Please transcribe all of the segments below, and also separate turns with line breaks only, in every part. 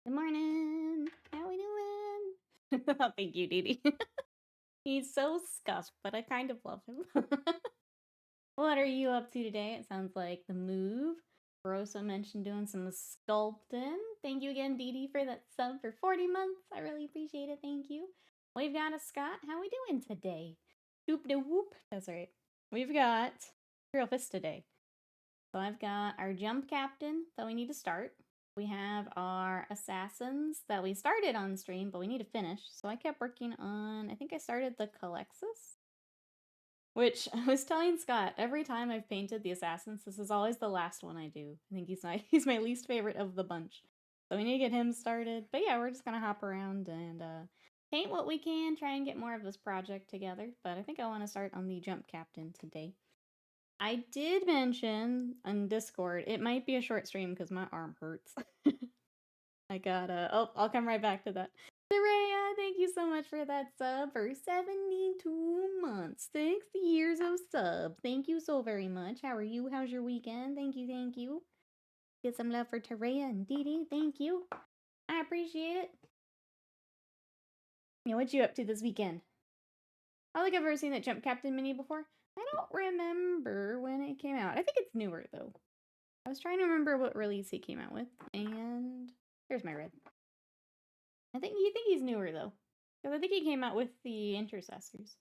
Good morning. How we doing? Thank you, Dee Dee. He's so scuffed, but I kind of love him. What are you up to today? It sounds like the move. Rosa mentioned doing some sculpting. Thank you again, Dee Dee, for that sub for 40 months. I really appreciate it. Thank you. We've got a Scott. How we doing today? Doop de whoop. That's right. We've got Imperial Fists today. So I've got our jump captain that we need to start. We have our assassins that we started on stream, but we need to finish. So I kept working on, I think I started the Calexis, which I was telling Scott, every time I've painted the assassins, this is always the last one I do. I think he's my least favorite of the bunch. So we need to get him started. But yeah, we're just going to hop around and paint what we can, try and get more of this project together. But I think I want to start on the jump captain today. I did mention on Discord, it might be a short stream because my arm hurts. I gotta, I'll come right back to that. Saraya, thank you so much for that sub for 72 months. 6 years of sub. Thank you so very much. How are you? How's your weekend? Thank you, thank you. Get some love for Taraya and Dee Dee. Thank you. I appreciate it. Yeah, what you up to this weekend? I don't think I've ever seen that Jump Captain mini before. I don't remember when it came out. I think it's newer, though. I was trying to remember what release he came out with, and here's my red. I think he's newer, though. Because I think he came out with the Intercessors.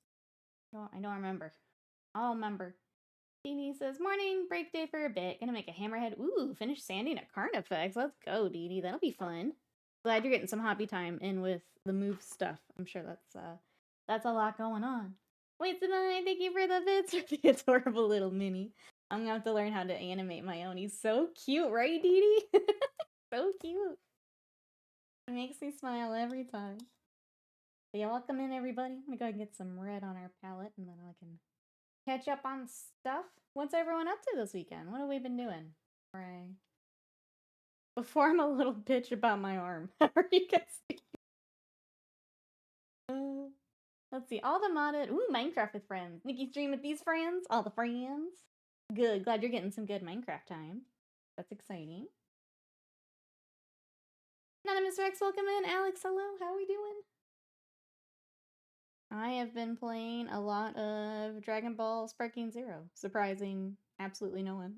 I don't remember. I'll remember. Dee says, morning, break day for a bit. Gonna make a hammerhead. Ooh, finish sanding a Carnifex. Let's go, Dee Dee. That'll be fun. Glad you're getting some hobby time in with the move stuff. I'm sure that's a lot going on. Wait, Sinai, thank you for the bits for the adorable little mini. I'm gonna have to learn how to animate my own. He's so cute, right, Dee Dee? So cute. It makes me smile every time. But yeah, welcome in, everybody. I'm gonna go ahead and get some red on our palette, and then I can catch up on stuff. What's everyone up to this weekend? What have we been doing? Right. Before I'm a little bitch about my arm. How are you guys doing? Let's see. All the modded. Ooh, Minecraft with friends. Nikki stream with these friends. All the friends. Good. Glad you're getting some good Minecraft time. That's exciting. Anonymous Rex, welcome in. Alex, hello. How are we doing? I have been playing a lot of Dragon Ball Sparking Zero, surprising absolutely no one.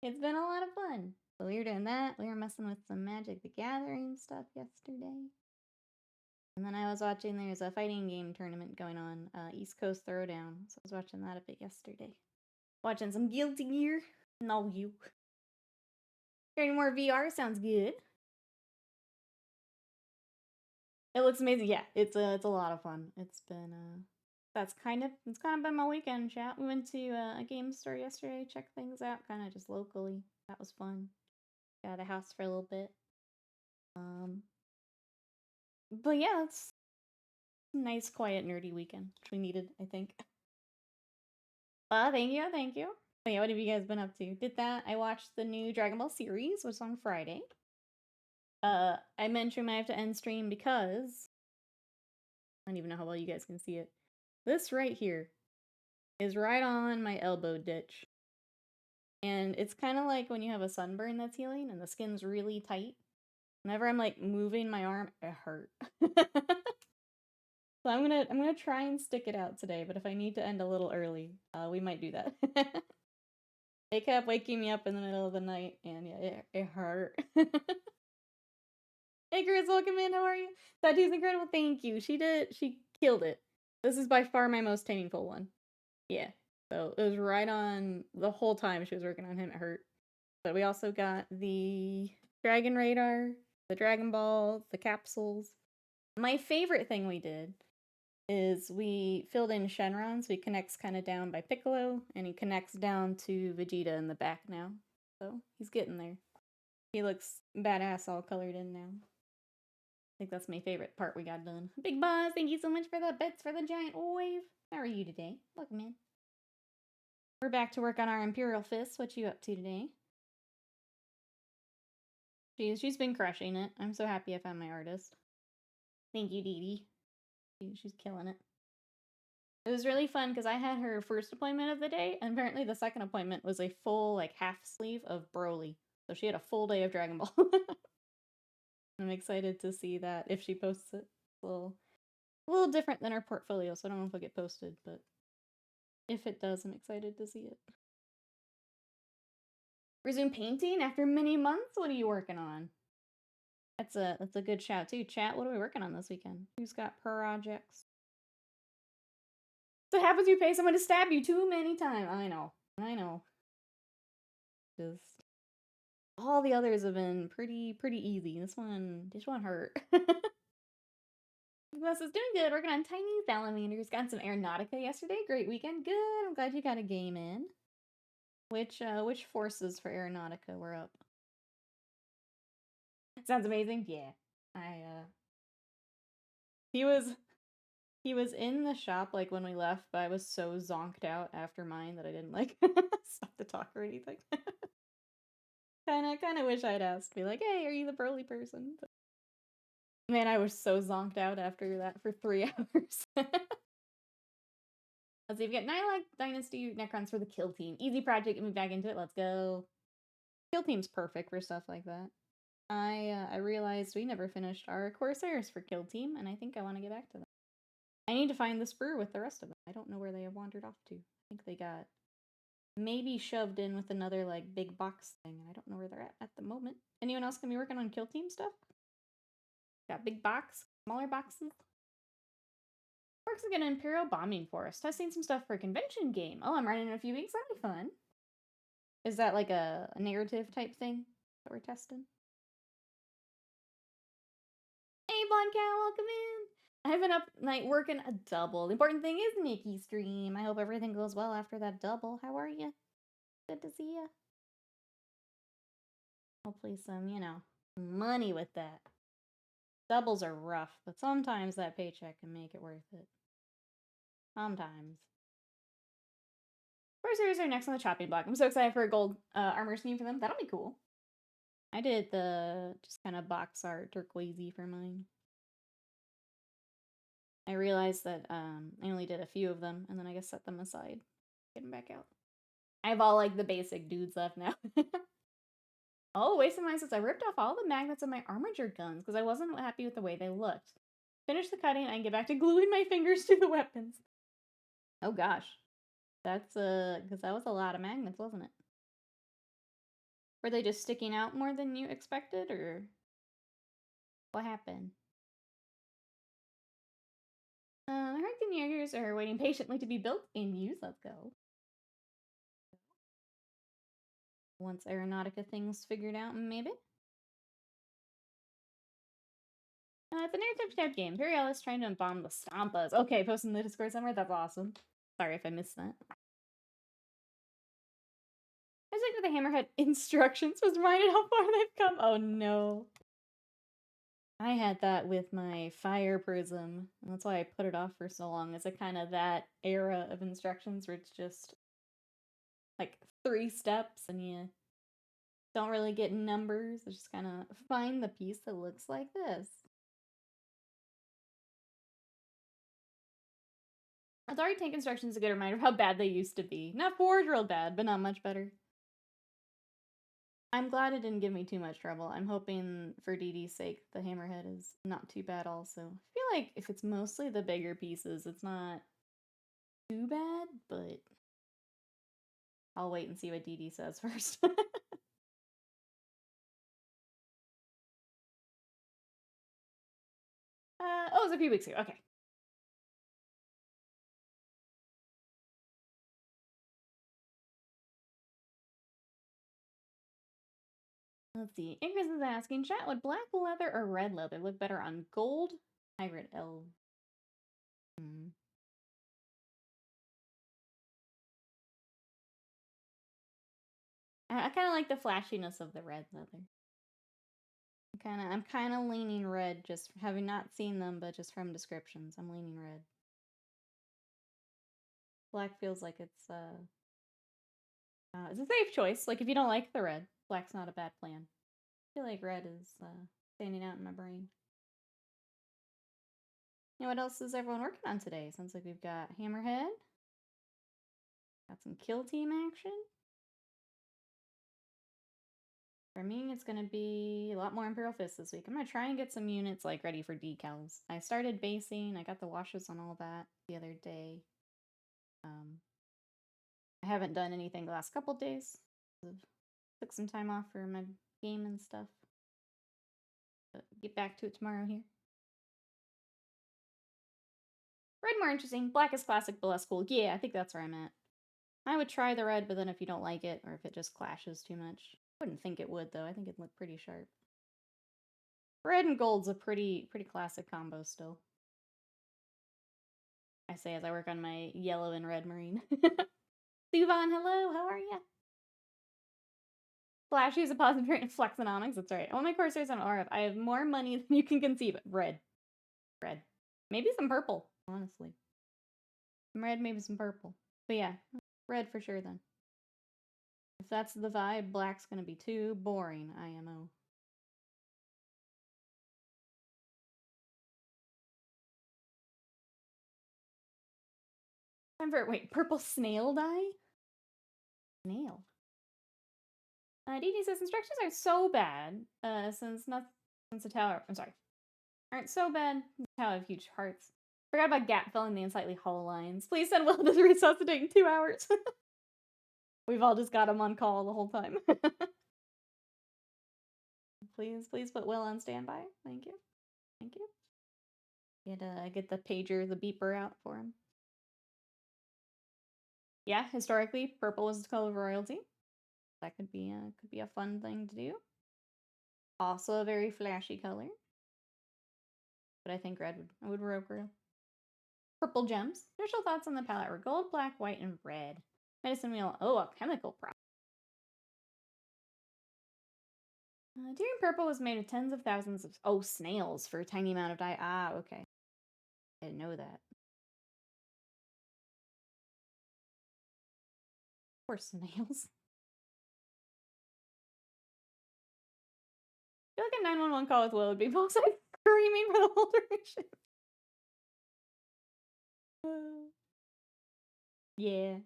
It's been a lot of fun. So we were doing that. We were messing with some Magic the Gathering stuff yesterday. And then I was watching, there's a fighting game tournament going on, East Coast Throwdown. So I was watching that a bit yesterday. Watching some Guilty Gear. No, you. Hearing more VR sounds good. It looks amazing. Yeah, it's a lot of fun. It's been it's kind of been my weekend, chat. We went to a game store yesterday, checked things out, kind of just locally. That was fun. Got out of the house for a little bit. But yeah, it's a nice, quiet, nerdy weekend, which we needed, I think. Thank you, thank you. But yeah, what have you guys been up to? Did that. I watched the new Dragon Ball series, which was on Friday. I mentioned I have to end stream because I don't even know how well you guys can see it. This right here is right on my elbow ditch. And it's kind of like when you have a sunburn that's healing and the skin's really tight. Whenever I'm like moving my arm, it hurt. So I'm gonna try and stick it out today, but if I need to end a little early, we might do that. They kept waking me up in the middle of the night, and yeah, it hurt. Hey, Chris, welcome in. How are you? Tattoo's incredible. Thank you. She killed it. This is by far my most painful one. Yeah. So it was right on the whole time she was working on him. It hurt. But we also got the Dragon Radar, the Dragon Balls, the capsules. My favorite thing we did is we filled in Shenron, so he connects kind of down by Piccolo, and he connects down to Vegeta in the back now. So he's getting there. He looks badass all colored in now. I think that's my favorite part we got done. Big Boss, thank you so much for the bits for the giant wave. How are you today? Welcome in. We're back to work on our Imperial Fists. What you up to today? She's been crushing it. I'm so happy I found my artist. Thank you, Dee Dee. She's killing it. It was really fun because I had her first appointment of the day, and apparently the second appointment was a full, like, half sleeve of Broly. So she had a full day of Dragon Ball. I'm excited to see that if she posts it. It's a little different than our portfolio, so I don't know if it'll get posted, but if it does, I'm excited to see it. Resume painting after many months? What are you working on? That's a good shout too. Chat, what are we working on this weekend? Who's got projects? So it happens you pay someone to stab you too many times. I know. Just all the others have been pretty easy. This one hurt. Wes is doing good. Working on tiny salamanders. Got some Aeronautica yesterday. Great weekend. Good. I'm glad you got a game in. Which forces for Aeronautica were up? Sounds amazing. Yeah. He was in the shop like when we left, but I was so zonked out after mine that I didn't like stop to talk or anything. Kinda wish I'd asked, be like, hey, are you the burly person? But, man, I was so zonked out after that for 3 hours. Let's see, we've got Nihilak Dynasty Necrons for the Kill Team. Easy project, get me back into it, let's go. Kill Team's perfect for stuff like that. I realized we never finished our Corsairs for Kill Team, and I think I want to get back to them. I need to find the sprue with the rest of them. I don't know where they have wandered off to. I think they got maybe shoved in with another, like, big box thing. I don't know where they're at the moment. Anyone else gonna be working on Kill Team stuff? Got big box, smaller boxes? Works like an Imperial Bombing Forest. Testing some stuff for a convention game. Oh, I'm running in a few weeks. That'll be fun. Is that like a narrative type thing that we're testing? Hey, Blonde Cow, welcome in. I've been up night working a double. The important thing is Nikki's stream. I hope everything goes well after that double. How are you? Good to see you. Hopefully some, money with that. Doubles are rough, but sometimes that paycheck can make it worth it. Sometimes. Corsairs are next on the chopping block. I'm so excited for a gold armor scheme for them. That'll be cool. I did the just kind of box art turquoisey for mine. I realized that I only did a few of them, and then I guess set them aside. Get them back out. I have all like the basic dudes left now. Oh, wasted mine since I ripped off all the magnets of my armature guns because I wasn't happy with the way they looked. Finish the cutting and I can get back to gluing my fingers to the weapons. Oh gosh. That's because that was a lot of magnets, wasn't it? Were they just sticking out more than you expected, or what happened? Hurricane Jaegers are waiting patiently to be built and used. Let's go. Once Aeronautica thing's figured out, maybe? It's a narrative type game. Imperialists trying to bomb the Stampas. Okay, post in the Discord somewhere. That's awesome. Sorry if I missed that. I was like with the Hammerhead instructions was reminded how far they've come. Oh no. I had that with my fire prism. And that's why I put it off for so long. It's a kind of that era of instructions where it's just like 3 steps and you don't really get numbers. It's just kind of find the piece that looks like this. Atari tank instructions is a good reminder of how bad they used to be. Not Forge real bad, but not much better. I'm glad it didn't give me too much trouble. I'm hoping for DD's sake the Hammerhead is not too bad also. I feel like if it's mostly the bigger pieces, it's not too bad, but I'll wait and see what DD says first. Oh, it was a few weeks ago. Okay. Let's see. Ingress is asking, chat, would black leather or red leather look better on gold? Hybrid L. I kind of like the flashiness of the red leather. I'm kind of leaning red, just having not seen them, but just from descriptions. I'm leaning red. Black feels like it's a safe choice. Like, if you don't like the red, black's not a bad plan. I feel like red is standing out in my brain. What else is everyone working on today? Sounds like we've got Hammerhead. Got some kill team action. For me, it's gonna be a lot more Imperial Fists this week. I'm gonna try and get some units like ready for decals. I started basing. I got the washes on all that the other day. I haven't done anything the last couple days. Took some time off for my game and stuff. But get back to it tomorrow here. Red more interesting. Black is classic but less cool. Yeah, I think that's where I'm at. I would try the red, but then if you don't like it or if it just clashes too much, I wouldn't think it would though. I think it'd look pretty sharp. Red and gold's a pretty classic combo still. I say as I work on my yellow and red marine. Suvan, hello, how are ya? Flashy is a positive trait in Flexonomics, that's right. All my Corsairs on RF. I have more money than you can conceive. Red. Red. Maybe some purple, honestly. Some red, maybe some purple. But yeah, red for sure then. If that's the vibe, black's gonna be too boring, IMO. Wait, purple snail dye? Snail. DD says instructions are so bad, since the tower, I'm sorry, aren't so bad, the tower have huge hearts. Forgot about gap filling the unsightly hull lines. Please send Will to resuscitate in 2 hours. We've all just got him on call the whole time. Please put Will on standby. Thank you. Thank you. Get the pager, the beeper out for him. Yeah, historically, purple was the color of royalty. That could be a fun thing to do. Also a very flashy color. But I think red would work real. Purple gems. Initial thoughts on the palette were gold, black, white, and red. Medicine wheel. Oh, a chemical prop. Deer and purple was made with tens of thousands of snails for a tiny amount of dye. Ah, okay. I didn't know that. Poor snails. I feel like a 911 call with Will would be both sides screaming for the whole duration. Yeah.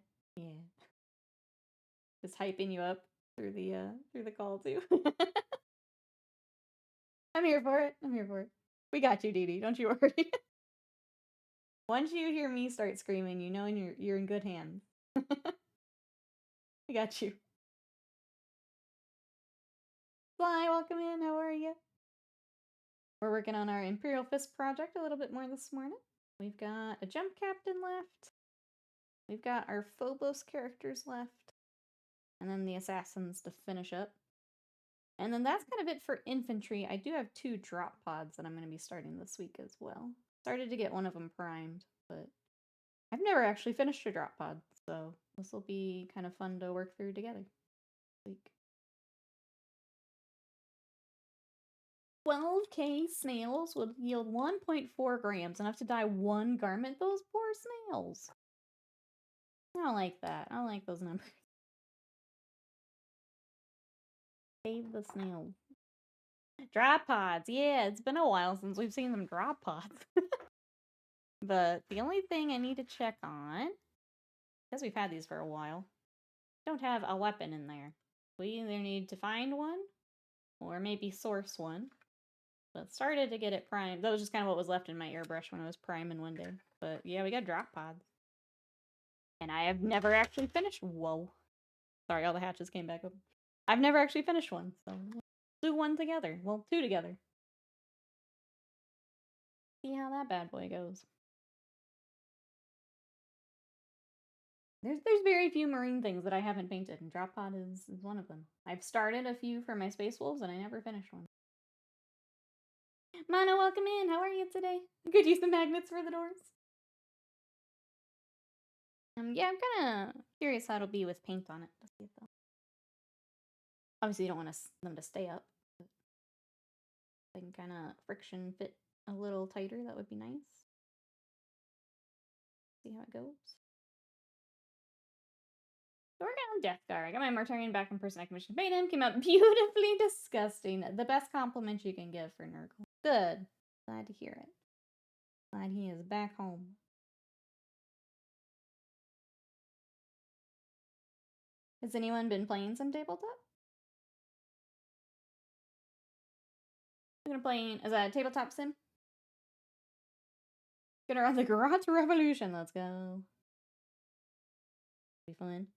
Just hyping you up through the call too. I'm here for it. We got you, Dee Dee. Don't you worry. Once you hear me start screaming, you know you're in good hands. I got you. Fly, welcome in. How are you? We're working on our Imperial Fist project a little bit more this morning. We've got a jump captain left. We've got our Phobos characters left. And then the assassins to finish up. And then that's kind of it for infantry. I do have 2 drop pods that I'm going to be starting this week as well. Started to get one of them primed, but I've never actually finished a drop pod, so this will be kind of fun to work through together this week. 12k snails would yield 1.4 grams, enough to dye 1 garment. Those poor snails. I don't like that. I don't like those numbers. Save the snails. Drop pods. Yeah, it's been a while since we've seen them drop pods. But the only thing I need to check on, because we've had these for a while, don't have a weapon in there. We either need to find one or maybe source one. But started to get it primed. That was just kind of what was left in my airbrush when I was priming one day. But yeah, we got drop pods. And I have never actually finished. Whoa. Sorry, all the hatches came back open. I've never actually finished one, so we'll do one together. Well, 2 together. See how that bad boy goes. There's very few marine things that I haven't painted, and drop pod is one of them. I've started a few for my Space Wolves, and I never finished one. Mono, welcome in. How are you today? Could use some magnets for the doors. Yeah, I'm kind of curious how it'll be with paint on it. Let's see though. Obviously, you don't want them to stay up. But if I can kind of friction fit a little tighter, that would be nice. See how it goes. So we're going on Death Guard. I got my Mortarian back in person. I commissioned paint him. Came out beautifully disgusting. The best compliment you can give for Nurgle. Good. Glad to hear it. Glad he is back home. Has anyone been playing some tabletop? I'm gonna play, is that a tabletop sim? Gonna run the Garage Revolution, let's go. Be fun.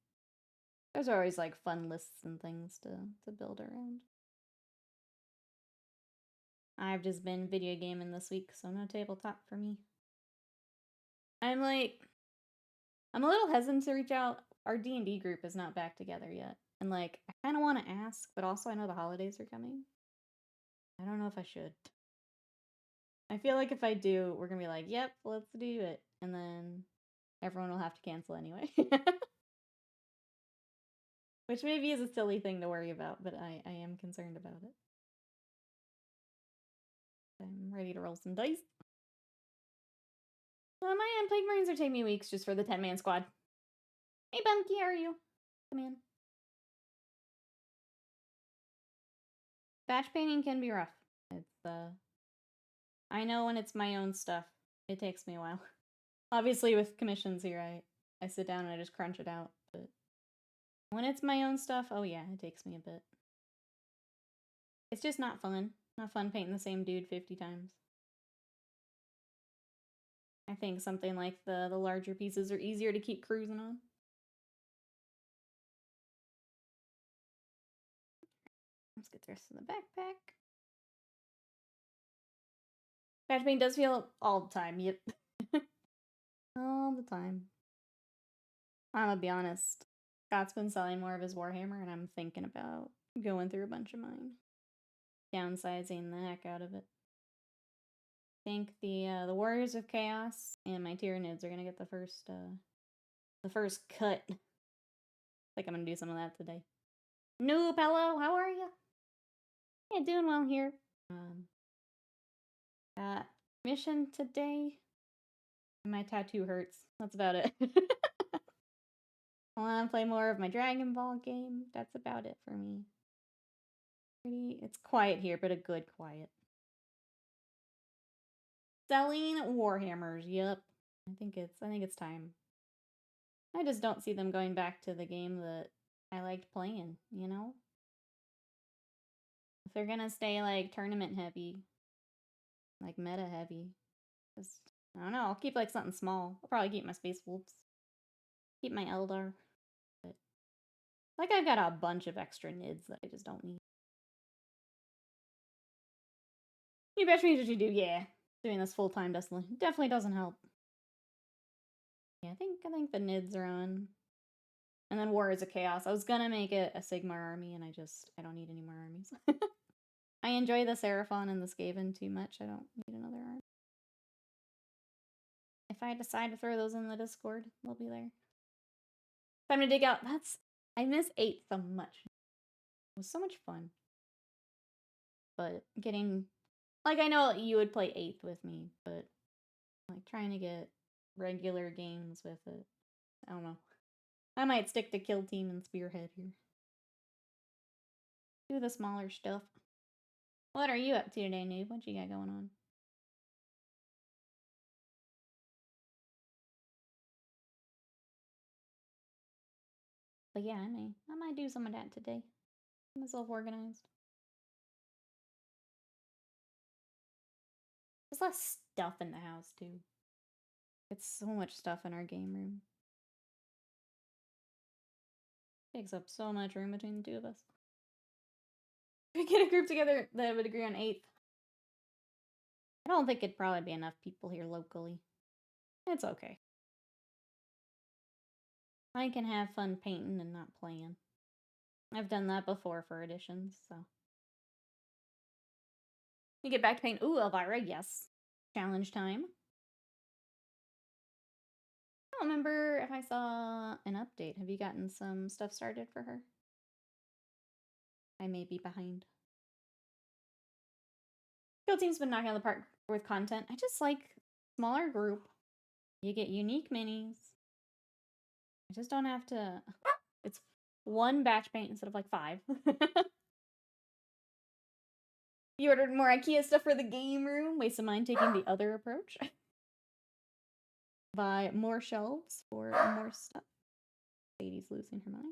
Those are always like fun lists and things to build around. I've just been video gaming this week, so no tabletop for me. I'm a little hesitant to reach out. Our D&D group is not back together yet. And like, I kind of want to ask, but also I know the holidays are coming. I don't know if I should. I feel like if I do, we're going to be like, yep, let's do it. And then everyone will have to cancel anyway. Which maybe is a silly thing to worry about, but I am concerned about it. I'm ready to roll some dice. My Plague Marines are taking me weeks just for the 10-man squad. Hey, Bumpy, how are you? Come in. Batch painting can be rough. It's, I know when it's my own stuff, it takes me a while. Obviously, with commissions here, I sit down and I just crunch it out, but when it's my own stuff, oh yeah, it takes me a bit. It's just not fun. Not fun painting the same dude 50 times. I think something like the larger pieces are easier to keep cruising on. Let's get the rest of the backpack. Batch paint does feel all the time, yep. All the time. I'm gonna be honest. Scott's been selling more of his Warhammer, and I'm thinking about going through a bunch of mine. Downsizing the heck out of it. I think the Warriors of Chaos and my Tyranids are gonna get the first cut. I think I'm gonna do some of that today. Noob, hello, how are you? Yeah, doing well here. Mission today. My tattoo hurts. That's about it. I want to play more of my Dragon Ball game. That's about it for me. It's quiet here, but a good quiet. Selling Warhammers. Yep. I think it's time. I just don't see them going back to the game that I liked playing, you know? If they're gonna stay like tournament heavy, like meta heavy, just I don't know, I'll keep like something small. I'll probably keep my Space Wolves. Keep my Eldar. But like I've got a bunch of extra nids that I just don't need. You bet me what you do, yeah. Doing this full-time definitely doesn't help. Yeah, I think the nids are on. And then War is a Chaos. I was gonna make it a Sigmar army, and I don't need any more armies. I enjoy the Seraphon and the Skaven too much. I don't need another army. If I decide to throw those in the Discord, they'll be there. Time to dig out. I miss 8 so much. It was so much fun. But getting, like, I know you would play 8th with me, but like trying to get regular games with it, I don't know. I might stick to Kill Team and Spearhead here. Do the smaller stuff. What are you up to today, noob? What you got going on? But yeah, I might do some of that today. Get myself organized. There's less stuff in the house too. It's so much stuff in our game room. Takes up so much room between the two of us. We get a group together that would agree on 8th. I don't think it'd probably be enough people here locally. It's okay. I can have fun painting and not playing. I've done that before for editions, so. You get back to paint. Ooh, Elvira, yes. Challenge time. I don't remember if I saw an update. Have you gotten some stuff started for her? I may be behind. Kill Team's been knocking out the park with content. I just like smaller group. You get unique minis. I just don't have to. It's one batch paint instead of like 5. You ordered more IKEA stuff for the game room. Waste of mine taking the other approach. Buy more shelves for more stuff. Sadie's losing her mind.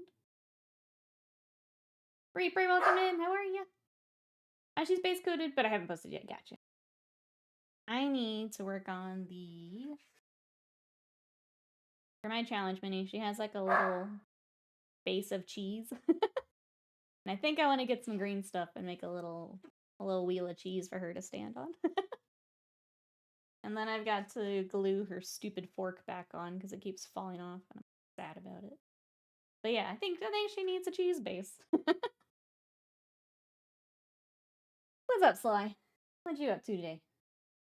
Bree, welcome in. How are you? She's base coated, but I haven't posted yet. Gotcha. I need to work on the... For my challenge mini, she has like a little base of cheese. And I think I want to get some green stuff and make a little wheel of cheese for her to stand on. And then I've got to glue her stupid fork back on because it keeps falling off and I'm sad about it. But yeah, I think she needs a cheese base. What's up, Sly? What you up to today?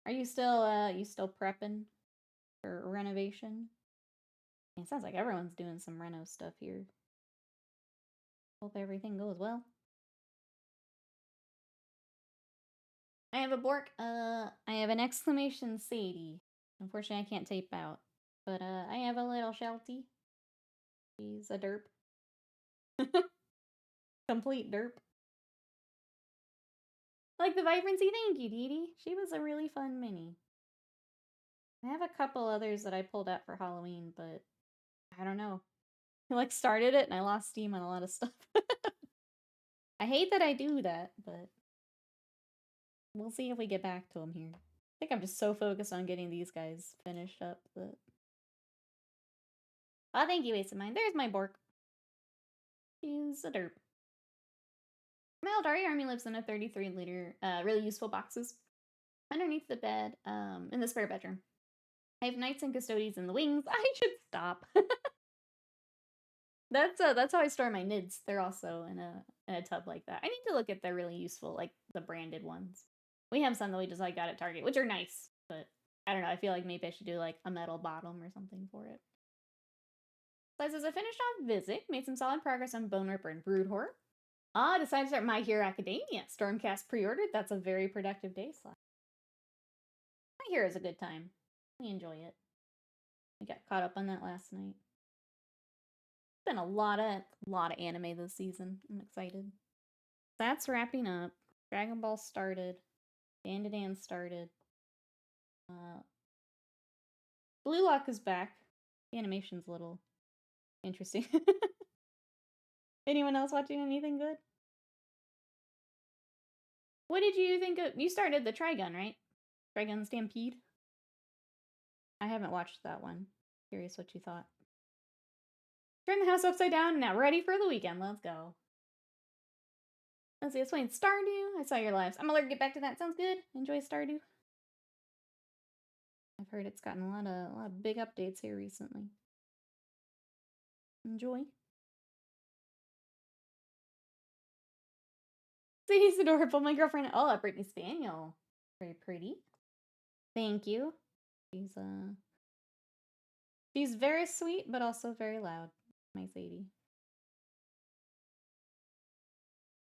Are you still prepping for renovation? It sounds like everyone's doing some reno stuff here. Hope everything goes well. I have a Bork. I have an exclamation Sadie. Unfortunately, I can't tape out. But I have a little Sheltie. She's a derp. Complete derp. Like the vibrancy, thank you, Dee Dee. She was a really fun mini. I have a couple others that I pulled out for Halloween, but I don't know. I like started it and I lost steam on a lot of stuff. I hate that I do that, but we'll see if we get back to them here. I think I'm just so focused on getting these guys finished up that... Oh, thank you, Ace of Mine. There's my Bork. She's a derp. My Eldari army lives in a 33-liter, really useful boxes underneath the bed, in the spare bedroom. I have knights and custodians in the wings. I should stop. That's how I store my nids. They're also in a tub like that. I need to look at the really useful, like the branded ones. We have some that we just like got at Target, which are nice, but I don't know. I feel like maybe I should do like a metal bottom or something for it. Says as I finished off Visit, made some solid progress on Bone Ripper and Brood Horror. Decided to start My Hero Academia. Stormcast pre-ordered. That's a very productive day slot. My Hero is a good time. We enjoy it. I got caught up on that last night. Been a lot of anime this season. I'm excited. That's wrapping up. Dragon Ball started. Dan started. Blue Lock is back. The animation's a little interesting. Anyone else watching anything good? What did you think of... You started the Trigun, right? Trigun Stampede? I haven't watched that one. Curious what you thought. Turn the house upside down. Now ready for the weekend. Let's go. Let's see. Let's play Stardew. I saw your lives. I'm gonna get back to that. Sounds good. Enjoy Stardew. I've heard it's gotten a lot of big updates here recently. Enjoy. See, he's adorable. My girlfriend. Oh, a Brittany Spaniel. Very pretty. Thank you. She's very sweet, but also very loud. My Sadie.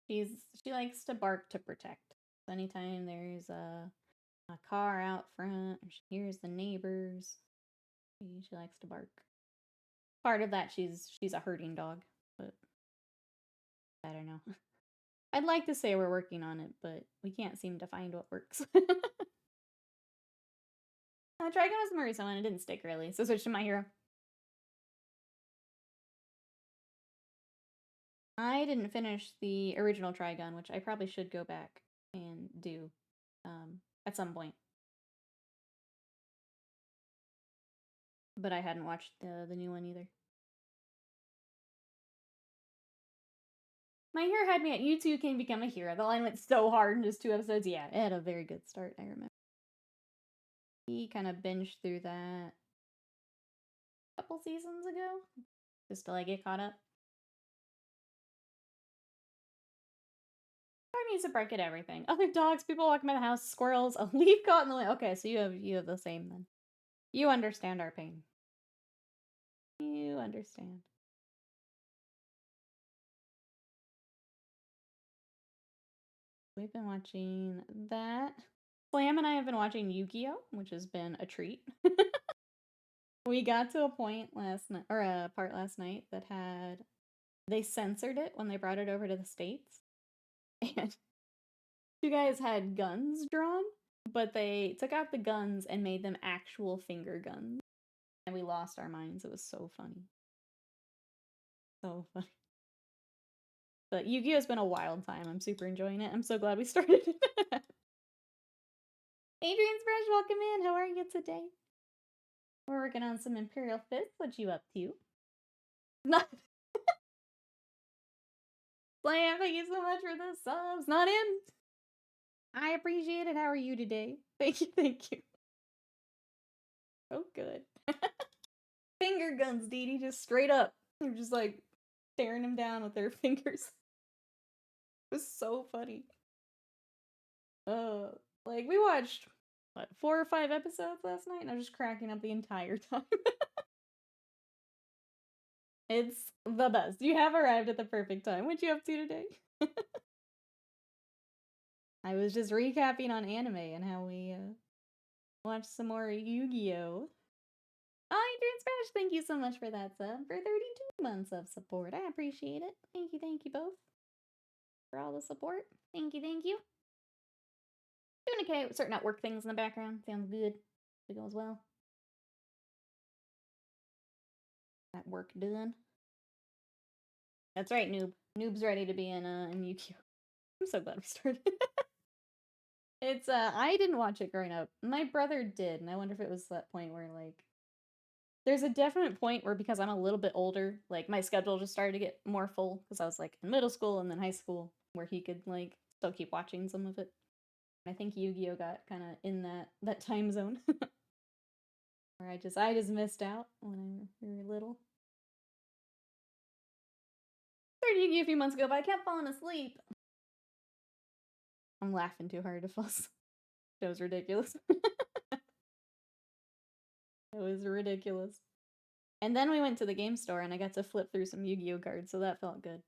She likes to bark to protect. So anytime there's a car out front, or she hears the neighbors, she likes to bark. Part of that, she's a herding dog, but I don't know. I'd like to say we're working on it, but we can't seem to find what works. Trigon was Marisa and it didn't stick really, so switch to My Hero. I didn't finish the original Trigun, which I probably should go back and do at some point. But I hadn't watched the new one either. My Hero had me at You Too Can Become a Hero. The line went so hard in just 2 episodes. Yeah, it had a very good start, I remember. He kind of binged through that a couple seasons ago, just to like get caught up. I needs to bark at everything. Other dogs, people walking by the house, squirrels, a leaf caught in the way. Okay, so you have the same then. You understand our pain. You understand. We've been watching that. Slam and I have been watching Yu-Gi-Oh, which has been a treat. We got to a point last night, or a part last night that had... They censored it when they brought it over to the States. And you guys had guns drawn, but they took out the guns and made them actual finger guns. And we lost our minds. It was so funny. So funny. But Yu-Gi-Oh's been a wild time. I'm super enjoying it. I'm so glad we started. Adrian's Fresh, welcome in. How are you today? We're working on some Imperial Fists. What you up to? Not Slam, thank you so much for the subs. Not in. I appreciate it. How are you today? Thank you, thank you. Oh, good. Finger guns, Dee Dee, just straight up. They're just like staring him down with their fingers. It was so funny. Like we watched what 4 or 5 episodes last night, and I was just cracking up the entire time. It's the best. You have arrived at the perfect time. What you up to today? I was just recapping on anime and how we watched some more Yu-Gi-Oh! Oh, Adrian Spanish, thank you so much for that sub. For 32 months of support. I appreciate it. Thank you both. For all the support. Thank you, thank you. Doing okay with certain network things in the background. Sounds good. It goes well. That work done. That's right, Noob. Noob's ready to be in Yu-Gi-Oh! I'm so glad we started. It's I didn't watch it growing up. My brother did, and I wonder if it was that point where like there's a definite point where because I'm a little bit older, like my schedule just started to get more full because I was like in middle school and then high school where he could like still keep watching some of it. And I think Yu-Gi-Oh got kind of in that time zone where I just missed out when we were little. Started Yu-Gi-Oh a few months ago, but I kept falling asleep. I'm laughing too hard to fuss. That was ridiculous. It was ridiculous. And then we went to the game store and I got to flip through some Yu-Gi-Oh cards, so that felt good.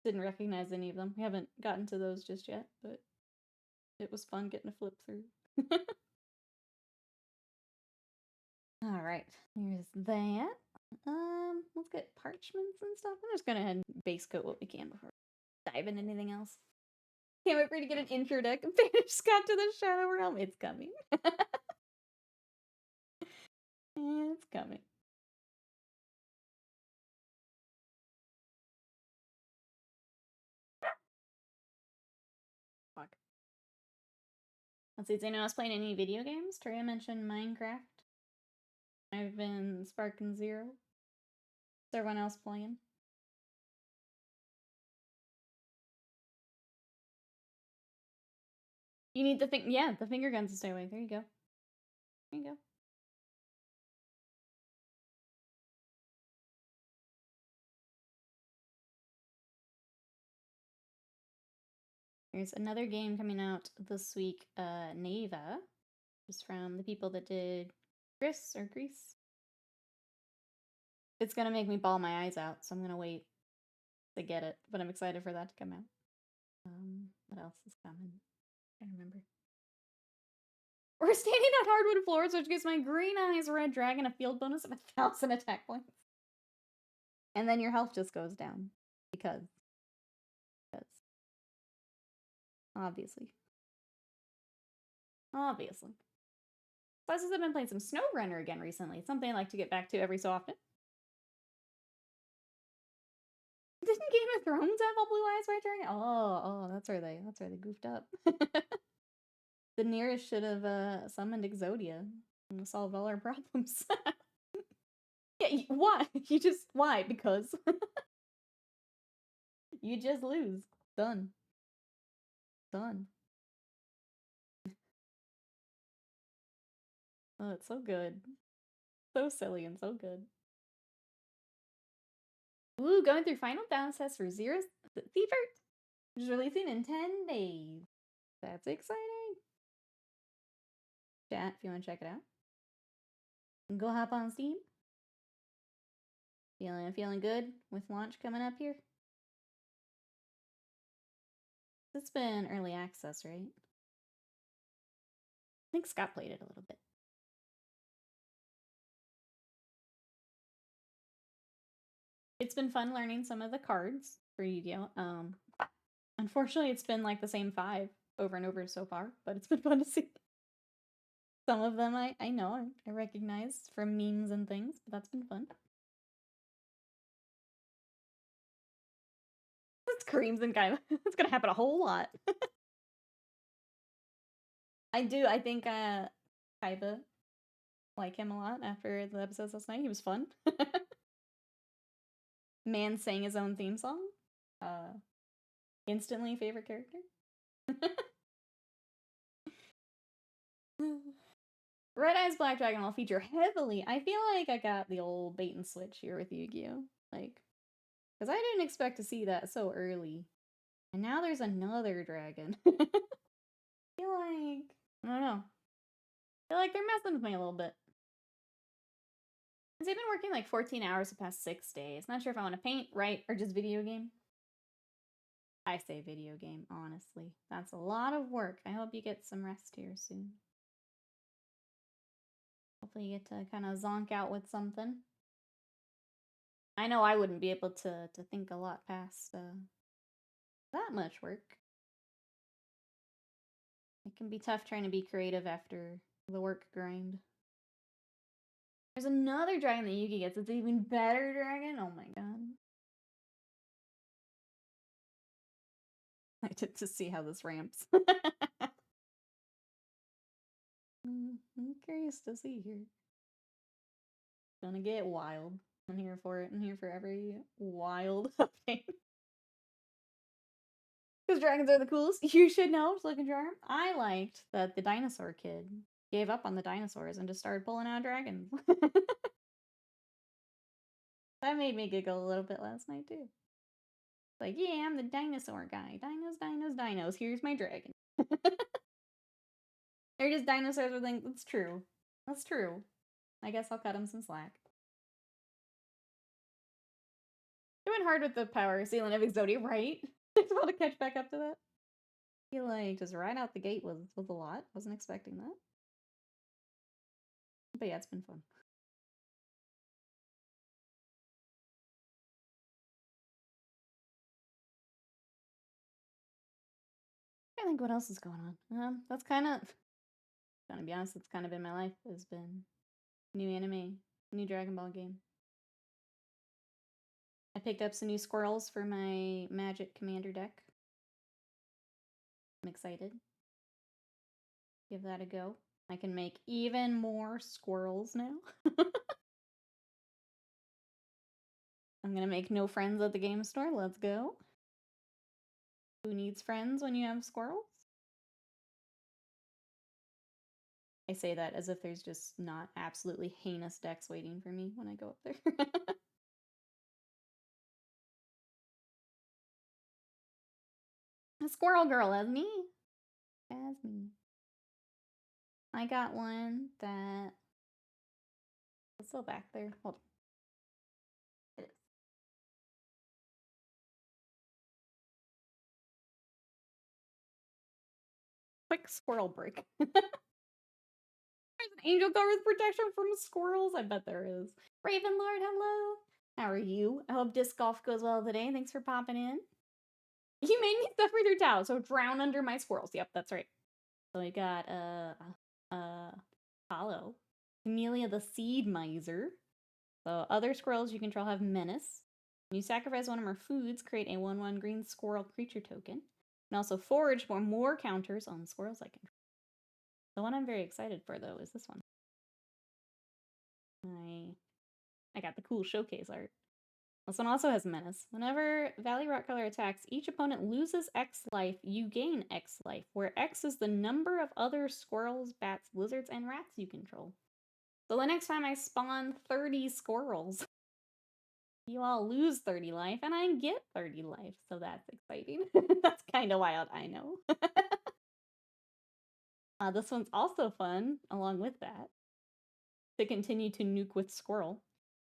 Didn't recognize any of them. We haven't gotten to those just yet, but it was fun getting to flip through. Alright, here's that. Let's get parchments and stuff. I'm just gonna go ahead and base coat what we can before dive into anything else. Can't wait for you to get an intro deck. Just got to the Shadow Realm. It's coming. It's coming. Fuck. Let's see, does anyone else playing any video games? Toria mentioned Minecraft. I've been Sparking Zero. Is everyone else playing? You need the the finger guns to stay away. There you go. There you go. There's another game coming out this week, Neva. It's from the people that did Grease. It's gonna make me bawl my eyes out, so I'm gonna wait to get it, but I'm excited for that to come out. What else is coming? I remember. We're standing on hardwood floors, which gives my green eyes red dragon a field bonus of 1,000 attack points. And then your health just goes down. Because. Obviously. Plus, I've been playing some SnowRunner again recently. It's something I like to get back to every so often. Didn't Game of Thrones have all blue eyes, red dragon? Oh, that's where they goofed up. The nearest should have summoned Exodia and solved all our problems. Yeah, why? Why? Because you just lose. Done. Oh, it's so good. So silly and so good. Ooh, going through final bounce test for Zero's Thiefert, which is releasing in 10 days. That's exciting. Chat, if you want to check it out. Go hop on Steam. Feeling good with launch coming up here? It's been early access, right? I think Scott played it a little bit. It's been fun learning some of the cards for Yu-Gi-Oh! Unfortunately, it's been like the same 5 over and over so far, but it's been fun to see. Some of them I know, I recognize from memes and things, but that's been fun. Screams and kind of it's gonna happen a whole lot. I do. I think Kaiba like him a lot after the episodes last night. He was fun. Man sang his own theme song. Instantly favorite character. Red Eyes Black Dragon will feature heavily. I feel like I got the old bait and switch here with Yu-Gi-Oh! Like, because I didn't expect to see that so early. And now there's another dragon. I feel like, I don't know. I feel like they're messing with me a little bit. Because they've been working like 14 hours the past 6 days. Not sure if I want to paint, write, or just video game. I say video game, honestly. That's a lot of work. I hope you get some rest here soon. Hopefully you get to kind of zonk out with something. I know I wouldn't be able to think a lot past that much work. It can be tough trying to be creative after the work grind. There's another dragon that Yuki gets. It's an even better dragon. Oh my god. I did to see how this ramps. I'm curious to see here. It's gonna get wild. I'm here for it. I'm here for every wild update. Because dragons are the coolest. You should know, Looking Charm. I liked that the dinosaur kid gave up on the dinosaurs and just started pulling out dragons. That made me giggle a little bit last night, too. Like, yeah, I'm the dinosaur guy. Dinos, dinos, dinos. Here's my dragon. They're just dinosaurs with things. That's true. That's true. I guess I'll cut him some slack. It went hard with the power ceiling of Exodia, right? I just want to catch back up to that. I feel like just right out the gate was a lot. Wasn't expecting that. But yeah, it's been fun. I think what else is going on. That's kind of, gonna be honest, that's kind of been my life. Has been new anime, new Dragon Ball game. I picked up some new squirrels for my Magic Commander deck. I'm excited. Give that a go. I can make even more squirrels now. I'm gonna make no friends at the game store. Let's go. Who needs friends when you have squirrels? I say that as if there's just not absolutely heinous decks waiting for me when I go up there. A squirrel girl as me. As me. I got one that is still back there. Hold on. It is. Quick squirrel break. There's an angel guard with protection from squirrels. I bet there is. Raven Lord, hello. How are you? I hope disc golf goes well today. Thanks for popping in. You made me stuff with your towel, so drown under my squirrels. Yep, that's right. So I got Hollow. Camellia the Seed Miser. So other squirrels you control have Menace. When you sacrifice one or more foods, create a 1/1 green squirrel creature token. And also forge for more counters on squirrels I control. The one I'm very excited for, though, is this one. I got the cool showcase art. This one also has Menace. Whenever Valley Rock Color attacks, each opponent loses X life, you gain X life, where X is the number of other squirrels, bats, lizards, and rats you control. So the next time I spawn 30 squirrels, you all lose 30 life, and I get 30 life, so that's exciting. That's kind of wild, I know. This one's also fun, along with that. To continue to nuke with squirrel.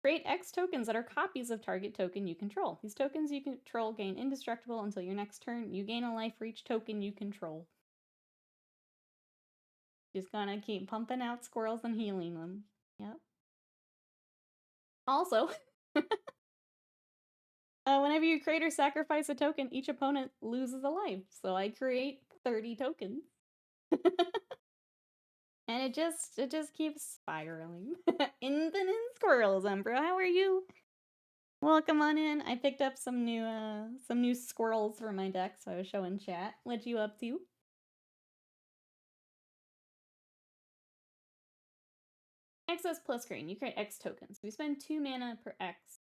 Create X tokens that are copies of target token you control. These tokens you control gain indestructible until your next turn. You gain a life for each token you control. Just gonna keep pumping out squirrels and healing them. Yep. Also, whenever you create or sacrifice a token, each opponent loses a life. So I create 30 tokens. And it just keeps spiraling. Infinite squirrels, Umbra. How are you? Welcome on in. I picked up some new squirrels for my deck, so I was showing chat. What you up to? Excess plus green. You create X tokens. We spend 2 mana per X.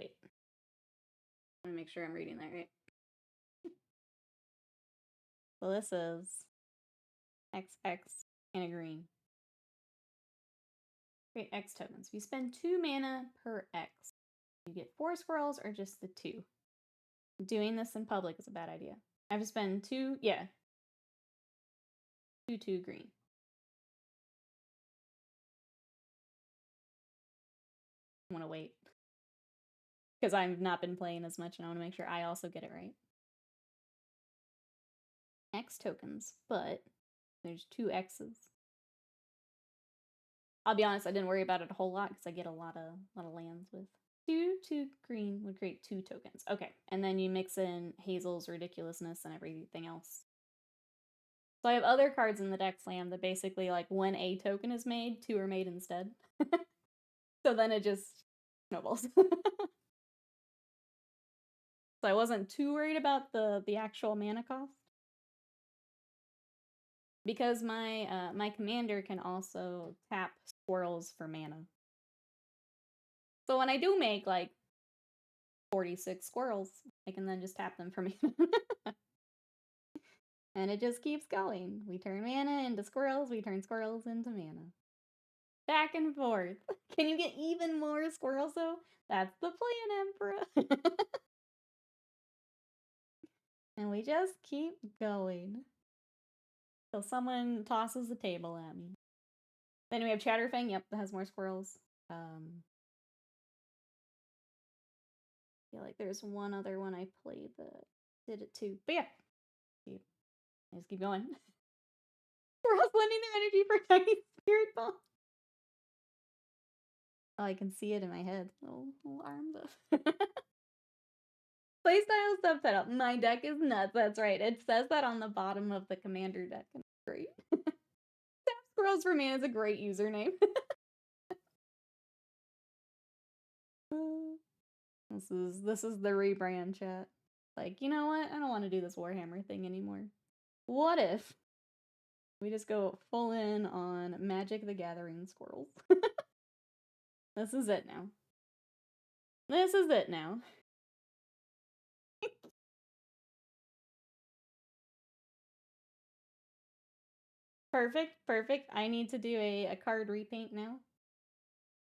Wait. Let me make sure I'm reading that right. So this is XX and a green. Create X tokens. We spend 2 mana per X. You get 4 squirrels or just the 2. Doing this in public is a bad idea. I have to spend 2, yeah. 2 green. I want to wait. Because I've not been playing as much and I want to make sure I also get it right. X tokens, but there's 2 X's. I'll be honest, I didn't worry about it a whole lot because I get a lot of lands with 2 green would create 2 tokens. Okay, and then you mix in Hazel's ridiculousness and everything else. So I have other cards in the deck slam that basically, like, when a token is made, 2 are made instead. So then it just snowballs. So I wasn't too worried about the actual mana cost. Because my my commander can also tap squirrels for mana. So when I do make, like, 46 squirrels, I can then just tap them for mana. And it just keeps going. We turn mana into squirrels, we turn squirrels into mana. Back and forth. Can you get even more squirrels, though? That's the plan, Emperor. And we just keep going. Till someone tosses the table at me. Then we have Chatterfang, yep, that has more squirrels. I feel like there's one other one I played that did it too. But yeah, I just keep going. Squirrels lending their energy for tiny spirit bomb. Oh, I can see it in my head. Little arms up. Playstyle subtitle. My deck is nuts. That's right. It says that on the bottom of the commander deck. And it's great. Tap Squirrels for Man is a great username. This is the rebrand, chat. Like, you know what? I don't want to do this Warhammer thing anymore. What if we just go full in on Magic the Gathering squirrels? This is it now. This is it now. Perfect, perfect. I need to do a card repaint now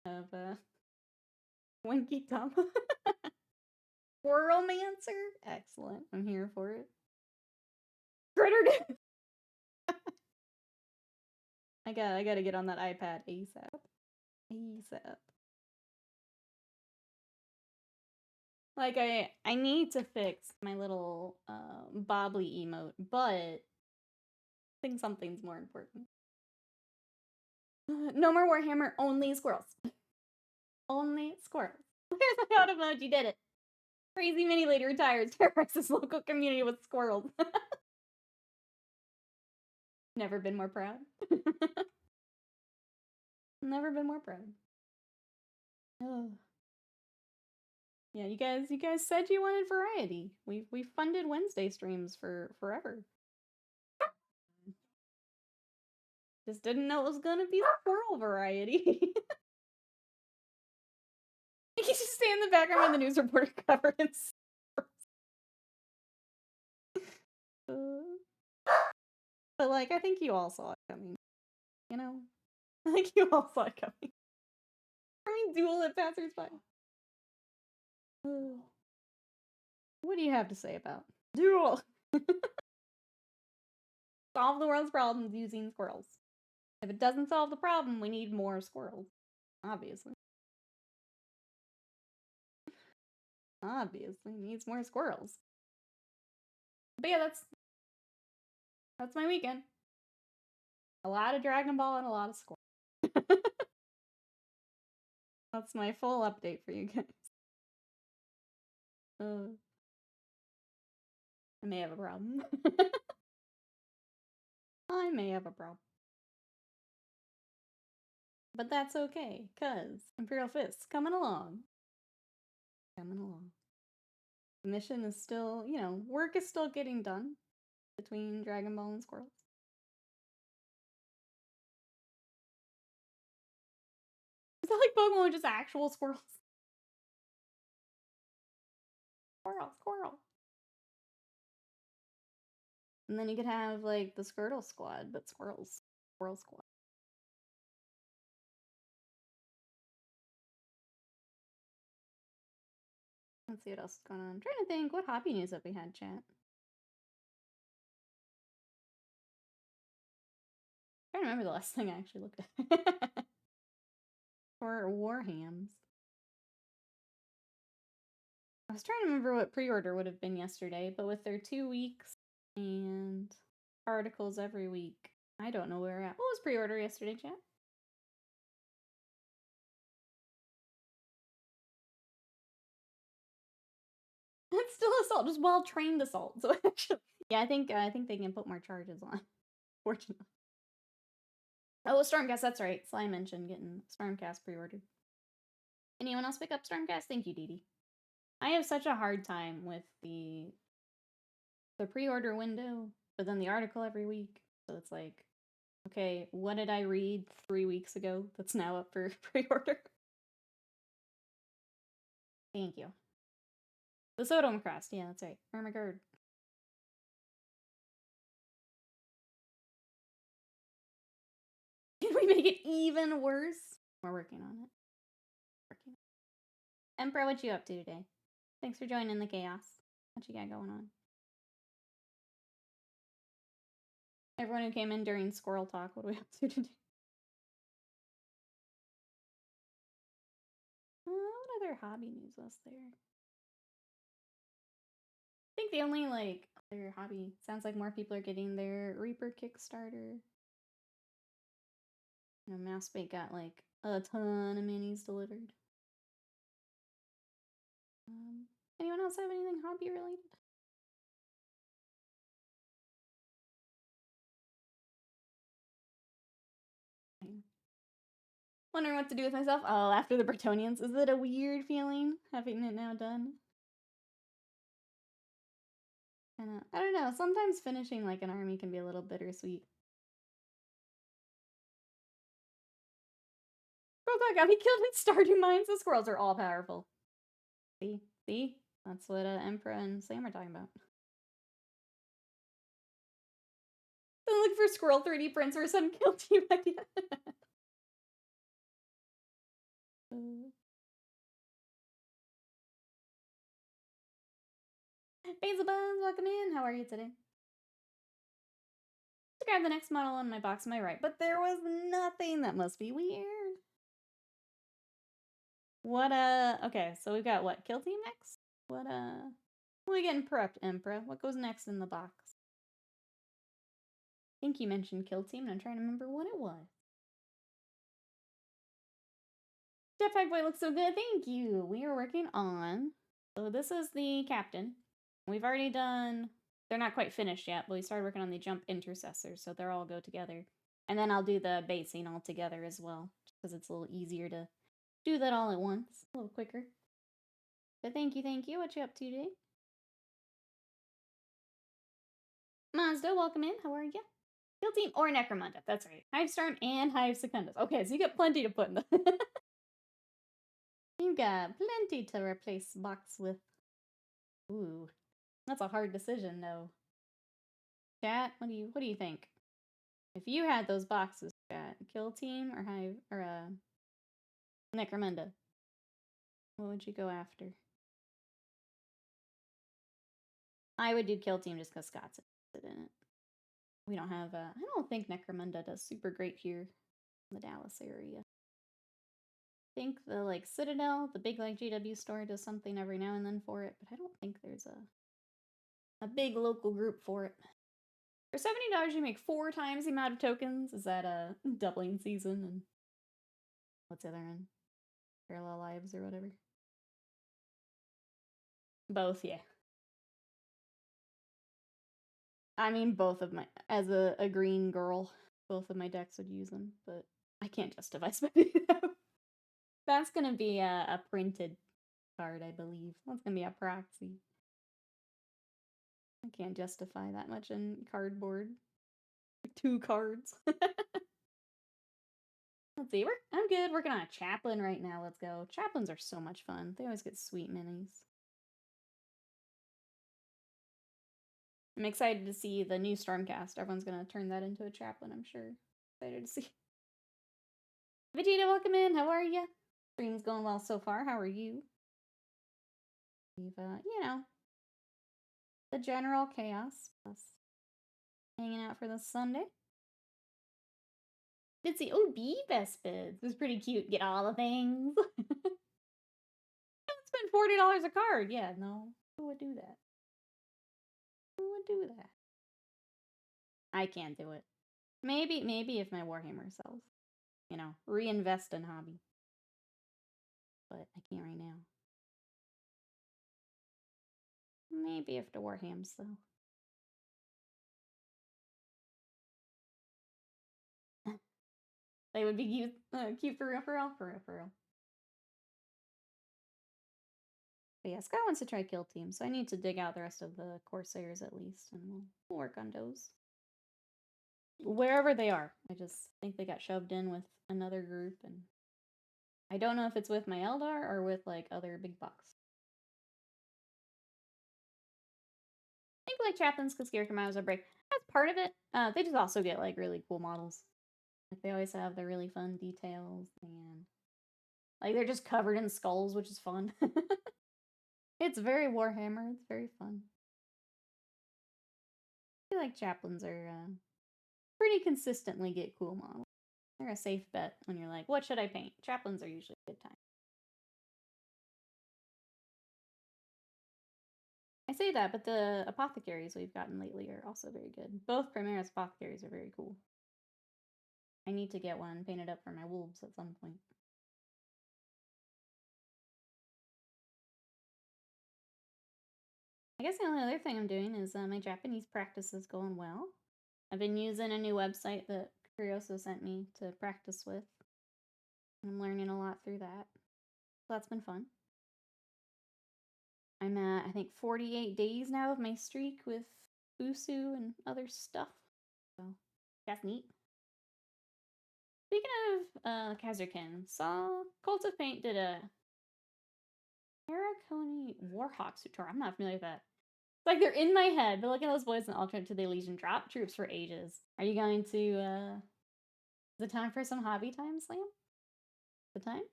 of Winky Tom. Squirrelmancer? Excellent. I'm here for it. Critter. I gotta get on that iPad ASAP. ASAP. Like, I need to fix my little bobbly emote, but I think something's more important. No more Warhammer, only squirrels. Only squirrels. There's a god emoji, did it. Crazy mini lady retired, terrorizes local community with squirrels. Never been more proud. Never been more proud. Oh. Yeah, you guys said you wanted variety. We funded Wednesday streams for forever. Just didn't know it was gonna be squirrel variety. You just stay in the background when the news reporter covered in But, like, I think you all saw it coming. You know? I think you all saw it coming. I mean, duel at passersby. What do you have to say about duel? Solve the world's problems using squirrels. If it doesn't solve the problem, we need more squirrels. Obviously. Obviously needs more squirrels. But yeah, that's my weekend. A lot of Dragon Ball and a lot of squirrels. That's my full update for you guys. I may have a problem. I may have a problem. But that's okay, cause Imperial Fists coming along. Coming along. The mission is still, you know, work is still getting done between Dragon Ball and squirrels. Is that like Pokemon with just actual squirrels? Squirrel, squirrel. And then you could have like the Squirtle Squad, but squirrels. Squirrel Squad. Let's see what else is going on. I'm trying to think what hobby news have we had, chat. I don't remember the last thing I actually looked at. Or Warhams. I was trying to remember what pre-order would have been yesterday, but with their 2 weeks and articles every week, I don't know where we're at. What was pre-order yesterday, chat? It's still assault, just well-trained assault. So actually, yeah, I think they can put more charges on. Fortunately. Oh, Stormcast, that's right. Sly mentioned getting Stormcast pre-ordered. Anyone else pick up Stormcast? Thank you, Dee Dee. I have such a hard time with the pre-order window, but then the article every week. So it's like, okay, what did I read 3 weeks ago that's now up for pre-order? Thank you. The Sodom Crest, yeah, that's right. Ermagerd. Can we make it even worse? We're working on it. Emperor, what you up to today? Thanks for joining the chaos. What you got going on? Everyone who came in during Squirrel Talk, what are we up to today? What other hobby news was there? I think the only, like, other hobby sounds like more people are getting their Reaper Kickstarter. You know, Mousebait got, like, a ton of minis delivered. Anyone else have anything hobby related? Wondering what to do with myself. Oh, after the Bretonians. Is it a weird feeling having it now done? I don't know. Sometimes finishing like an army can be a little bittersweet. Squirrel Dog got me killed in Stardew Mines. The squirrels are all powerful. See? See? That's what Emperor and Sam are talking about. Then look for Squirrel 3D prints or some kill team idea. Basil Buns, welcome in. How are you today? To grab the next model on my box on my right, but there was nothing. That must be weird. What, okay, so we've got what? Kill team next? What, we getting prepped, Emperor. What goes next in the box? I think you mentioned kill team, and I'm trying to remember what it was. Jetpack Boy looks so good. Thank you. We are working on. So this is the captain. We've already done. They're not quite finished yet, but we started working on the Jump Intercessors, so they'll all go together. And then I'll do the basing all together as well, because it's a little easier to do that all at once, a little quicker. But thank you, thank you. What you up to today? Mazda, welcome in. How are you? Kill team or Necromunda. That's right. Hive Storm and Hive Secundus. Okay, so you get plenty to put in the. You got plenty to replace box with. Ooh, that's a hard decision, though. Chat, what do you think? If you had those boxes, chat, Kill Team or Hive or Necromunda, what would you go after? I would do Kill Team just because Scott's interested in it. We don't have. I don't think Necromunda does super great here in the Dallas area. I think the like Citadel, the big like GW store, does something every now and then for it, but I don't think there's a big local group for it. For $70, you make 4 times the amount of tokens. Is that a doubling season? And what's the other one? Parallel Lives or whatever. Both, yeah. I mean, both of my, as a green girl, both of my decks would use them, but I can't justify spending them. That's gonna be a printed card, I believe. That's gonna be a proxy. I can't justify that much in cardboard. 2 cards. Let's see, I'm good. Working on a chaplain right now. Let's go. Chaplains are so much fun. They always get sweet minis. I'm excited to see the new Stormcast. Everyone's gonna turn that into a chaplain, I'm sure. Excited to see. Vegeta, welcome in. How are you? Stream's going well so far. How are you? We've, you know, the general chaos. Plus hanging out for this Sunday. Did see bee Vespids. It was pretty cute. Get all the things. Spend $40 a card. Yeah, no. Who would do that? Who would do that? I can't do it. Maybe if my Warhammer sells. You know, reinvest in hobby. But I can't right now. Maybe if the Warhams sell. They would be cute for real, for real, for real, for real. But yeah, Scott wants to try Kill Team, so I need to dig out the rest of the Corsairs at least, and we'll work on those. Wherever they are. I just think they got shoved in with another group, and I don't know if it's with my Eldar or with, like, other big box. I think, like, chaplains because Scarecrow Models are break. That's part of it. They just also get, like, really cool models. Like, they always have the really fun details, and, like, they're just covered in skulls, which is fun. It's very Warhammer. It's very fun. I feel like chaplains are pretty consistently get cool models. They're a safe bet when you're like, what should I paint? Chaplains are usually a good time. I say that, but the apothecaries we've gotten lately are also very good. Both Primaris apothecaries are very cool. I need to get one painted up for my wolves at some point. I guess the only other thing I'm doing is my Japanese practice is going well. I've been using a new website that Curioso sent me to practice with. I'm learning a lot through that. So that's been fun. I'm at, I think, 48 days now of my streak with Usu and other stuff. So that's neat. Speaking of Kazurkin, saw Cult of Paint did a Harakoni Warhawk tutorial. I'm not familiar with that. It's like they're in my head, but look at those boys in alternate to the Legion drop troops for ages. Are you going to the time for some hobby time, Slam? The time?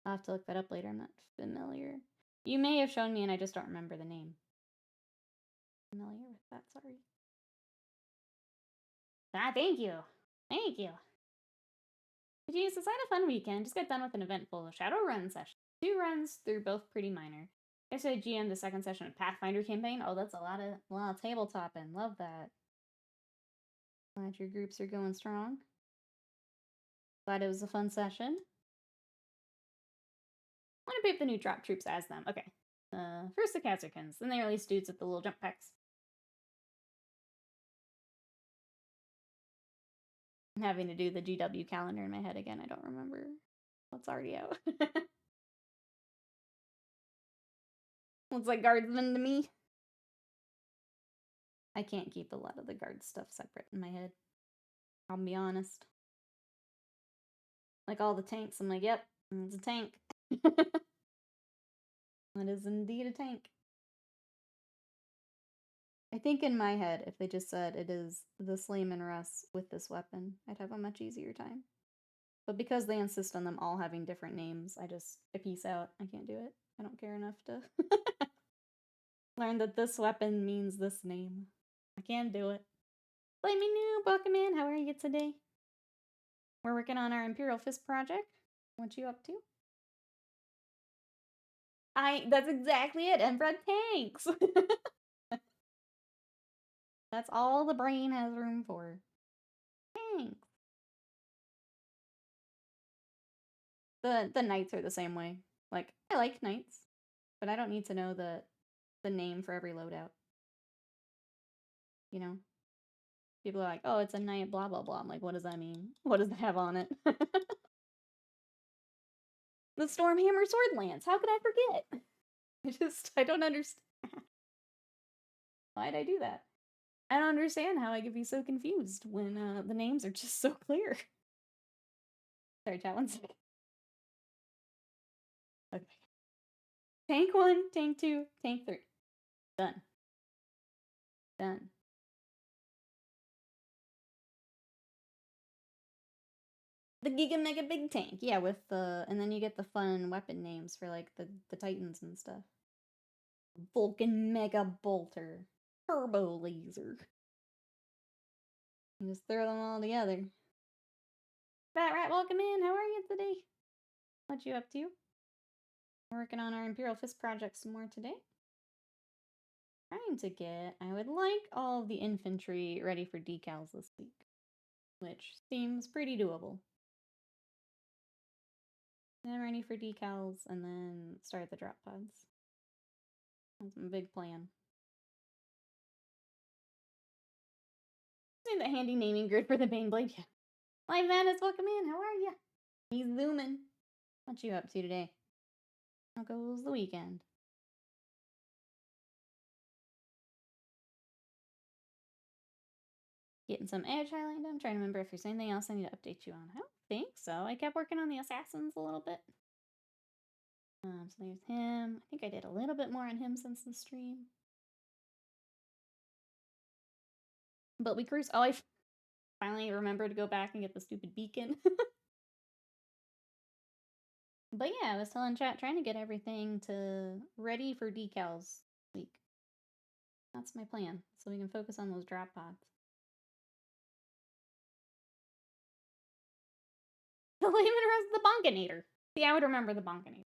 I'll have to look that up later. I'm not familiar. You may have shown me and I just don't remember the name. Familiar with that, sorry. Ah, thank you. Thank you. Jeez, it's had a fun weekend. Just got done with an eventful Shadowrun session. 2 runs through both pretty minor. Yesterday GM the second session of Pathfinder campaign. Oh, that's a lot of tabletopping. Love that. Glad your groups are going strong. Glad it was a fun session. I want to pick the new drop troops as them. Okay. First the Kazurkins, then they release dudes with the little jump packs. I'm having to do the GW calendar in my head again. I don't remember what's already out. Looks like Guardsman to me. I can't keep a lot of the guard stuff separate in my head. I'll be honest. Like all the tanks, I'm like, yep, it's a tank. It is indeed a tank. I think in my head, if they just said it is the Slayman Russ with this weapon, I'd have a much easier time. But because they insist on them all having different names, I peace out. I can't do it. I don't care enough to learn that this weapon means this name. I can't do it. Let me know, welcome in. How are you today? We're working on our Imperial Fist project. What you up to? That's exactly it. Inbred tanks. That's all the brain has room for. Tanks. The knights are the same way. Like, I like knights, but I don't need to know the name for every loadout. You know? People are like, oh, it's a knight, blah, blah, blah. I'm like, what does that mean? What does it have on it? The Stormhammer Sword Lance. How could I forget? I don't understand. Why'd I do that? I don't understand how I could be so confused when the names are just so clear. Sorry, chat, one second. Okay. Tank 1, Tank 2, Tank 3. Done. Done. The Giga Mega Big Tank. Yeah, with the... And then you get the fun weapon names for, like, the Titans and stuff. Vulcan Mega Bolter. Turbo Laser. And just throw them all together. Fat Rat, welcome in. How are you today? What you up to? We're working on our Imperial Fist project some more today. Trying to get... I would like all of the infantry ready for decals this week. Which seems pretty doable. Then ready for decals, and then start the drop pods. That's my big plan. Need the handy naming grid for the Baneblade. Yeah. Live Madness, welcome in. How are ya? He's zooming. What you up to today? How goes the weekend? Getting some edge highlight. I'm trying to remember if there's anything else I need to update you on. I don't think so. I kept working on the assassins a little bit. So there's him. I think I did a little bit more on him since the stream. But we cruise. Oh, I finally remembered to go back and get the stupid beacon. But yeah, I was telling chat, trying to get everything to ready for decals week. That's my plan, so we can focus on those drop pods. The Layman Rest the Bonkinator. See, I would remember the Bonkinator.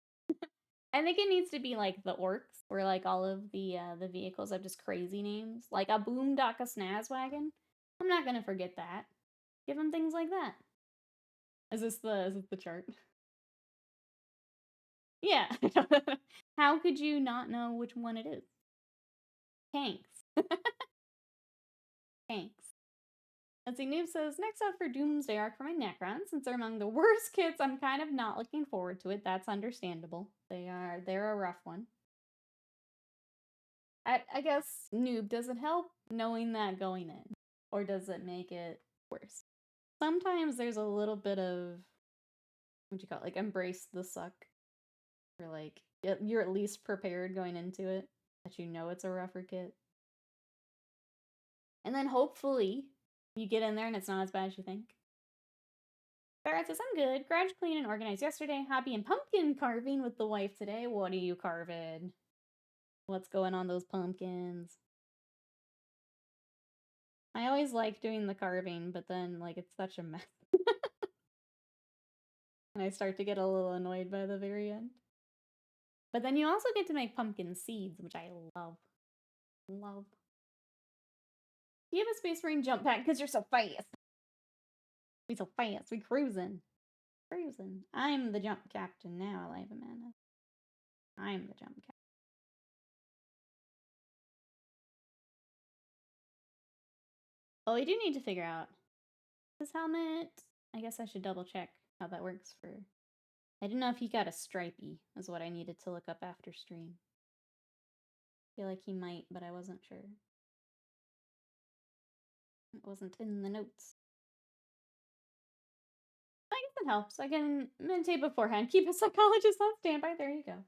I think it needs to be like the orcs, where like all of the vehicles have just crazy names, like a Boondocka Snazwagon. I'm not gonna forget that. Give them things like that. Is this the chart? Yeah. How could you not know which one it is? Tanks. Tanks. Let's see, Noob says, next up for Doomsday Arc for my Necron. Since they're among the worst kits, I'm kind of not looking forward to it. That's understandable. They're a rough one. I guess, Noob, does it help knowing that going in? Or does it make it worse? Sometimes there's a little bit of, what do you call it, like, embrace the suck. Or like, you're at least prepared going into it. That you know it's a rougher kit. And then hopefully, you get in there and it's not as bad as you think. Barrett says, I'm good. Garage clean and organized yesterday. Happy and pumpkin carving with the wife today. What are you carving? What's going on those pumpkins? I always like doing the carving, but then, like, it's such a mess. And I start to get a little annoyed by the very end. But then you also get to make pumpkin seeds, which I love. Love. You have a Space Marine jump pack because you're so fast. We so fast. We cruising. Cruising. I'm the jump captain now, Alive Amanda. I'm the jump captain. Oh, we do need to figure out his helmet. I guess I should double check how that works for... I didn't know if he got a stripey, is what I needed to look up after stream. I feel like he might, but I wasn't sure. It wasn't in the notes. I guess it helps. I can meditate beforehand. Keep a psychologist on standby. There you go.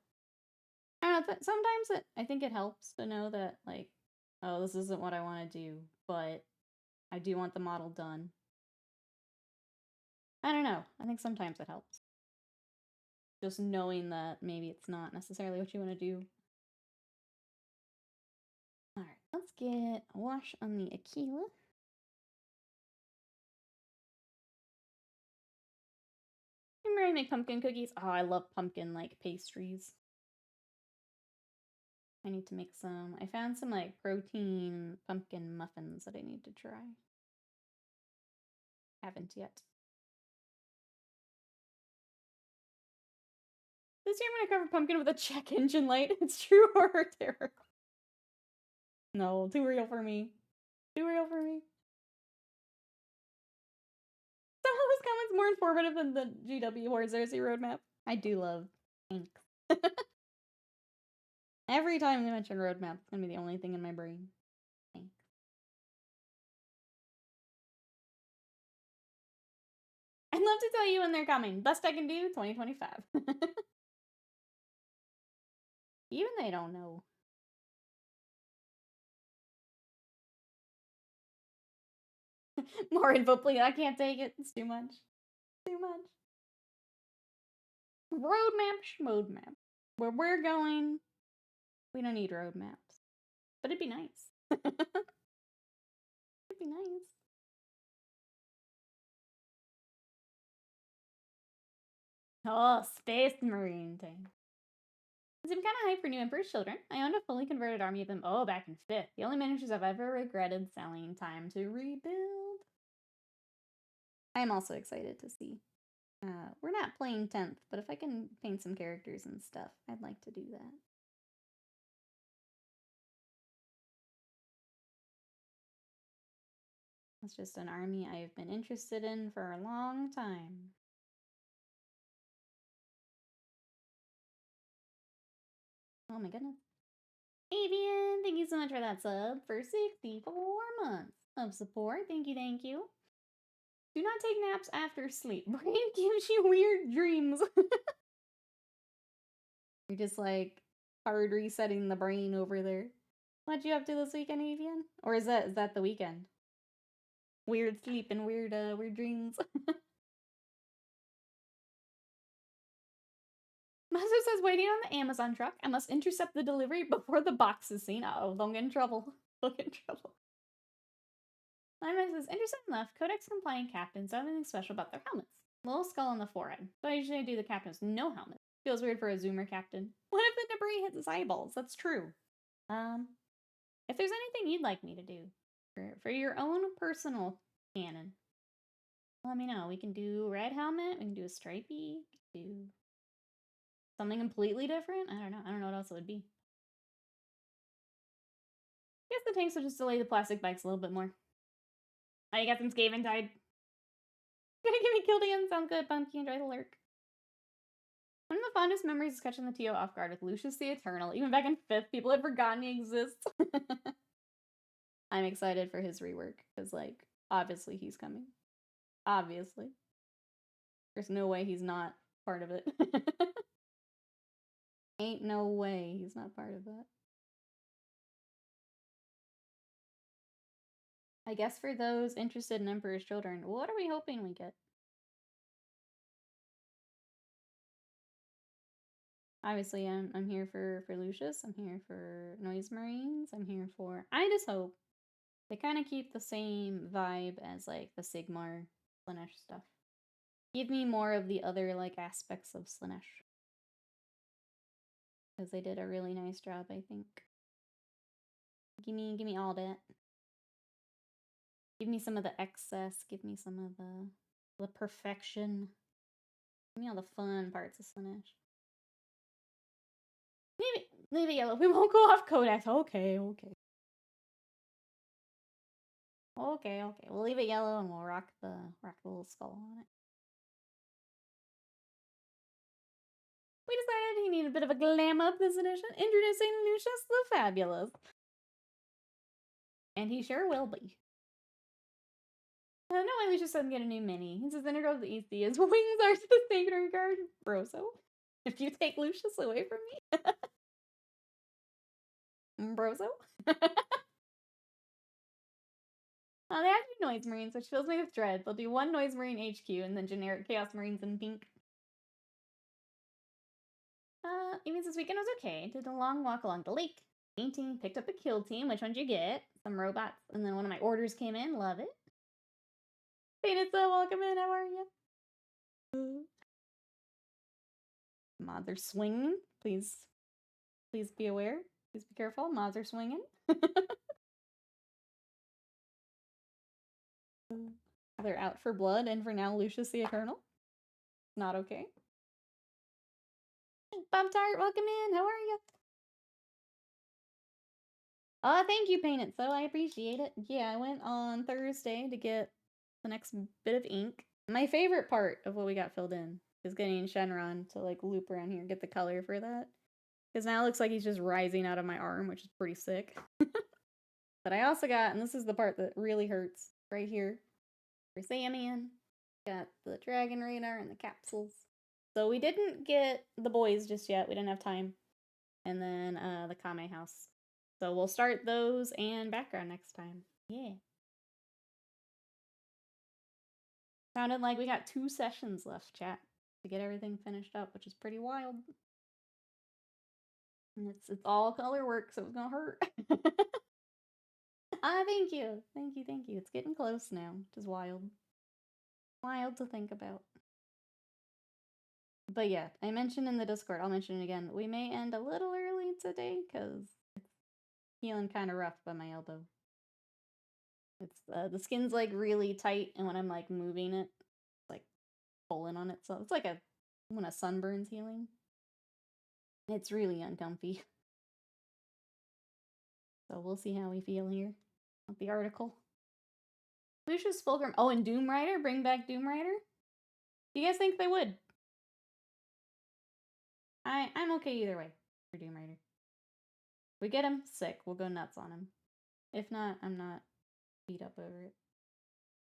I don't know, sometimes I think it helps to know that, like, oh, this isn't what I want to do, but I do want the model done. I don't know. I think sometimes it helps. Just knowing that maybe it's not necessarily what you want to do. Alright, let's get a wash on the Aquila. Remember I make pumpkin cookies? Oh, I love pumpkin, like, pastries. I need to make some. I found some, like, protein pumpkin muffins that I need to try. Haven't yet. This year I'm gonna cover pumpkin with a check engine light. It's true or terror. No, too real for me. Too real for me. those comments more informative than the GW Horde Cersei roadmap. I do love tanks. Every time they mention roadmap, it's gonna be the only thing in my brain. Tanks. I'd love to tell you when they're coming. Best I can do, 2025. Even they don't know. More info, please. I can't take it. It's too much. Too much. Roadmap, schmoadmap. Where we're going, we don't need roadmaps. But it'd be nice. It'd be nice. Oh, Space Marine thing. I'm kind of hyped for new Emperor's Children. I owned a fully converted army of them, back in 5th. The only miniatures I've ever regretted selling. Time to rebuild. I am also excited to see. We're not playing 10th, but if I can paint some characters and stuff, I'd like to do that. It's just an army I've been interested in for a long time. Oh my goodness. Avian, thank you so much for that sub for 64 months of support. Thank you, thank you. Do not take naps after sleep. Brain gives you weird dreams. You're just like hard resetting the brain over there. What you up to this weekend, Avian? Or is that the weekend? Weird sleep and weird dreams. Master says, waiting on the Amazon truck. I must intercept the delivery before the box is seen. Uh-oh, don't get in trouble. Don't get in trouble. Lyman says, intercept left. Codex compliant captains don't have anything special about their helmets. Little skull on the forehead. So I usually do the captains no helmet. Feels weird for a zoomer captain. What if the debris hits his eyeballs? That's true. If there's anything you'd like me to do for your own personal canon, let me know. We can do red helmet. We can do a stripey. We can do something completely different. I don't know. I don't know what else it would be. I guess the tanks will just delay the plastic bikes a little bit more. Oh, you got some Skaven died. Gonna get me killed again. Sounds good. Bumpy, enjoy the lurk. One of the fondest memories is catching the TO off guard with Lucius the Eternal. Even back in 5th, people had forgotten he exists. I'm excited for his rework, because, like, obviously he's coming. Obviously. There's no way he's not part of it. Ain't no way he's not part of that. I guess for those interested in Emperor's Children, what are we hoping we get? Obviously, I'm here for Lucius. I'm here for Noise Marines. I'm here for... I just hope they kind of keep the same vibe as, like, the Sigmar Slaanesh stuff. Give me more of the other, like, aspects of Slaanesh. Because they did a really nice job, I think. Give me all that. Give me some of the excess. Give me some of the perfection. Give me all the fun parts of Slaanesh. Leave it yellow. We won't go off Codex. Okay. Okay, we'll leave it yellow and we'll rock the little skull on it. We decided he needed a bit of a glam up this edition, introducing Lucius the Fabulous. And he sure will be. No way Lucius doesn't get a new mini. He says integral to the EC. His wings are to the sacred guard, Broso. If you take Lucius away from me. Broso? They have to do Noise Marines, which fills me with dread. They'll do one Noise Marine HQ and then generic Chaos Marines in pink. Even this weekend was okay. Did a long walk along the lake. Painting, picked up a kill team. Which one did you get? Some robots. And then one of my orders came in. Love it. Painted, so welcome in. How are you? Mods are swinging. Please be aware. Please be careful. Mods are swinging. They're out for blood, and for now, Lucius the Eternal. Not okay. Bob Tart, welcome in. How are you? Oh, thank you, Paint It So. I appreciate it. Yeah, I went on Thursday to get the next bit of ink. My favorite part of what we got filled in is getting Shenron to like loop around here and get the color for that. Because now it looks like he's just rising out of my arm, which is pretty sick. But I also got, and this is the part that really hurts, right here, for Samian. Got the Dragon Radar and the capsules. So we didn't get the boys just yet. We didn't have time. And then the Kame house. So we'll start those and background next time. Yeah. Sounded like we got 2 sessions left, chat, to get everything finished up, which is pretty wild. And it's all color work, so it's gonna hurt. Thank you. Thank you, thank you. It's getting close now, which is wild. Wild to think about. But yeah, I mentioned in the Discord, I'll mention it again, we may end a little early today, because it's feeling kind of rough by my elbow. It's, the skin's, like, really tight, and when I'm, like, moving it, it's, like, pulling on it, so it's like when a sunburn's healing. It's really uncomfy. So we'll see how we feel here with the article. Lucius Fulgrim. Oh, and Doom Rider? Bring back Doom Rider? Do you guys think they would? I'm okay either way for Doom Rider. If we get him, sick. We'll go nuts on him. If not, I'm not beat up over it.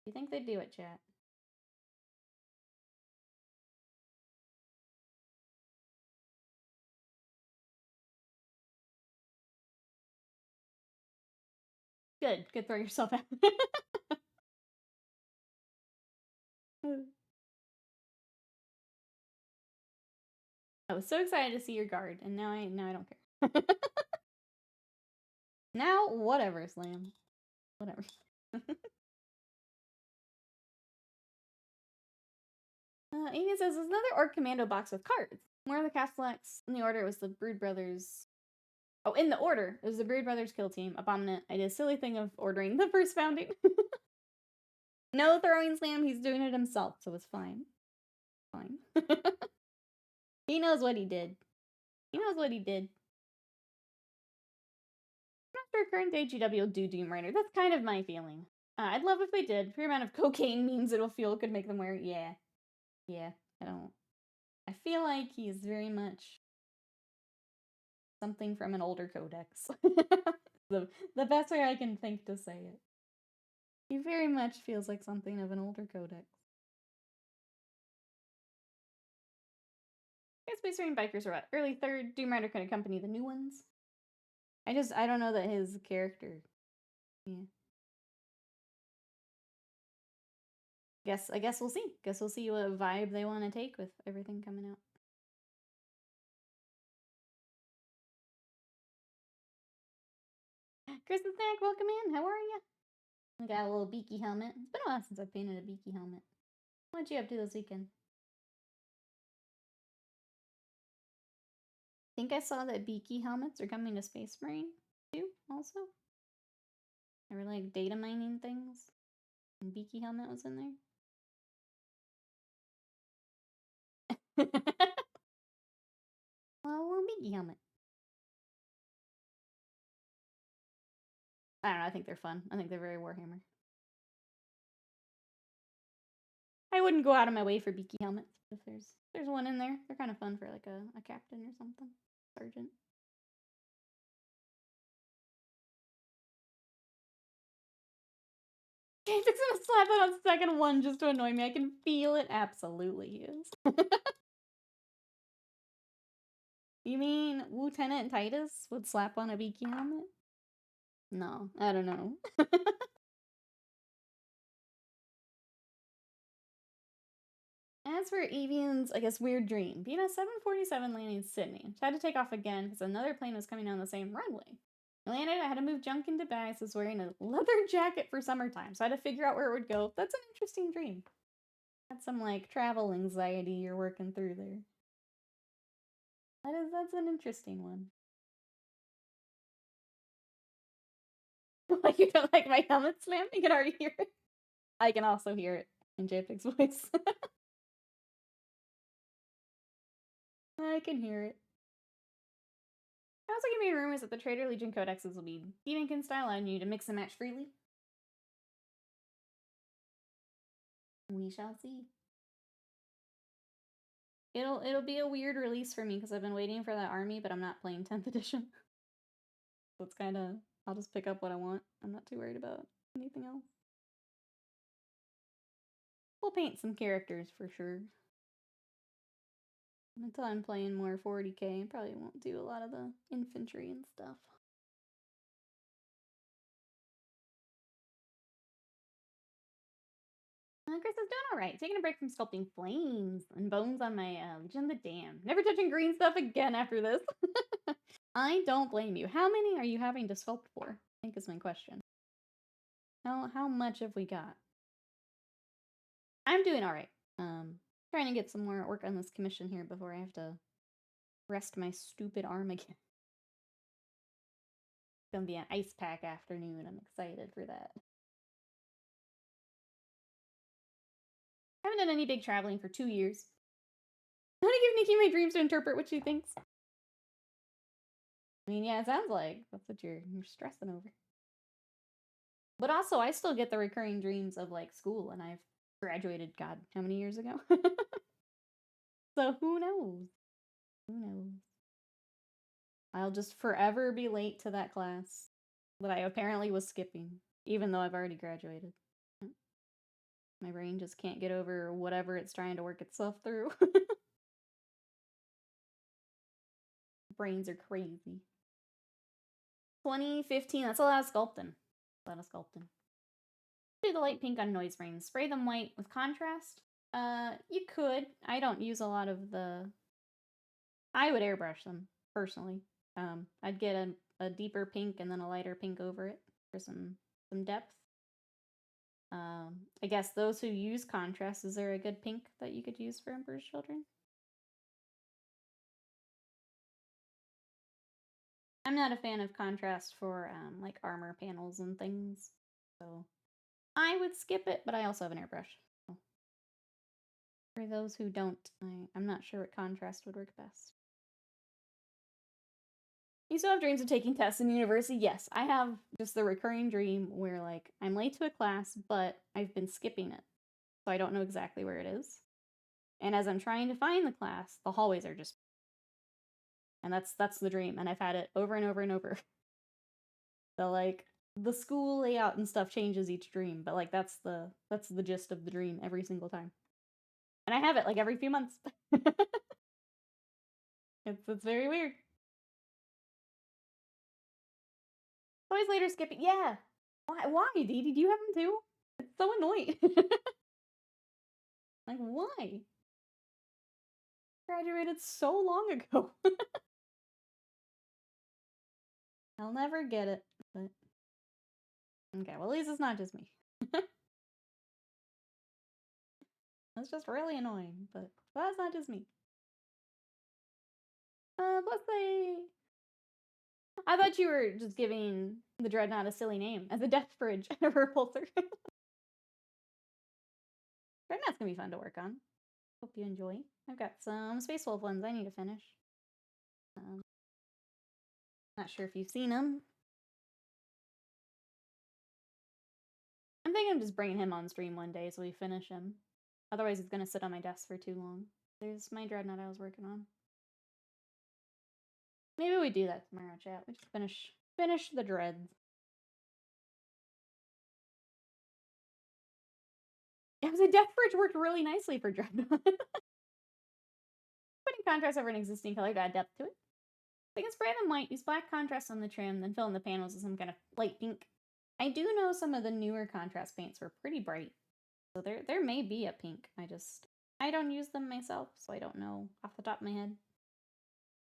Do you think they'd do it, chat? Good. Good, throw yourself out. I was so excited to see your guard, and now I don't care. Now, whatever, Slam. Whatever. Amy says, there's another Orc Commando box with cards. More of the Castellax. In the order, it was the Brood Brothers. Oh, in the order, it was the Brood Brothers kill team. Abominant. I did a silly thing of ordering the first founding. No throwing Slam, he's doing it himself, so it's fine. Fine. He knows what he did. He knows what he did. After current day GW will do Doom Rider. That's kind of my feeling. I'd love if they did. Pure amount of cocaine means it'll feel could make them wear it. Yeah. Yeah. I feel like he's very much something from an older codex. the best way I can think to say it. He very much feels like something of an older codex. Space Marine Bikers are what? Early 3rd. Doom Rider could accompany the new ones. I don't know that his character. Yeah. I guess we'll see. Guess we'll see what vibe they want to take with everything coming out. Chris and Snack, welcome in. How are you? I got a little beaky helmet. It's been a while since I've painted a beaky helmet. What you up to this weekend? I think I saw that beaky helmets are coming to Space Marine too, also. They were like data mining things. And beaky helmet was in there. Well, beaky helmet. I don't know, I think they're fun. I think they're very Warhammer. I wouldn't go out of my way for beaky helmets, but if there's one in there, they're kind of fun for like a captain or something. Sergeant. James is gonna slap it on second one just to annoy me. I can feel it. Absolutely he is. You mean Lieutenant Titus would slap on a beaky helmet? No, I don't know. As for Avian's, I guess, weird dream, being a 747 landing in Sydney. I had to take off again because another plane was coming down the same runway. I landed, I had to move junk into bags, I was wearing a leather jacket for summertime, so I had to figure out where it would go. That's an interesting dream. That's some, like, travel anxiety you're working through there. That's an interesting one. Like, you don't like my helmet slam? You can already hear it. I can also hear it in JPEG's voice. I can hear it. I also can be rumors that the Trader Legion codexes will be Demonkin style, allowing you to mix and match freely. We shall see. It'll be a weird release for me because I've been waiting for that army, but I'm not playing 10th edition. So it's kind of, I'll just pick up what I want. I'm not too worried about anything else. We'll paint some characters for sure. Until I'm playing more 40K, I probably won't do a lot of the infantry and stuff. Chris is doing alright. Taking a break from sculpting flames and bones on my Legion of the Damned. Never touching green stuff again after this. I don't blame you. How many are you having to sculpt for? I think is my question. How much have we got? I'm doing alright. Trying to get some more work on this commission here before I have to rest my stupid arm again. It's gonna be an ice pack afternoon. I'm excited for that. I haven't done any big traveling for 2 years. I'm gonna give Nikki my dreams to interpret what she thinks. I mean, yeah, it sounds like that's what you're stressing over. But also, I still get the recurring dreams of like school, and I've graduated, God, how many years ago? So who knows? Who knows? I'll just forever be late to that class that I apparently was skipping, even though I've already graduated. My brain just can't get over whatever it's trying to work itself through. Brains are crazy. 2015, that's a lot of sculpting. A lot of sculpting. Do the light pink on noise rings. Spray them white with contrast. You could. I don't use a lot of the... I would airbrush them, personally. I'd get a deeper pink and then a lighter pink over it for some depth. I guess those who use contrast, is there a good pink that you could use for Emperor's Children? I'm not a fan of contrast for like armor panels and things, so I would skip it, but I also have an airbrush. So. For those who don't, I'm not sure what contrast would work best. You still have dreams of taking tests in university? Yes, I have just the recurring dream where like I'm late to a class, but I've been skipping it, so I don't know exactly where it is. And as I'm trying to find the class, the hallways are just... And that's the dream, and I've had it over and over and over. So like the school layout and stuff changes each dream, but like that's the gist of the dream every single time. And I have it like every few months. It's very weird. Always later skipping. Yeah. Why, Dee Dee? Do you have them too? It's so annoying. Like, why? Graduated so long ago. I'll never get it, but... Okay, well, at least it's not just me. That's just really annoying, but that's not just me. Let's say... I thought you were just giving the Dreadnought a silly name as a death bridge and a repulsor. Dreadnought's gonna be fun to work on. Hope you enjoy. I've got some Space Wolf ones I need to finish. Not sure if you've seen them. I'm thinking of just bringing him on stream one day so we finish him. Otherwise, he's gonna sit on my desk for too long. There's my Dreadnought I was working on. Maybe we do that tomorrow, chat. We just finish the dreads. Yeah, the death bridge worked really nicely for Dreadnought. Putting contrast over an existing color got depth to it. We can spray them white, use black contrast on the trim, then fill in the panels with some kind of light pink. I do know some of the newer contrast paints were pretty bright. So there may be a pink. I don't use them myself, so I don't know off the top of my head.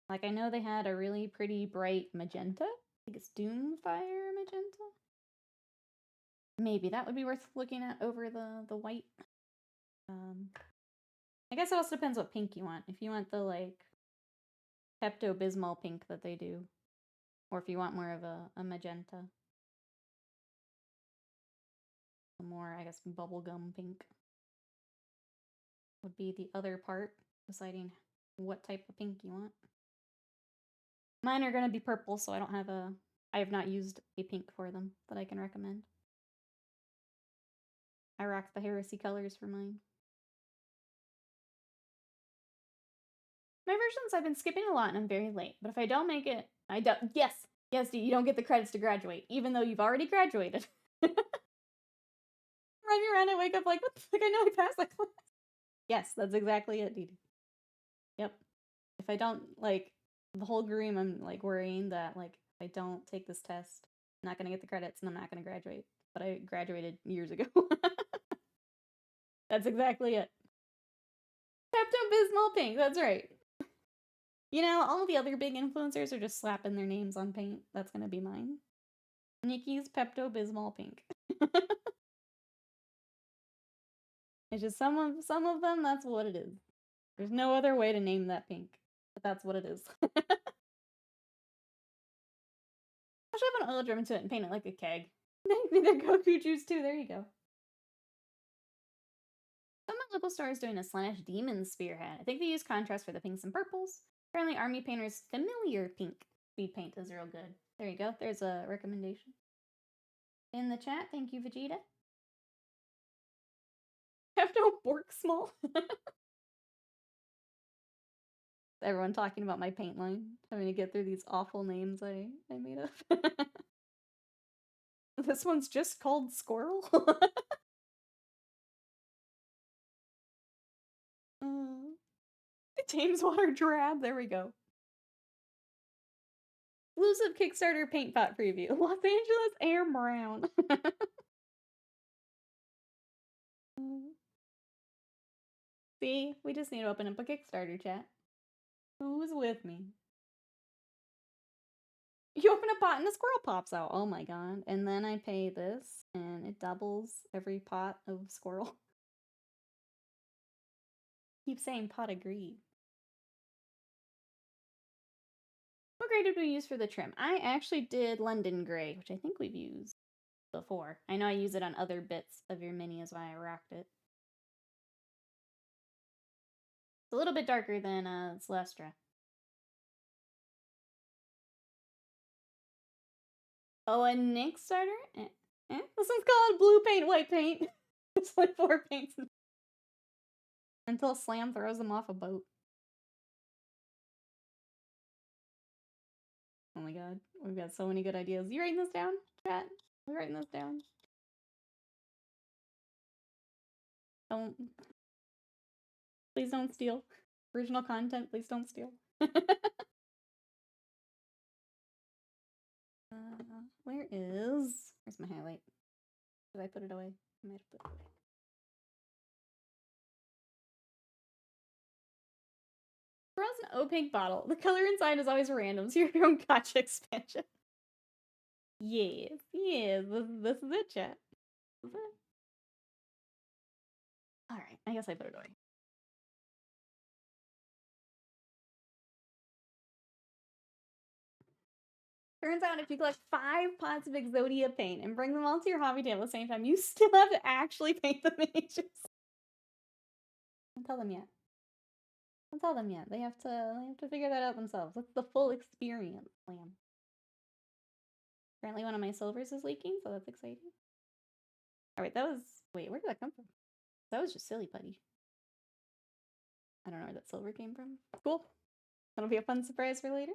Like, I know they had a really pretty bright magenta. I think it's Doomfire magenta. Maybe that would be worth looking at over the white. I guess it also depends what pink you want. If you want the, like, Pepto-Bismol pink that they do. Or if you want more of a magenta. A more, I guess, bubblegum pink. Would be the other part, deciding what type of pink you want. Mine are going to be purple, so I have not used a pink for them that I can recommend. I rocked the Heresy colors for mine. My versions, I've been skipping a lot and I'm very late. But if I don't make it, I don't. Yes, D, you don't get the credits to graduate, even though you've already graduated. Running around, I wake up like, what the fuck? I know I passed that class. Yes, that's exactly it, Dee. Yep. If I don't, like, the whole dream, I'm, like, worrying that, like, if I don't take this test, I'm not gonna get the credits and I'm not gonna graduate. But I graduated years ago. That's exactly it. Pepto-Bismol pink, that's right. You know, all the other big influencers are just slapping their names on paint. That's gonna be mine. Nikki's Pepto-Bismol pink. It's just some of them, that's what it is. There's no other way to name that pink. But that's what it is. I should have an oil drum into it and paint it like a keg. There Goku juice too, there you go. Some of my local store is doing a Slaanesh Demon Spearhead. I think they use contrast for the pinks and purples. Apparently Army Painter's familiar pink speed paint is real good. There you go, there's a recommendation. In the chat, thank you, Vegeta. Have no bork small. Everyone talking about my paint line, having to get through these awful names I made up. This one's just called Squirrel. James Water Drab, there we go. Exclusive Kickstarter paint pot preview. Los Angeles Air Brown. See, we just need to open up a Kickstarter chat. Who's with me? You open a pot and a squirrel pops out. Oh my god. And then I pay this and it doubles every pot of squirrel. Keep saying pot of greed. What grade did we use for the trim? I actually did London Gray, which I think we've used before. I know I use it on other bits of your mini is why I rocked it. It's a little bit darker than Celestra. Oh, a Nick starter? This one's called blue paint, white paint. It's like 4 paints. Until Slam throws them off a boat. Oh my god, we've got so many good ideas. You writing this down, chat? You writing this down? Don't. Please don't steal. Original content, please don't steal. Where's my highlight? Did I put it away? I might have put it away. Frozen opaque bottle. The color inside is always random, so your own gotcha expansion. Yes, this is it, chat. Alright, I guess I put it away. Turns out if you collect 5 pots of Exodia paint and bring them all to your hobby table at the same time, you still have to actually paint the miniatures. Don't tell them yet. Don't tell them yet. They have to figure that out themselves. That's the full experience, Lamb. Apparently one of my silvers is leaking, so that's exciting. Alright, wait, where did that come from? That was just silly putty. I don't know where that silver came from. Cool. That'll be a fun surprise for later.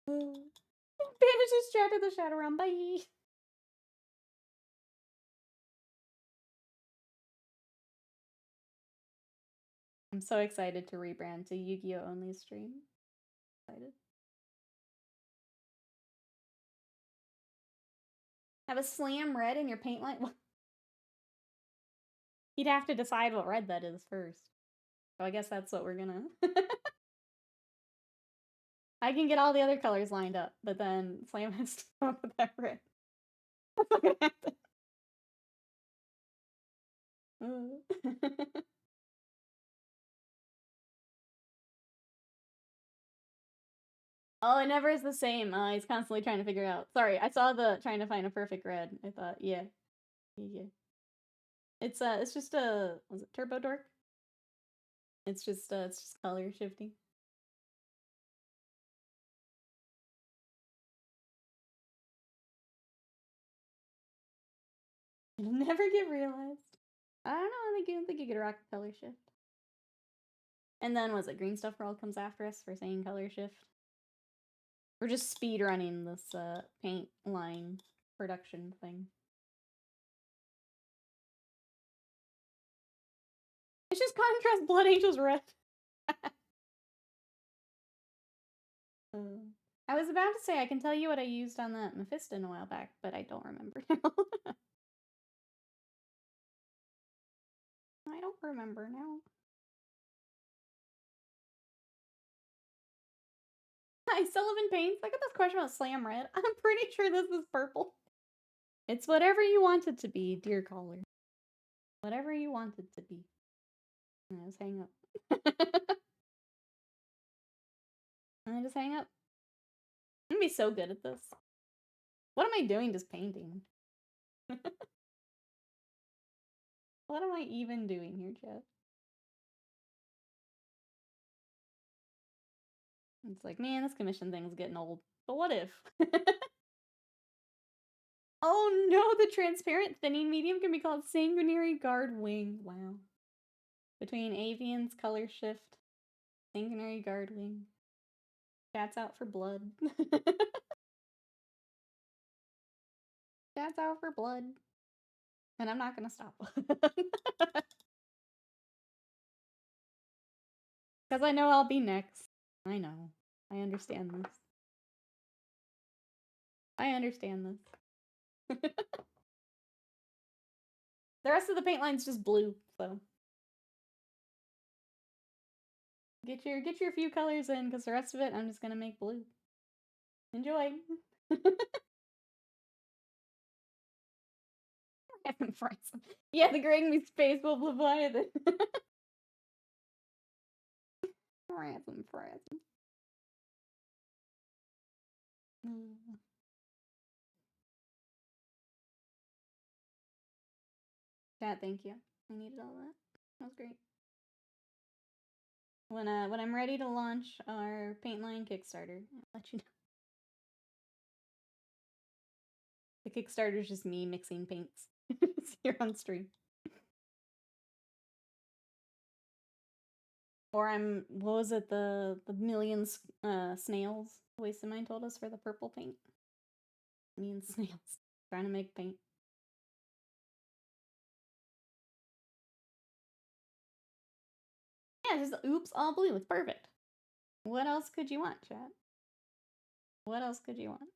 Bandages chat to the shadow realm. Bye. I'm so excited to rebrand to Yu-Gi-Oh! Only stream. Excited. Have a slam red in your paint line? You'd have to decide what red that is first. So I guess that's what we're gonna... I can get all the other colors lined up, but then Slam has to come up with that red. That's not gonna happen. Oh, it never is the same. He's constantly trying to figure out. Sorry, I saw the trying to find a perfect red. I thought, yeah. It's just a, was it Turbo Dork? It's just color shifting. It'll never get realized. I don't know. I don't think you could rock a color shift. And then was it Green Stuff World comes after us for saying color shift? We're just speed running this paint line production thing. It's just contrast Blood Angels red. I was about to say I can tell you what I used on that Mephiston a while back, but I don't remember now. I don't remember now. Hi, Sullivan Paints. Look at this question about Slam Red. I'm pretty sure this is purple. It's whatever you want it to be, dear caller. Whatever you want it to be. I just hang up. I just hang up. I'm gonna be so good at this. What am I doing just painting? What am I even doing here, Jeff? It's like, man, this commission thing's getting old. But what if? Oh no, the transparent thinning medium can be called Sanguinary Guard Wing. Wow. Between Avian's color shift, Sanguinary Guard Wing. Chat's out for blood. Chat's out for blood. And I'm not gonna stop. Because I know I'll be next. I know. I understand this. I understand this. The rest of the paint line's just blue, so get your few colors in, because the rest of it I'm just gonna make blue. Enjoy. Yeah, the Greg Space will Leviathan. Ransom. Chat, thank you. I needed all that. That was great. When I'm ready to launch our paint line Kickstarter, I'll let you know. The Kickstarter's just me mixing paints here on stream. Or what was it, the millions snails Wasted Mind told us for the purple paint? Million snails. Trying to make paint. Yeah, just oops, all blue. It's perfect. What else could you want, chat? What else could you want?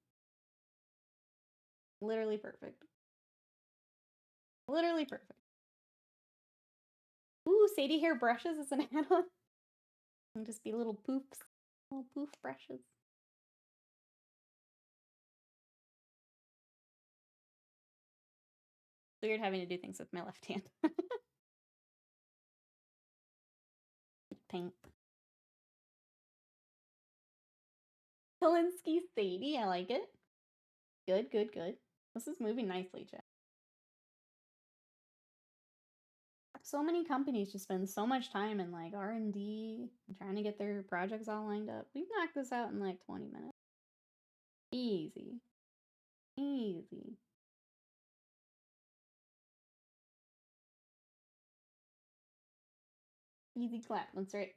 Literally perfect. Literally perfect. Ooh, Sadie hair brushes as an add-on. And just be little poofs. Little poof brushes. Weird having to do things with my left hand. Paint. Kalinsky Sadie, I like it. Good. This is moving nicely, chat. So many companies just spend so much time in like R&D and trying to get their projects all lined up. We've knocked this out in like 20 minutes. Easy. Easy. Easy clap. That's right.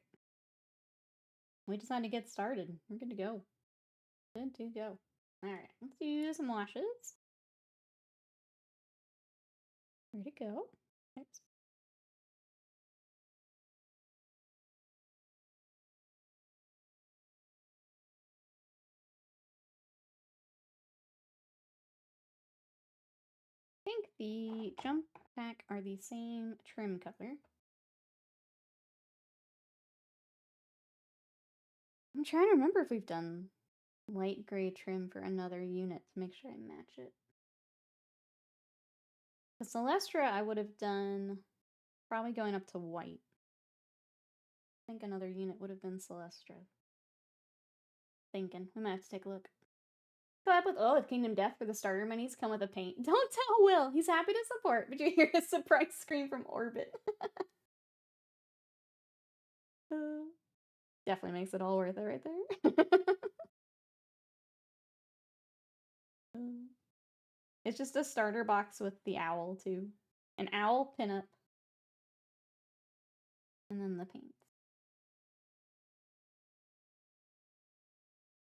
We just had to get started. We're good to go. Good to go. Alright, let's do some washes. Where'd it go? Oops. I think the Jump Pack are the same trim color. I'm trying to remember if we've done light gray trim for another unit to make sure I match it. The Celestra I would have done probably going up to white. I think another unit would have been Celestra. Thinking. We might have to take a look. Collab with Kingdom Death for the starter minis come with a paint. Don't tell Will. He's happy to support, but you hear a surprise scream from Orbit. Definitely makes it all worth it right there. It's just a starter box with the owl too. An owl pinup. And then the paint.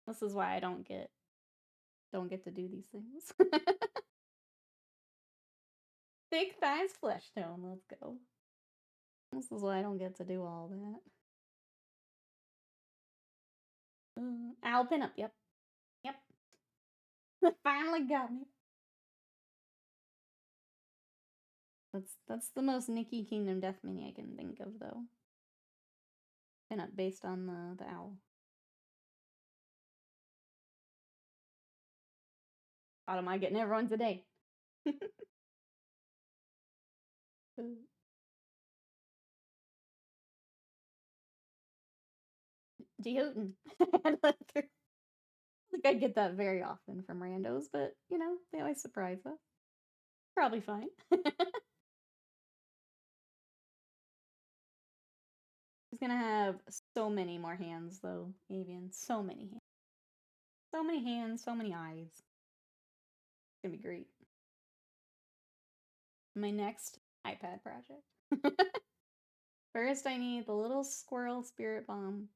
This is why I don't get to do these things. Thick thighs, flesh tone. Let's go. This is why I don't get to do all that. Owl pinup. Yep. Finally got me. That's the most Nikki Kingdom Death mini I can think of, though. Pinup based on the owl. Out of my getting everyone today. Jehootin. I think I get that very often from randos, but you know, they always surprise us. Probably fine. He's gonna have so many more hands, though, Avian. So many hands. So many hands, so many eyes. It's gonna be great. My next iPad project. First, I need the little squirrel spirit bomb,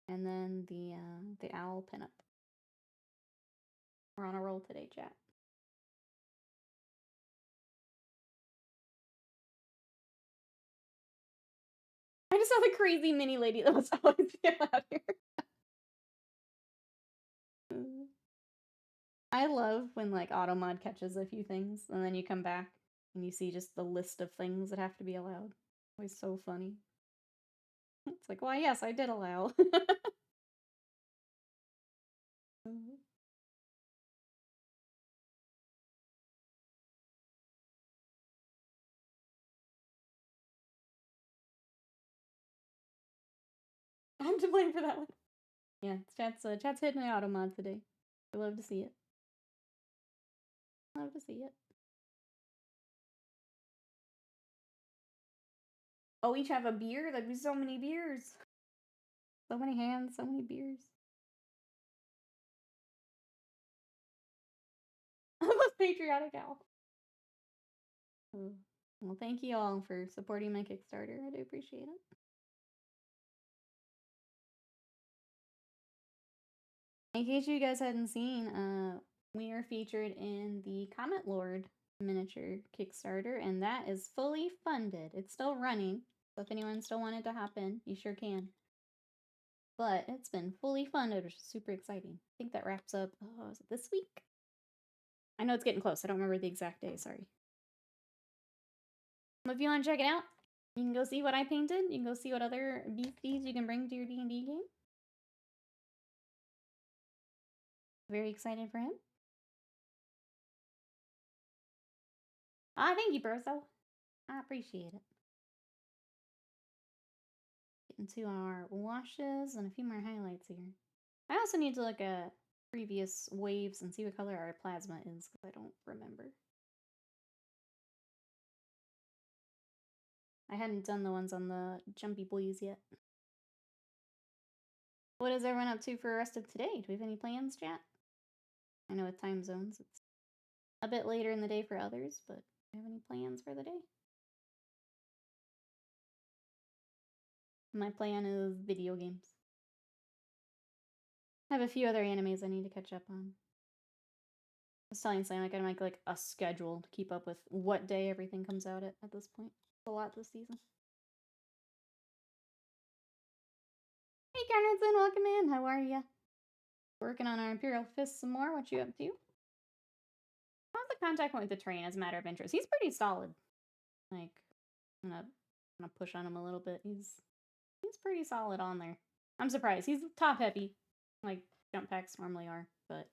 and then the owl pinup. We're on a roll today, chat. I just saw the crazy mini lady that was always out here. I love when like AutoMod catches a few things and then you come back and you see just the list of things that have to be allowed. Always so funny. It's like, why, yes, I did allow. I'm to blame for that one. Yeah, chat's hitting the AutoMod today. I love to see it. Love to see it. Oh, each have a beer? That'd be so many beers. So many hands, so many beers. I'm a patriotic owl. Well, thank you all for supporting my Kickstarter. I do appreciate it. In case you guys hadn't seen, we are featured in the Comet Lord miniature Kickstarter, and that is fully funded. It's still running, so if anyone still wanted to hop in, you sure can. But it's been fully funded, which is super exciting. I think that wraps up, is it this week? I know it's getting close. I don't remember the exact day, sorry. If you want to check it out, you can go see what I painted. You can go see what other beasties you can bring to your D&D game. Very excited for him. Ah, thank you, Broso. I appreciate it. Into our washes and a few more highlights here. I also need to look at previous waves and see what color our plasma is, because I don't remember. I hadn't done the ones on the Jumpy Boys yet. What is everyone up to for the rest of today? Do we have any plans, chat? I know with time zones, it's a bit later in the day for others, but do you have any plans for the day? My plan is video games. I have a few other animes I need to catch up on. I was telling Sam I gotta make like a schedule to keep up with what day everything comes out at this point. It's a lot this season. Hey Garnetson, welcome in. How are ya? Working on our Imperial Fists some more. What you up to? How's the contact point with the train as a matter of interest? He's pretty solid. Like, I'm gonna push on him a little bit. He's pretty solid on there. I'm surprised. He's top heavy, like jump packs normally are, but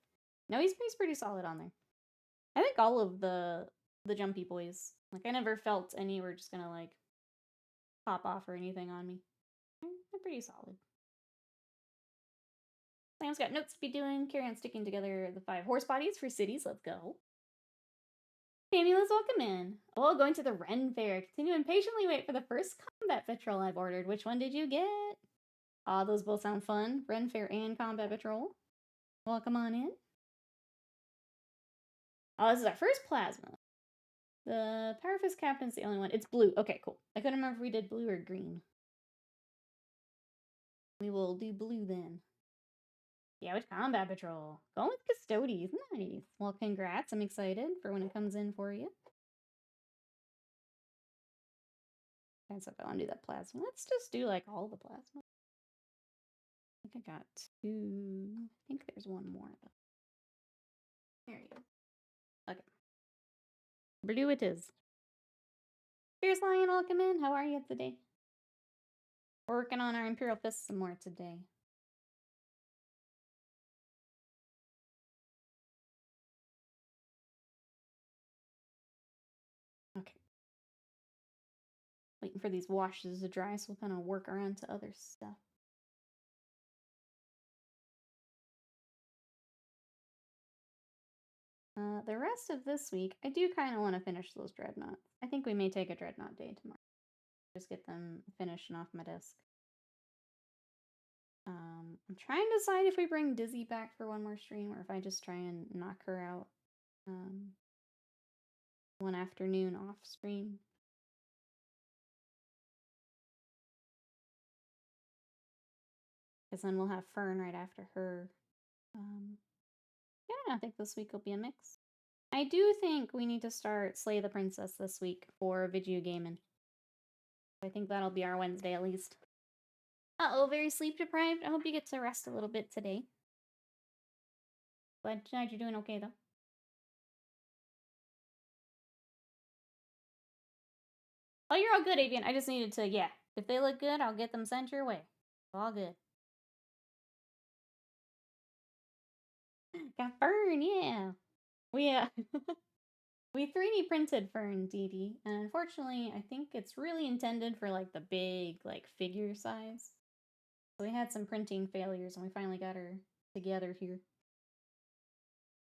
no, he's pretty solid on there. I think all of the jumpy boys, like I never felt any were just gonna like pop off or anything on me. They're pretty solid. Sam's got notes to be doing. Carry on sticking together the 5 horse bodies for cities. Let's go. Famula's welcome in. Oh, going to the Ren Fair. Continue and patiently wait for the first combat patrol I've ordered. Which one did you get? Aw, those both sound fun. Ren Fair and combat patrol. Welcome on in. Oh, this is our first plasma. The Power Fist Captain's the only one. It's blue. Okay, cool. I couldn't remember if we did blue or green. We will do blue then. Yeah, with Combat Patrol. Going with Custodes. Nice. Well, congrats. I'm excited for when it comes in for you. Depends if I want to do that plasma. Let's just do like all the plasma. I think I got 2. I think there's one more though. There you go. Okay. Blue it is. Fierce Lion, welcome in. How are you today? We're working on our Imperial Fists some more today. Okay. Waiting for these washes to dry, so we'll kind of work around to other stuff. The rest of this week, I do kind of want to finish those dreadnoughts. I think we may take a dreadnought day tomorrow. Just get them finished and off my desk. I'm trying to decide if we bring Dizzy back for one more stream or if I just try and knock her out one afternoon off stream. Because then we'll have Fern right after her. Yeah, I think this week will be a mix. I do think we need to start Slay the Princess this week for video gaming. I think that'll be our Wednesday at least. Uh-oh, very sleep deprived. I hope you get to rest a little bit today. Glad tonight you're doing okay though. Oh, you're all good, Avian. I just needed to, yeah. If they look good, I'll get them sent your way. All good. Got Fern, yeah. We we 3D printed Fern, Dee Dee, and unfortunately, I think it's really intended for like the big like figure size. So we had some printing failures, and we finally got her together here.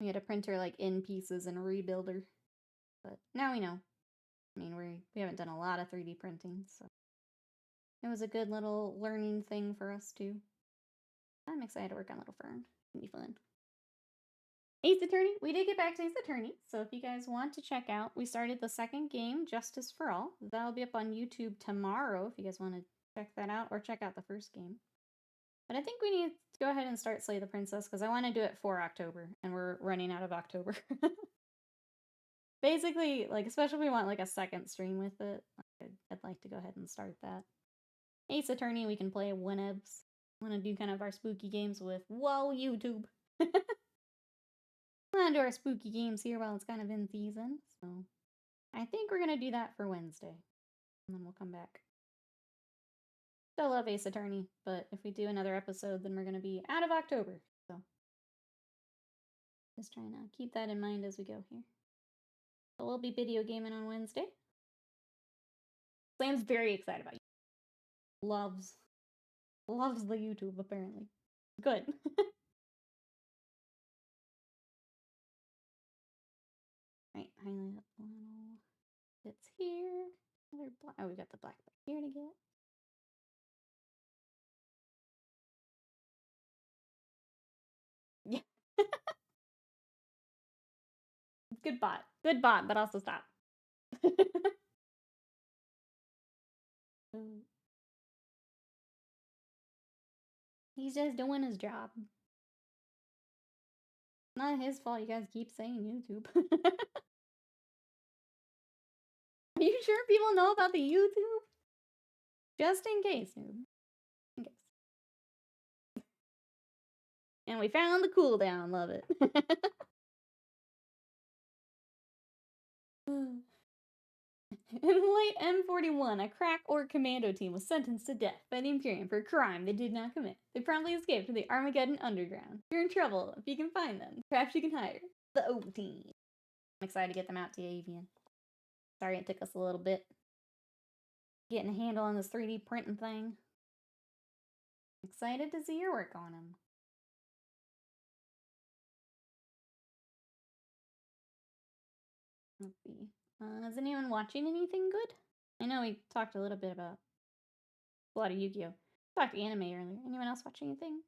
We had to print her like in pieces and rebuild her, but now we know. I mean, we haven't done a lot of 3D printing, so it was a good little learning thing for us too. I'm excited to work on Little Fern. It'll be fun. Ace Attorney, we did get back to Ace Attorney, so if you guys want to check out, we started the second game, Justice for All. That'll be up on YouTube tomorrow if you guys want to check that out, or check out the first game. But I think we need to go ahead and start Slay the Princess, because I want to do it for October, and we're running out of October. Basically, like, especially if we want, like, a second stream with it, I'd like to go ahead and start that. Ace Attorney, we can play whenevs. I want to do kind of our spooky games with, whoa, YouTube! I want to do our spooky games here while it's kind of in season, so I think we're going to do that for Wednesday, and then we'll come back. Still love Ace Attorney, but if we do another episode, then we're going to be out of October, so just trying to keep that in mind as we go here. But we'll be video gaming on Wednesday. Sam's very excited about you. Loves the YouTube, apparently. Good. Right, highlight up a little bits here. Oh, we got the black back here to get. Yeah. Good bot, but also stop. He's just doing his job. Not his fault you guys keep saying YouTube. Are you sure people know about the YouTube? Just in case, noob. In case. And we found the cooldown, love it. In late M41, a crack orc commando team was sentenced to death by the Imperium for a crime they did not commit. They promptly escaped to the Armageddon Underground. You're in trouble if you can find them. Perhaps you can hire the O team. I'm excited to get them out to you, Avian. Sorry it took us a little bit. Getting a handle on this 3D printing thing. Excited to see your work on them. Let's see. Is anyone watching anything good? I know we talked a little bit about a lot of Yu-Gi-Oh! Talked anime earlier. Anyone else watching anything?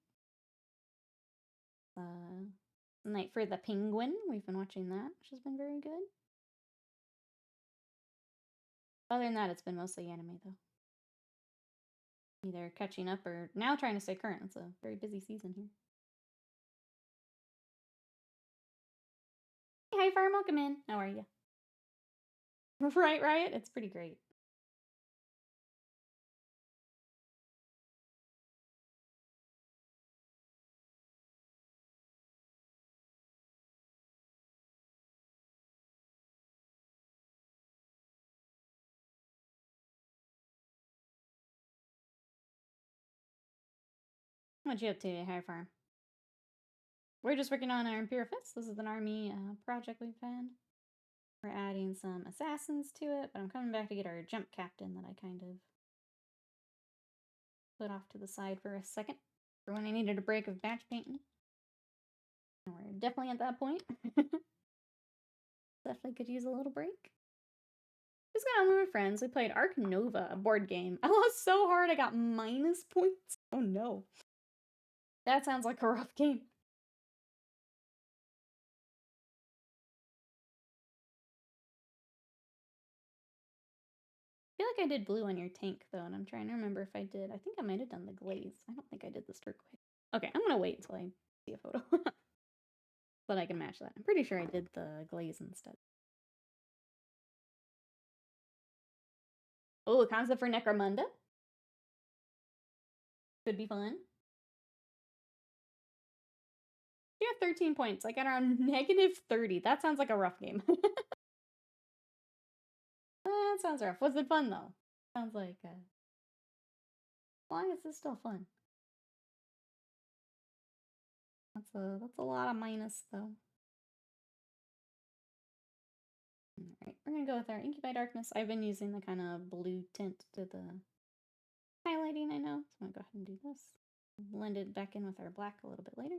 Night for the Penguin. We've been watching that, which has been very good. Other than that, it's been mostly anime, though. Either catching up or now trying to stay current. It's a very busy season here. hi Farm, welcome in. How are you? Right, Riot? It's pretty great. What you up to, High Farm? We're just working on our Imperial Fists. This is an army project we've had. We're adding some assassins to it, but I'm coming back to get our jump captain that I kind of put off to the side for a second for when I needed a break of batch painting. And we're definitely at that point. Definitely could use a little break. Just got on with my friends. We played Ark Nova, a board game. I lost so hard I got minus points. Oh no. That sounds like a rough game. I feel like I did blue on your tank though, and I'm trying to remember if I did. I think I might have done the glaze. I don't think I did this turquoise. Okay, I'm gonna wait until I see a photo. But I can match that. I'm pretty sure I did the glaze instead. Oh, a concept for Necromunda. Could be fun. You have 13 points. I got around negative 30. That sounds like a rough game. That sounds rough. Was it fun though? Sounds like well, I guess it's still fun. That's a lot of minus though. Alright, we're gonna go with our Inky by Darkness. I've been using the kind of blue tint to the highlighting, I know. So I'm gonna go ahead and do this. Blend it back in with our black a little bit later.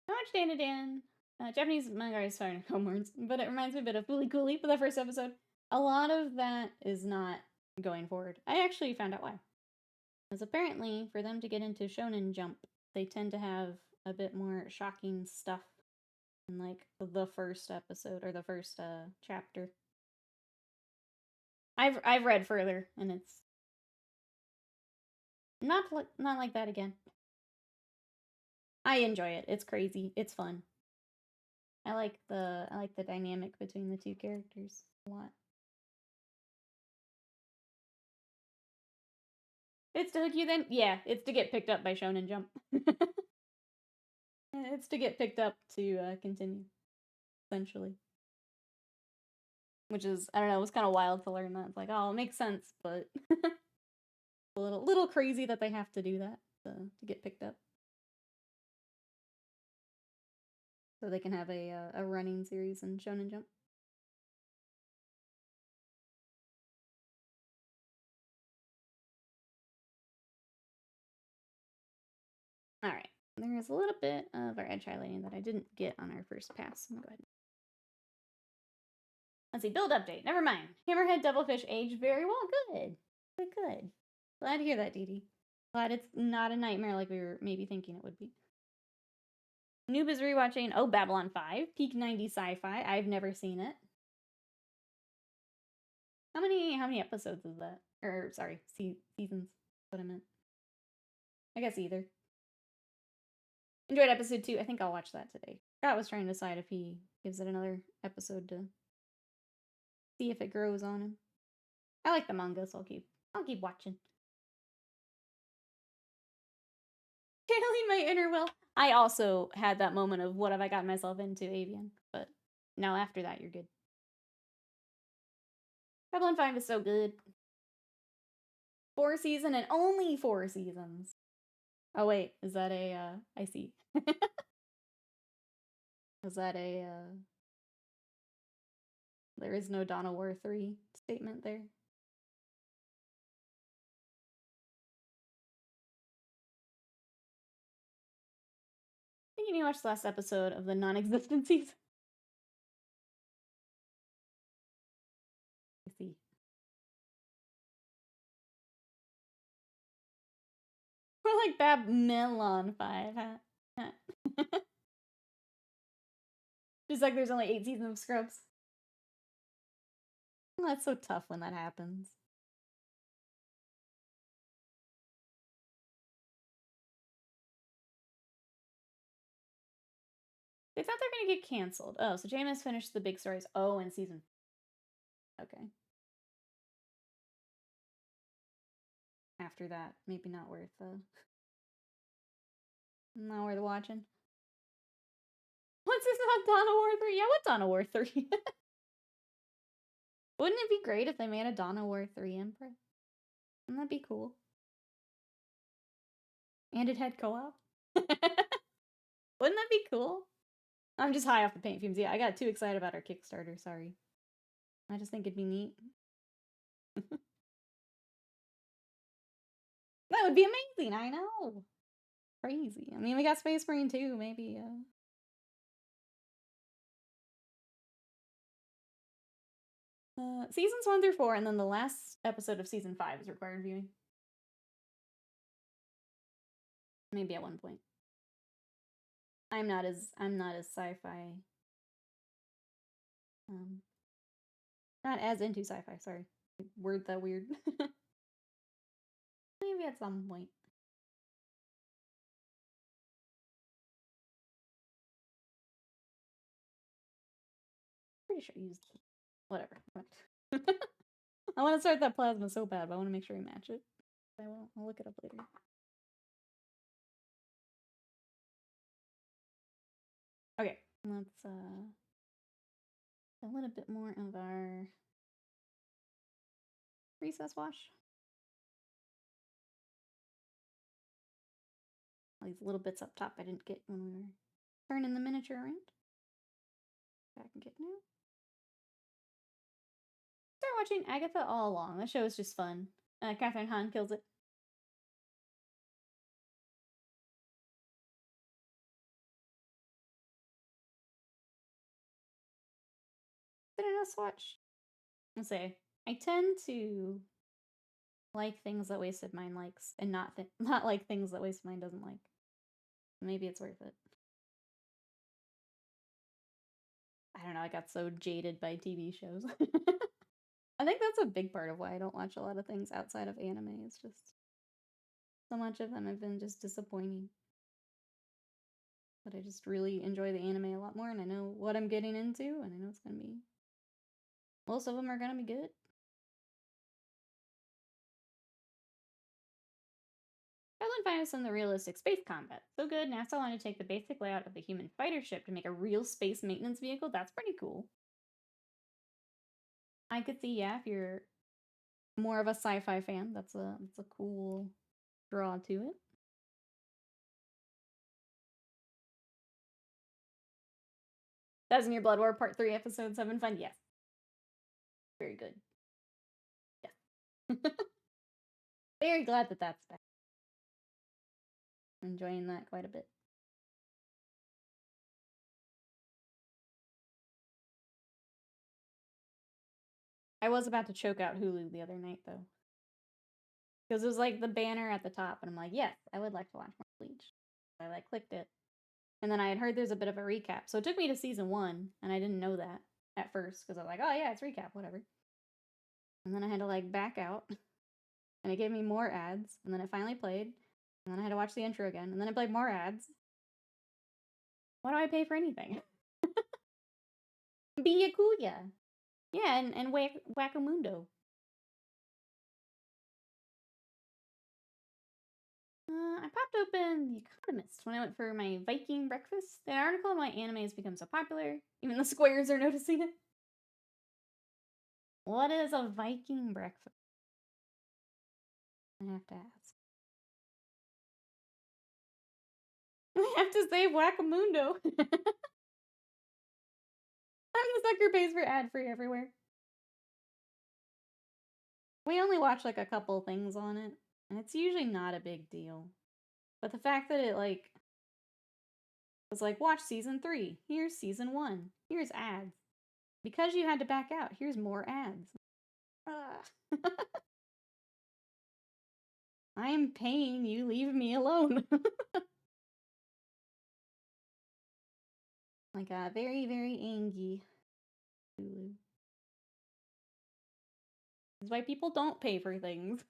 I watched Dan to Dan. Japanese manga is starting to homewards, but it reminds me a bit of Fooly Cooly for the first episode. A lot of that is not going forward. I actually found out why. Because apparently, for them to get into Shonen Jump, they tend to have a bit more shocking stuff in like the first episode or the first chapter. I've read further, and it's not like that again. I enjoy it. It's crazy. It's fun. I like the dynamic between the two characters a lot. It's to hook you then? Yeah, it's to get picked up by Shonen Jump. It's to get picked up to continue, essentially. Which is, I don't know, it was kind of wild to learn that. It's like, oh, it makes sense, but a little crazy that they have to do that to get picked up. So they can have a running series in Shonen Jump. Alright, there is a little bit of our edge highlighting that I didn't get on our first pass. I'm gonna go ahead. Let's see, build update. Never mind. Hammerhead Devilfish aged very well. Good. Good. Glad to hear that, Dee Dee. Glad it's not a nightmare like we were maybe thinking it would be. Noob is rewatching Babylon 5, peak 90s sci-fi. I've never seen it. How many episodes is that? Or sorry, seasons. What I meant. I guess either. Enjoyed episode 2. I think I'll watch that today. Scott was trying to decide if he gives it another episode to see if it grows on him. I like the manga, so I'll keep watching. Channeling my inner will. I also had that moment of what have I gotten myself into, Avian. But now after that, you're good. Babylon 5 is so good. 4 season and only 4 seasons. Oh wait, is that a I see. Is that a there is no Dawn of War 3 statement there? I think you need to watch the last episode of the non-existent season. I see. We're like Babylon 5, huh? Just like there's only 8 seasons of Scrubs. Well, that's so tough when that happens. They thought they're gonna get canceled. Oh, so Jameis finished the big stories. Oh, in season. Okay. After that, maybe not worth not worth watching. What's this about Dawn of War 3? Yeah, what's Dawn of War 3? Wouldn't it be great if they made a Dawn of War 3 Emperor? Wouldn't that be cool? And it had co-op? Wouldn't that be cool? I'm just high off the paint fumes. Yeah, I got too excited about our Kickstarter, sorry. I just think it'd be neat. That would be amazing, I know. Crazy. I mean, we got Space Marine too, maybe. Seasons 1 through 4, and then the last episode of season 5 is required viewing. Maybe at one point. I'm not as sci-fi. Not as into sci-fi, sorry. Word that weird. Maybe at some point. Pretty sure I used whatever. I want to start that plasma so bad, but I want to make sure we match it. I won't. I'll look it up later. Okay, let's a little bit more of our recess wash. All these little bits up top I didn't get when we were turning the miniature around. Back and get now. Start watching Agatha all along. That show is just fun. Catherine Hahn kills it. Did I just watch? I'll say I tend to like things that Wasted Mind likes, and not like things that Wasted Mind doesn't like. Maybe it's worth it. I don't know. I got so jaded by TV shows. I think that's a big part of why I don't watch a lot of things outside of anime. It's just so much of them have been just disappointing. But I just really enjoy the anime a lot more, and I know what I'm getting into, and I know it's gonna be. Most of them are gonna be good. Rather than find some of the realistic space combat. So good, NASA wanted to take the basic layout of the human fighter ship to make a real space maintenance vehicle. That's pretty cool. I could see, yeah, if you're more of a sci-fi fan, that's a cool draw to it. That's in your Blood War Part 3, Episode 7 fun? Yes. Very good. Yes. Very glad that that's back. I'm enjoying that quite a bit. I was about to choke out Hulu the other night, though. Because it was like the banner at the top, and I'm like, yes, I would like to watch more Bleach. So I clicked it. And then I had heard there's a bit of a recap. So it took me to season 1, and I didn't know that at first, because I was like, oh yeah, it's recap, whatever. And then I had to back out, and it gave me more ads, and then it finally played, and then I had to watch the intro again, and then it played more ads. Why do I pay for anything? Be Yakuya. Yeah, and Wackamundo. I popped open The Economist when I went for my Viking breakfast. The article on why anime has become so popular. Even the squares are noticing it. What is a Viking breakfast? I have to ask. I have to say Wackamundo. I'm the sucker pays for ad-free everywhere. We only watch a couple things on it, and it's usually not a big deal. But the fact that it was watch season 3, here's season 1, here's ads. Because you had to back out, here's more ads. I am paying you, leave me alone. Very, very angry. This is why people don't pay for things.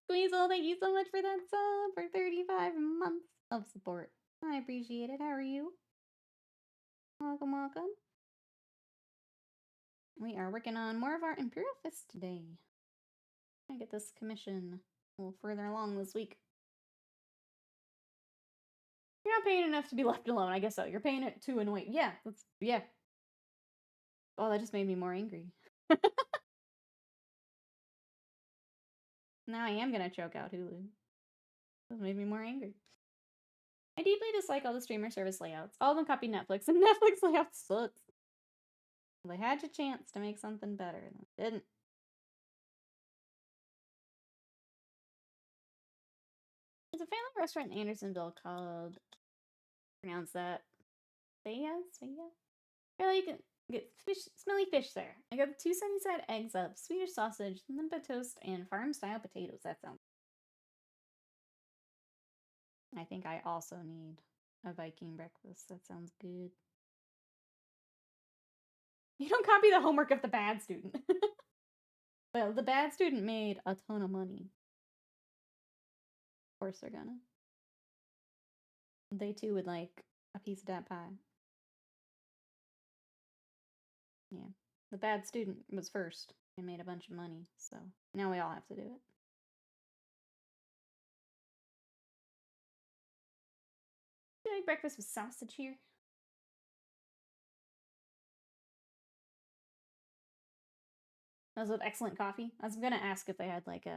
Squeezel, thank you so much for that sub for 35 months of support. I appreciate it. How are you? Welcome, welcome. We are working on more of our Imperial Fists today. I get this commission a little further along this week. You're not paying enough to be left alone, I guess so. You're paying it to annoy. Yeah, yeah. Oh, that just made me more angry. Now I am gonna choke out Hulu. That made me more angry. I deeply dislike all the streamer service layouts. All of them copy Netflix, and Netflix layout sucks. They had a chance to make something better, and they didn't. There's a family restaurant in Andersonville called, pronounce that, Thea? Really, you can get smelly fish there. I got 2 sunny-side eggs up, Swedish sausage, limpa toast, and farm-style potatoes. That sounds... I think I also need a Viking breakfast. That sounds good. You don't copy the homework of the bad student. Well, the bad student made a ton of money. Of course they're gonna. They too would like a piece of that pie. Yeah. The bad student was first and made a bunch of money, so now we all have to do it. Do I make breakfast with sausage here? That was with excellent coffee. I was gonna ask if they had like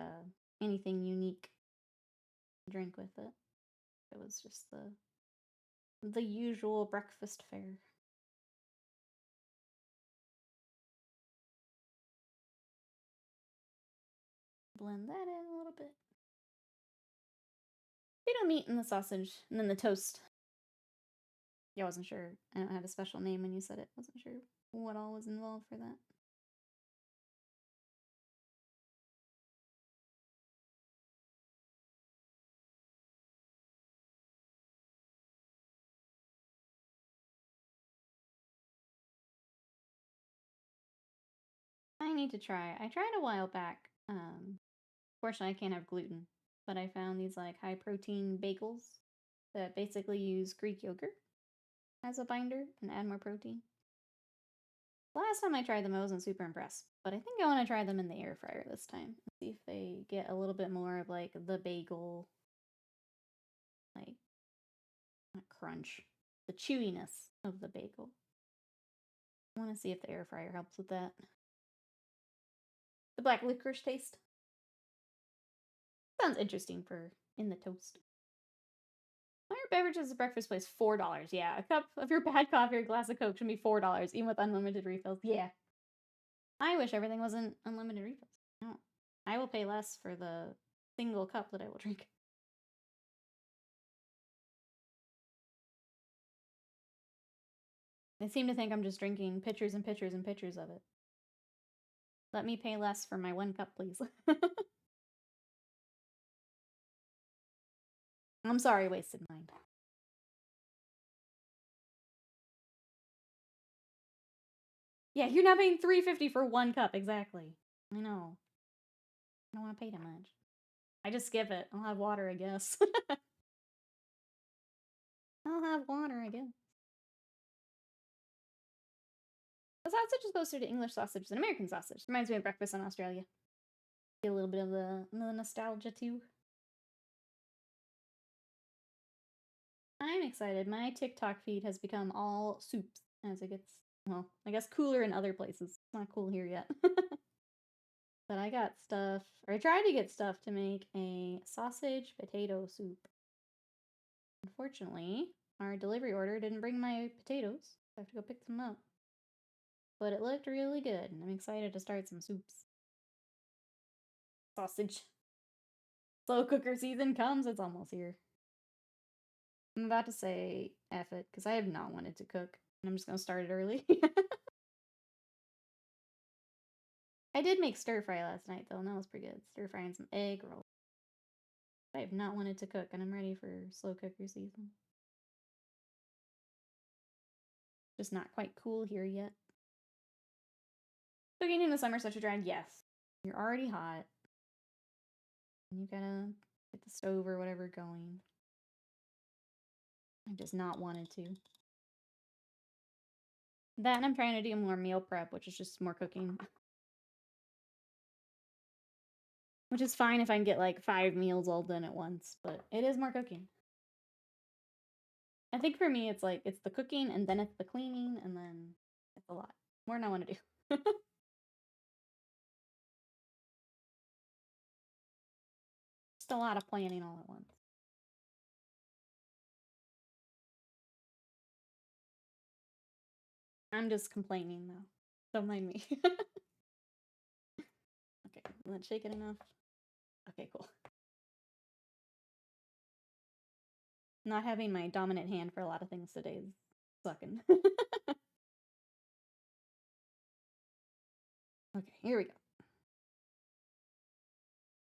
anything unique to drink with it. It was just the usual breakfast fare. Blend that in a little bit. Potato meat and the sausage, and then the toast. Yeah, I wasn't sure. I don't have a special name when you said it. Wasn't sure what all was involved for that. I need to try. I tried a while back. Fortunately, I can't have gluten, but I found these like high protein bagels that basically use Greek yogurt as a binder and add more protein. Last time I tried them, I wasn't super impressed, but I think I want to try them in the air fryer this time and see if they get a little bit more of like the bagel, like, not crunch, the chewiness of the bagel. I want to see if the air fryer helps with that. The black licorice taste sounds interesting for in the toast. Why are beverages at breakfast place $4? Yeah, a cup of your bad coffee or a glass of Coke should be $4, even with unlimited refills. Yeah. I wish everything wasn't unlimited refills. No. I will pay less for the single cup that I will drink. They seem to think I'm just drinking pitchers and pitchers and pitchers of it. Let me pay less for my 1 cup, please. I'm sorry, wasted mind. Yeah, you're not paying $3.50 for 1 cup, exactly. I know. I don't want to pay that much. I just skip it. I'll have water, I guess. I'll have water, I guess. The sausage is closer to English sausage than American sausage. Reminds me of breakfast in Australia. Get a little bit of the nostalgia too. I'm excited. My TikTok feed has become all soups as it gets, well, I guess cooler in other places. It's not cool here yet. But I got stuff, or I tried to get stuff to make a sausage potato soup. Unfortunately, our delivery order didn't bring my potatoes. I have to go pick them up. But it looked really good, and I'm excited to start some soups. Sausage. Slow cooker season comes, it's almost here. I'm about to say F it, because I have not wanted to cook, and I'm just going to start it early. I did make stir fry last night, though, and that was pretty good. Stir fry and some egg rolls. I have not wanted to cook, and I'm ready for slow cooker season. Just not quite cool here yet. Cooking in the summer such a drag? Yes. You're already hot. And you gotta get the stove or whatever going. I just not wanted to. That and I'm trying to do more meal prep, which is just more cooking. Which is fine if I can get like 5 meals all done at once, but it is more cooking. I think for me, it's like, it's the cooking, and then it's the cleaning, and then it's a lot. More than I want to do. Just a lot of planning all at once. I'm just complaining, though. Don't mind me. Okay, is that shaking enough? Okay, cool. Not having my dominant hand for a lot of things today is sucking. Okay, here we go.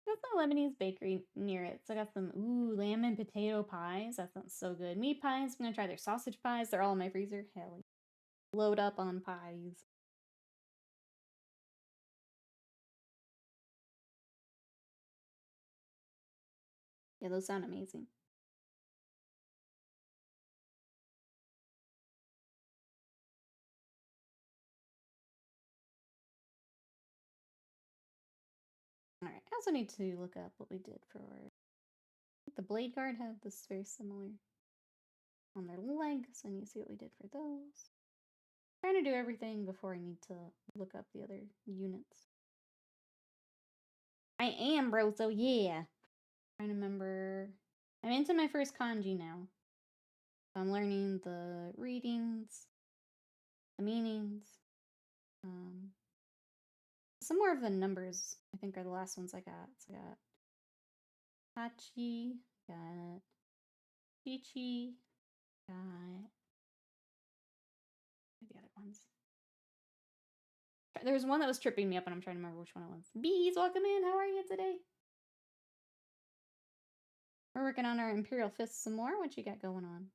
There's a Lebanese bakery near it, so I got some, lamb and potato pies. That sounds so good. Meat pies, I'm gonna try their sausage pies. They're all in my freezer. Hell yeah. Load up on pies. Yeah, those sound amazing. Alright, I also need to look up what we did for the Blade Guard have this very similar on their legs, and you see what we did for those. Trying to do everything before I need to look up the other units. I am, bro, so yeah. Trying to remember. I'm into my first kanji now. I'm learning the readings, the meanings. Some more of the numbers, I think, are the last ones I got. So I got Hachi, got Chichi, got the other ones. There was one that was tripping me up, and I'm trying to remember which one it was. Bees, welcome in. How are you today? We're working on our Imperial Fists some more. What you got going on?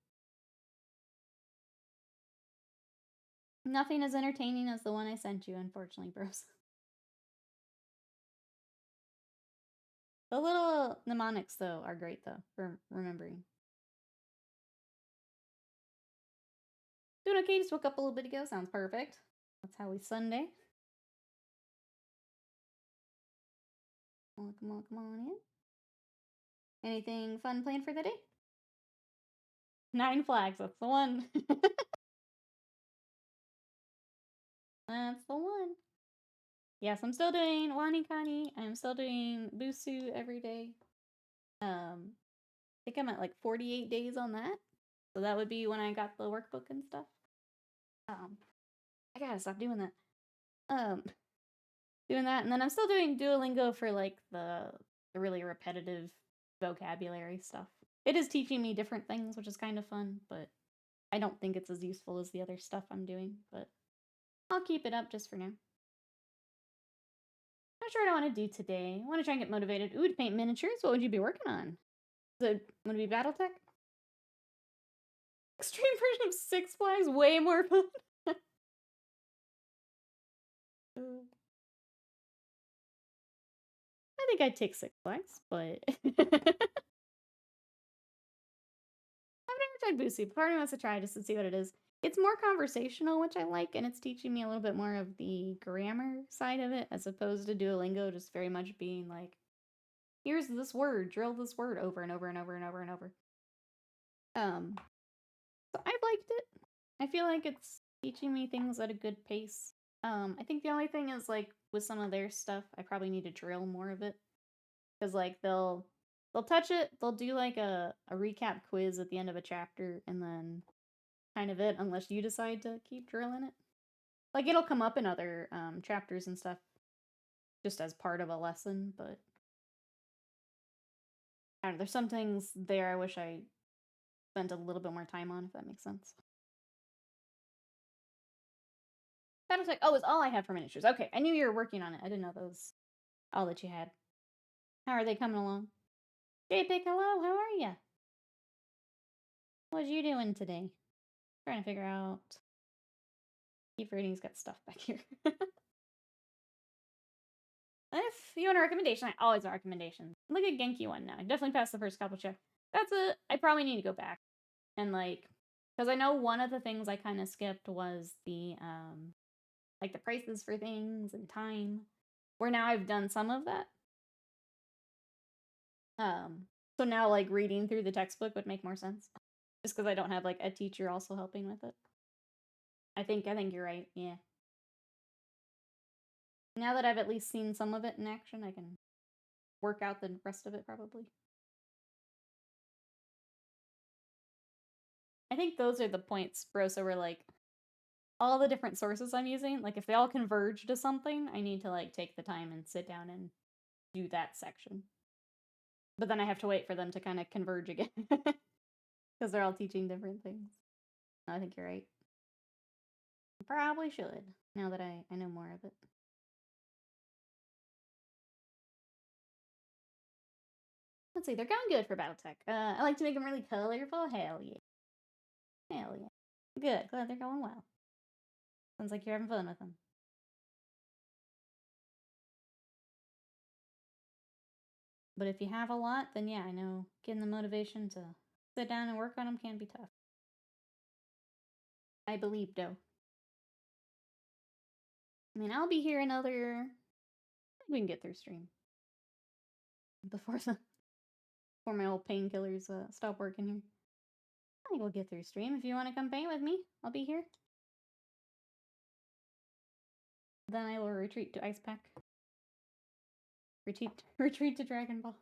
Nothing as entertaining as the one I sent you, unfortunately, bros. The little mnemonics, though, are great, though, for remembering. Doing okay, just woke up a little bit ago. Sounds perfect. That's how we Sunday. Come on, come on in. Anything fun planned for the day? 9 flags, that's the one. That's the one. Yes, I'm still doing Wani Kani. I'm still doing Busu every day. I think I'm at like 48 days on that. So that would be when I got the workbook and stuff. I gotta stop doing that. Doing that, and then I'm still doing Duolingo for like the really repetitive vocabulary stuff. It is teaching me different things, which is kind of fun, but I don't think it's as useful as the other stuff I'm doing, but I'll keep it up just for now. Not sure what I want to do today. I want to try and get motivated. Ooh, to paint miniatures? What would you be working on? Is it going to be Battletech? Extreme version of Six Flags? Way more fun. I think I'd take Six Flags, but I've never tried Boosie. Part of me wants to try just to see what it is. It's more conversational, which I like, and it's teaching me a little bit more of the grammar side of it, as opposed to Duolingo just very much being like, here's this word, drill this word over and over and over and over and over. So I've liked it. I feel like it's teaching me things at a good pace. I think the only thing is, like, with some of their stuff, I probably need to drill more of it. Because, like, they'll touch it, they'll do, like, a recap quiz at the end of a chapter, and then kind of it, unless you decide to keep drilling it. Like, it'll come up in other chapters and stuff, just as part of a lesson, but I don't know, there's some things there I wish I spent a little bit more time on, if that makes sense. Battletech, oh, is all I have for miniatures. Okay, I knew you were working on it. I didn't know that was all that you had. How are they coming along? JPIC, hello, how are ya? What you doing today? Trying to figure out. Keep reading's got stuff back here. If you want a recommendation, I always want recommendations. Look at Genki one now. I definitely passed the first couple checks. I probably need to go back and, like, Because I know one of the things I kind of skipped was the, like the prices for things and time, where now I've done some of that. So now, like, reading through the textbook would make more sense. Just because I don't have, like, a teacher also helping with it. I think you're right, yeah. Now that I've at least seen some of it in action, I can work out the rest of it, probably. I think those are the points, bro, so we're, like, all the different sources I'm using, like, if they all converge to something, I need to, like, take the time and sit down and do that section. But then I have to wait for them to kind of converge again. Because they're all teaching different things. I think you're right. I probably should, now that I know more of it. Let's see, they're going good for Battletech. I like to make them really colorful. Hell yeah. Hell yeah. Good, glad they're going well. Sounds like you're having fun with them. But if you have a lot, then yeah, I know getting the motivation to sit down and work on them can be tough. I believe, though. I mean, I'll be here another... We can get through stream. Before my old painkillers stop working here. I think we'll get through stream. If you want to come paint with me, I'll be here. Then I will retreat to Ice Pack. Retreat to Dragon Ball.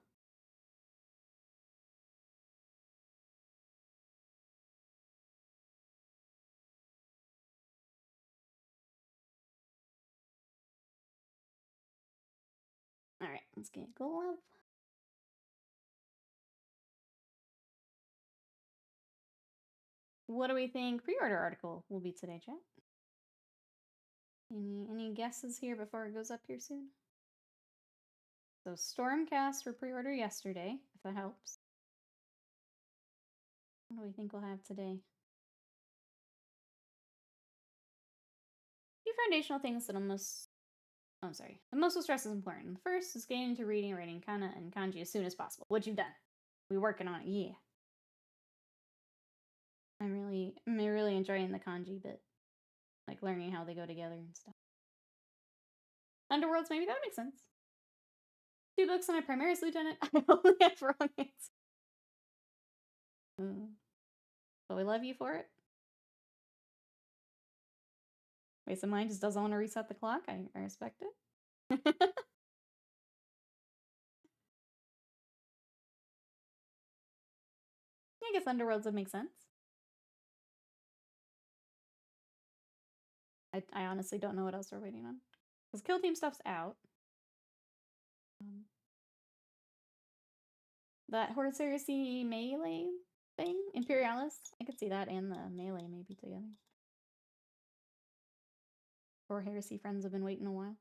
Alright, let's get glove. What do we think pre-order article will be today, chat? Any guesses here before it goes up here soon? So Stormcast for pre-order yesterday, if that helps. What do we think we'll have today? A few foundational things that almost... Oh, I'm sorry. The most stress is important. The first is getting into reading and writing kana and kanji as soon as possible, which you've done. We're working on it, yeah. I'm really enjoying the kanji bit. Like learning how they go together and stuff. Underworlds, maybe that would make sense. 2 books on my Primaris Lieutenant. I only have wrong answers. But we love you for it. Waste of mine just doesn't want to reset the clock. I respect it. I guess Underworlds would make sense. I honestly don't know what else we're waiting on. Because Kill Team stuff's out. That Horse Heresy melee thing? Imperialis? I could see that and the melee maybe together. Or Heresy friends have been waiting a while.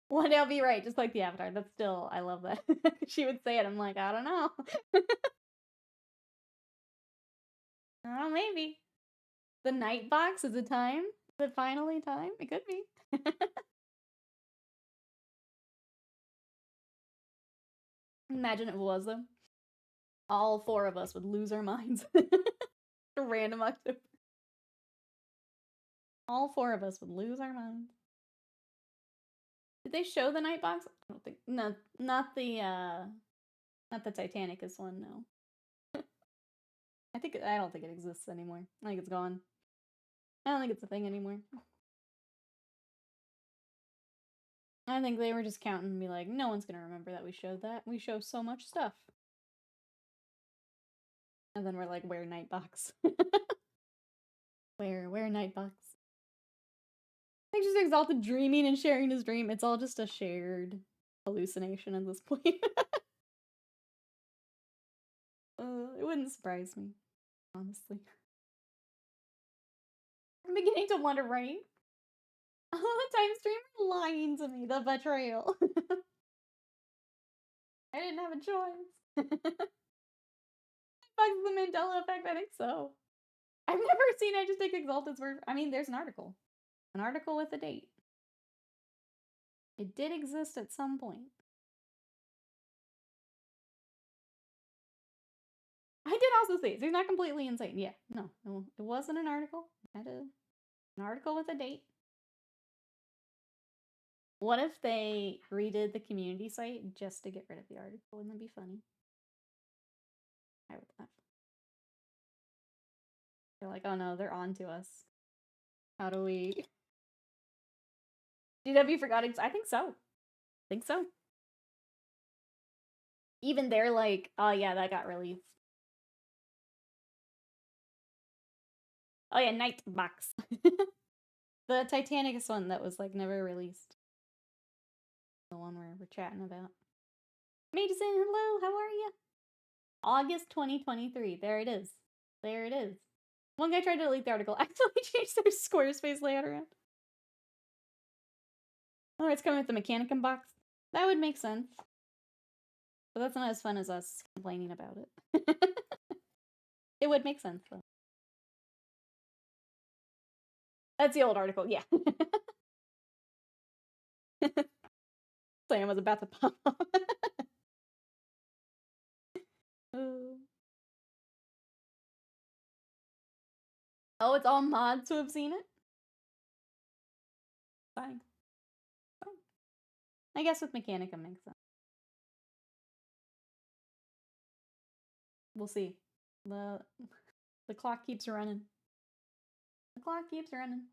One day I'll be right, just like the Avatar. That's still, I love that. She would say it, I'm like, I don't know. Oh, maybe. The night box is it time? Is it finally time? It could be. Imagine it was though. All 4 of us would lose our minds. A random October. All 4 of us would lose our minds. Did they show the night box? I don't think. No, not the Titanicus one. No. I don't think it exists anymore. I think it's gone. I don't think it's a thing anymore. I think they were just counting and be like, no one's gonna remember that we showed that. We show so much stuff. And then we're like, where Nightbox? Where Nightbox? I think just Exalted dreaming and sharing his dream. It's all just a shared hallucination at this point. It wouldn't surprise me, honestly. I'm beginning to wonder, right? All the time streamer lying to me. The betrayal. I didn't have a choice. Bugs the Mandela effect? I think so. I've never seen I just take Exalted's word. I mean, there's an article. An article with a date. It did exist at some point. I did also see it. So he's not completely insane. Yeah, no, it wasn't an article. It had an article with a date. What if they redid the community site just to get rid of the article? Wouldn't that be funny? I would laugh. They're like, oh no, they're on to us. How do we... GW forgot... I think so. Even they're like, oh yeah, that got released. Oh yeah, Night Box. The Titanicus one that was like never released. The one we're chatting about. Mason, hello, how are you? August 2023. There it is. There it is. One guy tried to delete the article, accidentally changed their Squarespace layout around. Oh, it's coming with the Mechanicum box. That would make sense. But that's not as fun as us complaining about it. It would make sense, though. That's the old article, yeah. Sam was about to pop up. Oh, it's all mods who have seen it? Fine. Fine. I guess with Mechanicum makes sense. We'll see. The clock keeps running. The clock keeps running.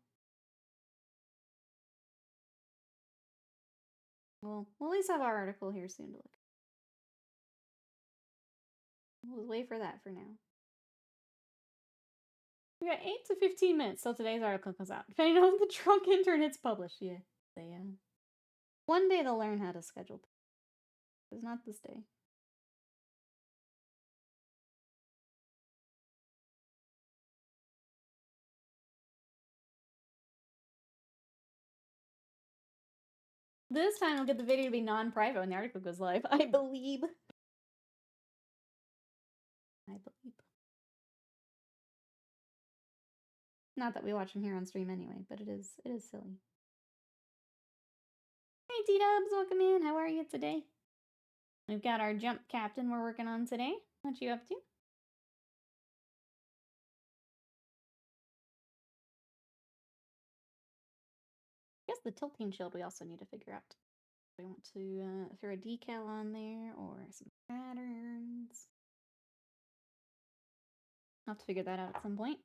We'll at least have our article here soon to look. We'll wait for that for now. We got 8 to 15 minutes till today's article comes out. Depending on when the drunk intern hits published. Yeah. One day they'll learn how to schedule. It's not this day. This time we'll get the video to be non-private when the article goes live. I believe. Not that we watch them here on stream anyway, but it is silly. Hey T-Dubs, welcome in. How are you today? We've got our jump captain we're working on today. What you up to? I guess the tilting shield we also need to figure out. We want to throw a decal on there or some patterns. I'll have to figure that out at some point.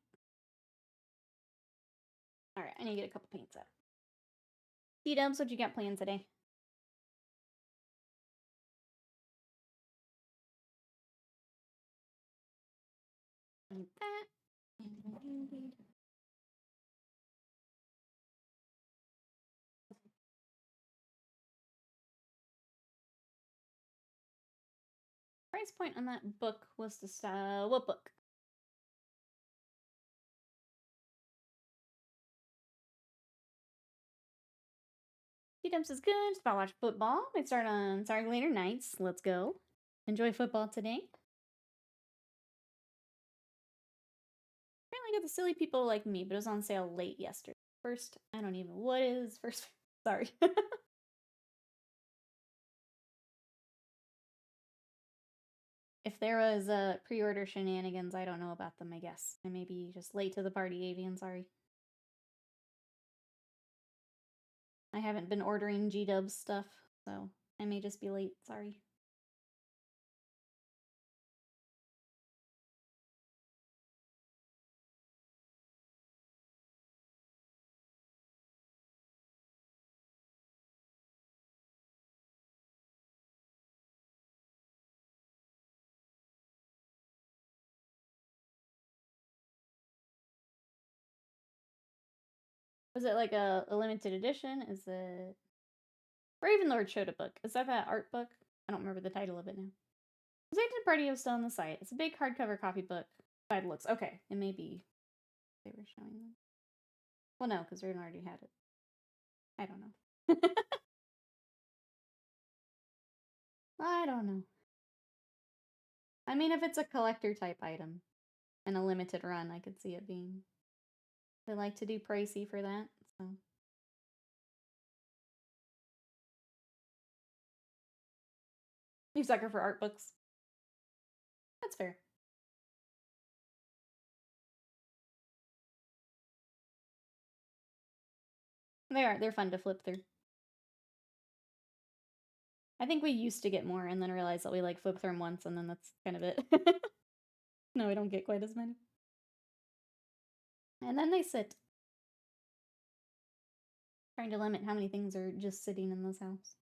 Alright, I need to get a couple paints out. T-Dubs, what you got planned today? Like that. Price point on that book was this, what book? T-Dubs is good. Just about to watch football. We start on Sorry Later Nights. Let's go. Enjoy football today. Apparently got the silly people like me, but it was on sale late yesterday. First, I don't even what is first. Sorry. If there was pre-order shenanigans, I don't know about them, I guess. I may be just late to the party, Avian, sorry. I haven't been ordering G-Dubs stuff, so I may just be late, sorry. Was it like a limited edition? Is it... Ravenlord showed a book. Is that art book? I don't remember the title of it now. Zayton Party is still on the site. It's a big hardcover copy book. By the looks. Okay, it may be they were showing them. Well, no, because Raven already had it. I don't know. I don't know. I mean, if it's a collector type item and a limited run, I could see it being... They like to do pricey for that, so... You sucker for art books. That's fair. They are. They're fun to flip through. I think we used to get more and then realized that we like flip through them once and then that's kind of it. No, we don't get quite as many. And then they sit. Trying to limit how many things are just sitting in this house.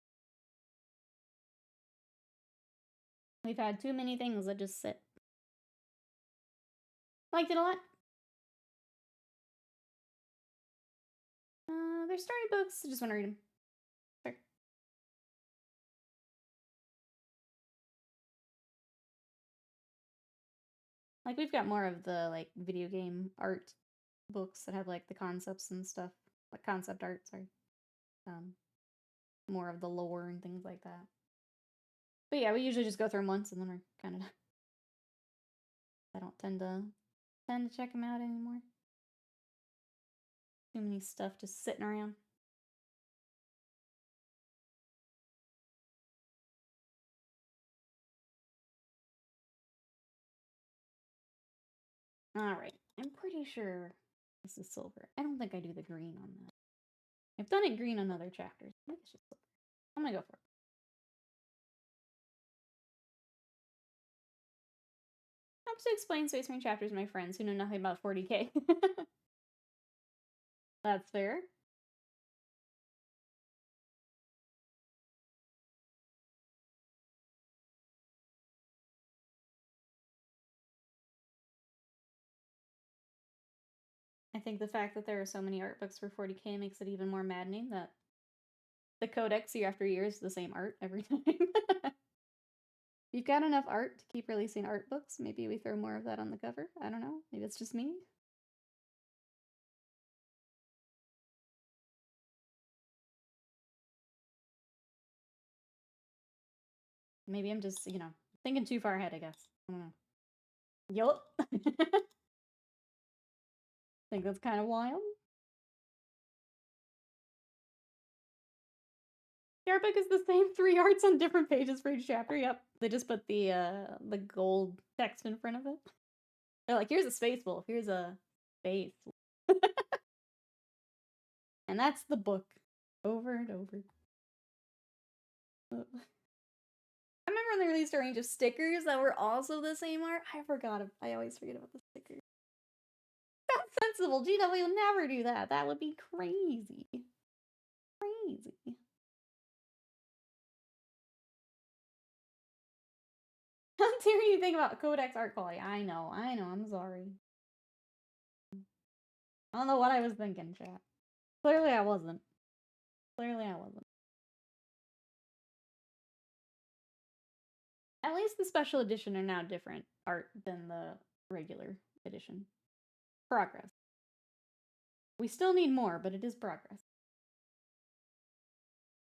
We've had too many things that just sit. Liked it a lot. They're storybooks. I just want to read them. Sure. Like, we've got more of the, like, video game art books that have, like, the concepts and stuff. Like, concept art, sorry. More of the lore and things like that. But yeah, we usually just go through them once and then we're kind of... I don't tend to check them out anymore. Too many stuff just sitting around. Alright, I'm pretty sure this is silver. I don't think I do the green on that. I've done it green on other chapters. I think it's just silver. I'm gonna go for it. Helps to explain Space Marine chapters to my friends who know nothing about 40K. That's fair. I think the fact that there are so many art books for 40K makes it even more maddening that the codex year after year is the same art every time. You've got enough art to keep releasing art books. Maybe we throw more of that on the cover. I don't know. Maybe it's just me. Maybe I'm just, you know, thinking too far ahead, I guess. I don't know. Yup. Think that's kind of wild. The art book is the same 3 arts on different pages for each chapter. Yep. They just put the gold text in front of it. They're like, here's a space wolf, here's a space. And that's the book. Over and over. I remember when they released a range of stickers that were also the same art. I always forget about the stickers. That's sensible. GW will never do that. That would be crazy. Crazy. How dare you think about Codex art quality? I know, I'm sorry. I don't know what I was thinking, chat. Clearly I wasn't. At least the special edition are now different art than the regular edition. Progress. We still need more, but it is progress.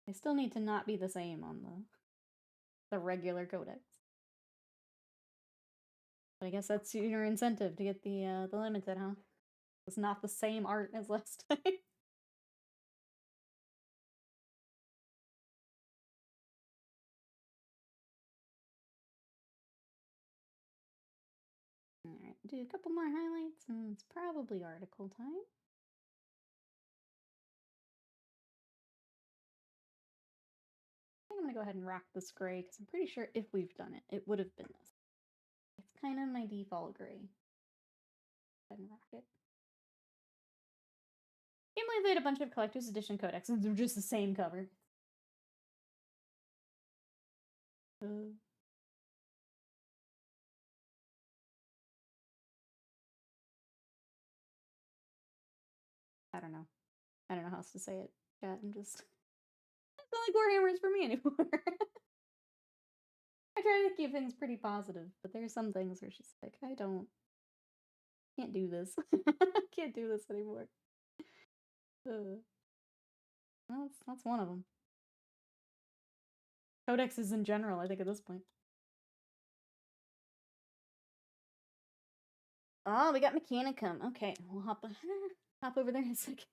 I still need to not be the same on the regular codex. But I guess that's your incentive to get the limited, huh? It's not the same art as last time. Alright, do a couple more highlights and it's probably article time. I think I'm gonna go ahead and rock this gray because I'm pretty sure if we've done it, it would have been this. It's kind of my default gray. Go ahead and rock it. Can't believe they had a bunch of collector's edition codexes. They're just the same cover. I don't know. I don't know how else to say it. Chat, I'm just... I feel like Warhammer is for me anymore. I try to keep things pretty positive, but there's some things where it's just like, can't do this. Can't do this anymore. That's one of them. Codexes in general, I think, at this point. Oh, we got Mechanicum. Okay, we'll hop over there in a second.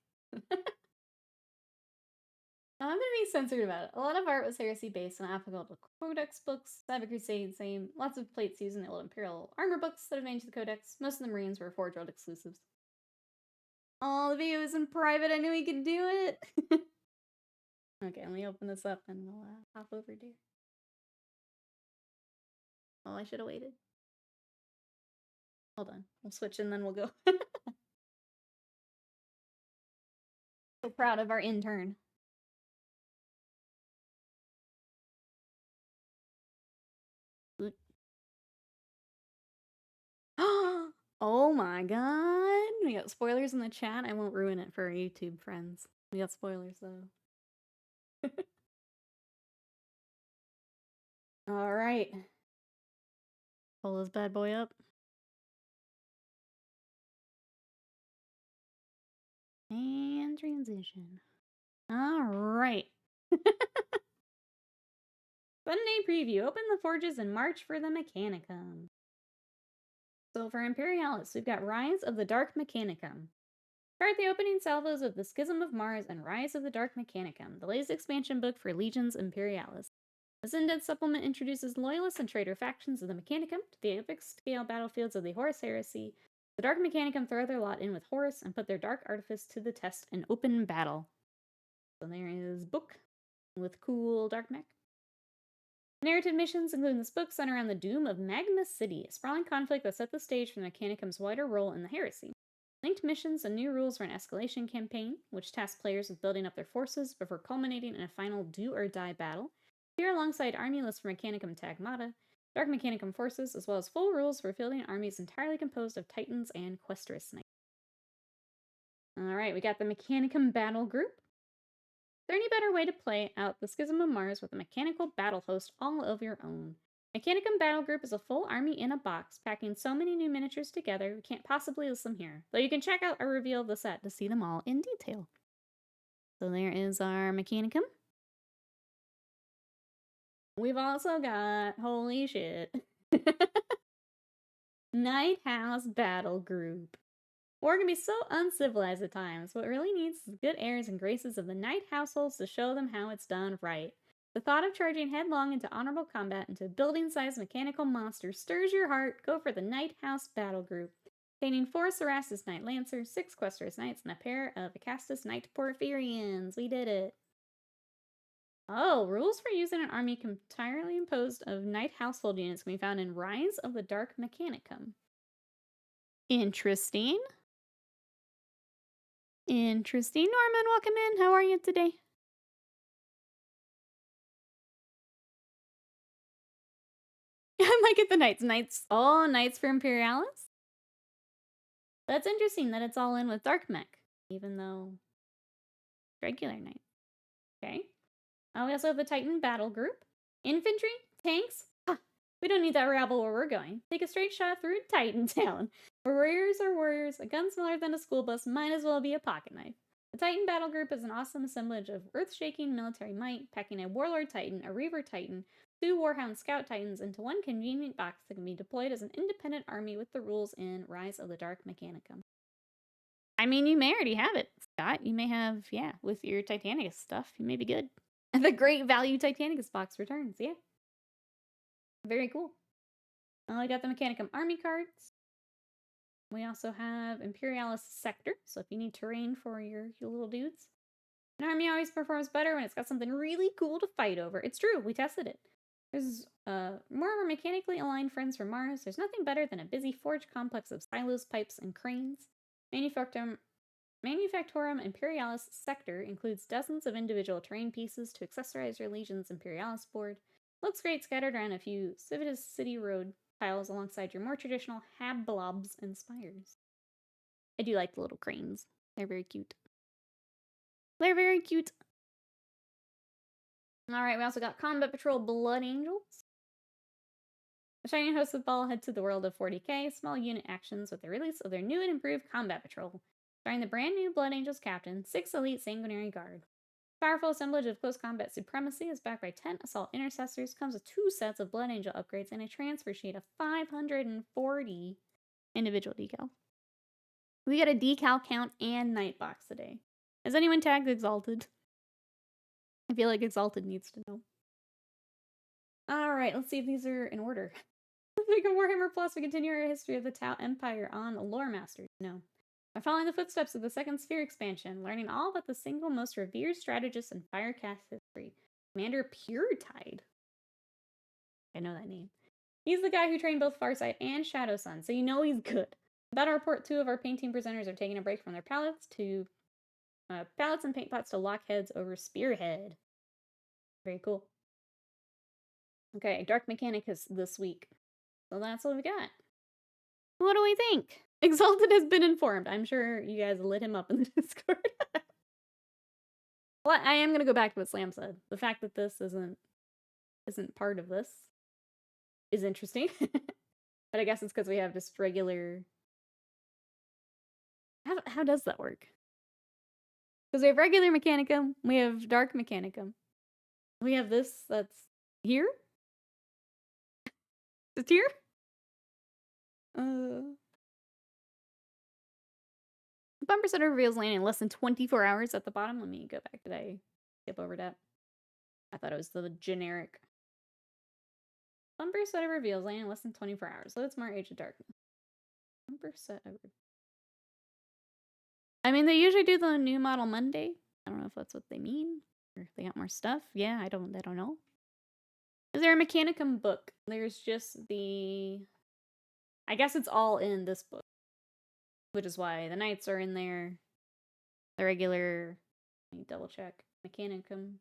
I'm gonna be censored about it. A lot of art was heresy-based and applicable to Codex books. Cyber Crusade, same. Lots of plates used in the old Imperial armor books that have made to the Codex. Most of the Marines were Forge World exclusives. Oh, the video is in private. I knew he could do it. Okay, let me open this up and we'll hop over there. Oh, I should have waited. Hold on. We'll switch and then we'll go. So proud of our intern. Oh my god. We got spoilers in the chat. I won't ruin it for our YouTube friends. We got spoilers though. Alright. Pull this bad boy up. And transition. Alright. Sunday preview. Open the forges and march for the Mechanicum. So for Imperialis, we've got Rise of the Dark Mechanicum. Start the opening salvos of the Schism of Mars and Rise of the Dark Mechanicum, the latest expansion book for Legions Imperialis. This indent supplement introduces loyalist and traitor factions of the Mechanicum to the epic scale battlefields of the Horus Heresy. The Dark Mechanicum throw their lot in with Horus and put their dark artifice to the test in open battle. So there is book with cool dark mech. Narrative missions, including this book, center around the doom of Magma City, a sprawling conflict that set the stage for the Mechanicum's wider role in the heresy. Linked missions and new rules for an escalation campaign, which task players with building up their forces before culminating in a final do-or-die battle, appear alongside army lists for Mechanicum Tagmata, Dark Mechanicum forces, as well as full rules for fielding armies entirely composed of Titans and Questress Knights. Alright, we got the Mechanicum Battle Group. Is there any better way to play out the Schism of Mars with a mechanical battle host all of your own? Mechanicum Battle Group is a full army in a box, packing so many new miniatures together we can't possibly list them here, though you can check out our reveal of the set to see them all in detail. So there is our Mechanicum. We've also got, holy shit, Night House Battle Group. War can be so uncivilized at times. What it really needs is good airs and graces of the Night Households to show them how it's done right. The thought of charging headlong into honorable combat into a building-sized mechanical monster stirs your heart. Go for the Night House Battle Group. Containing 4 Cerastus Knight Lancers, 6 Questress Knights, and a pair of Acastus Knight Porphyrians. We did it. Oh, rules for using an army entirely composed of Knight Household units can be found in Rise of the Dark Mechanicum. Interesting. Interesting. Norman, welcome in. How are you today? I might get the Knights. Knights. Oh, Knights for Imperialis? That's interesting that it's all in with Dark Mech, even though regular Knights. Okay. We also have the Titan Battle Group. Infantry? Tanks? Ha! We don't need that rabble where we're going. Take a straight shot through Titan Town. Where warriors are warriors, a gun smaller than a school bus might as well be a pocket knife. The Titan Battle Group is an awesome assemblage of earth-shaking military might, packing a Warlord Titan, a Reaver Titan, 2 Warhound Scout Titans into one convenient box that can be deployed as an independent army with the rules in Rise of the Dark Mechanicum. I mean, you may already have it, Scott. You may have, yeah, with your Titanicus stuff, you may be good. The Great Value Titanicus box returns, yeah. Very cool. I got the Mechanicum Army cards. We also have Imperialis Sector, so if you need terrain for your little dudes. An army always performs better when it's got something really cool to fight over. It's true, we tested it. There's more of our mechanically aligned friends from Mars. There's nothing better than a busy forge complex of silos, pipes, and cranes. Manufactorum Imperialis Sector includes dozens of individual terrain pieces to accessorize your Legion's Imperialis board. Looks great scattered around a few Civitas City Road tiles alongside your more traditional Hablobs and spires. I do like the little cranes. They're very cute. They're very cute. Alright, we also got Combat Patrol Blood Angels. The Shining Hosts of Ball head to the world of 40K, small unit actions with the release of their new and improved Combat Patrol. Starring the brand new Blood Angels captain, 6 elite Sanguinary Guard. Powerful assemblage of close combat supremacy is backed by 10 Assault Intercessors, comes with 2 sets of Blood Angel upgrades, and a transfer sheet of 540 individual decals. We got a decal count and night box today. Has anyone tagged Exalted? I feel like Exalted needs to know. Alright, let's see if these are in order. Let's make a Warhammer Plus. We continue our history of the Tau Empire on Lore Masters. No. By following the footsteps of the Second Sphere expansion, learning all about the single most revered strategist in Firecast history, Commander Puretide. I know that name. He's the guy who trained both Farsight and Shadow Sun, so you know he's good. Battle report: 2 of our painting presenters are taking a break from their palettes and paint pots to lock heads over Spearhead. Very cool. Okay, Dark Mechanicus this week. So that's what we got. What do we think? Exalted has been informed. I'm sure you guys lit him up in the Discord. Well, I am gonna go back to what Slam said. The fact that this isn't part of this is interesting. But I guess it's because we have just regular... How does that work? Because we have regular Mechanicum, we have Dark Mechanicum. We have this that's here? It's here? Bumper Setter reveals landing in less than 24 hours at the bottom. Let me go back. Did I skip over that? I thought it was the generic. Bumper Setter reveals landing in less than 24 hours. So it's more Age of Darkness. Bumper Setter. I mean, they usually do the new model Monday. I don't know if that's what they mean. Or if they got more stuff. Yeah, I don't know. Is there a Mechanicum book? There's just the... I guess it's all in this book. Which is why the Knights are in there. The regular... Let me double check. Mechanicum.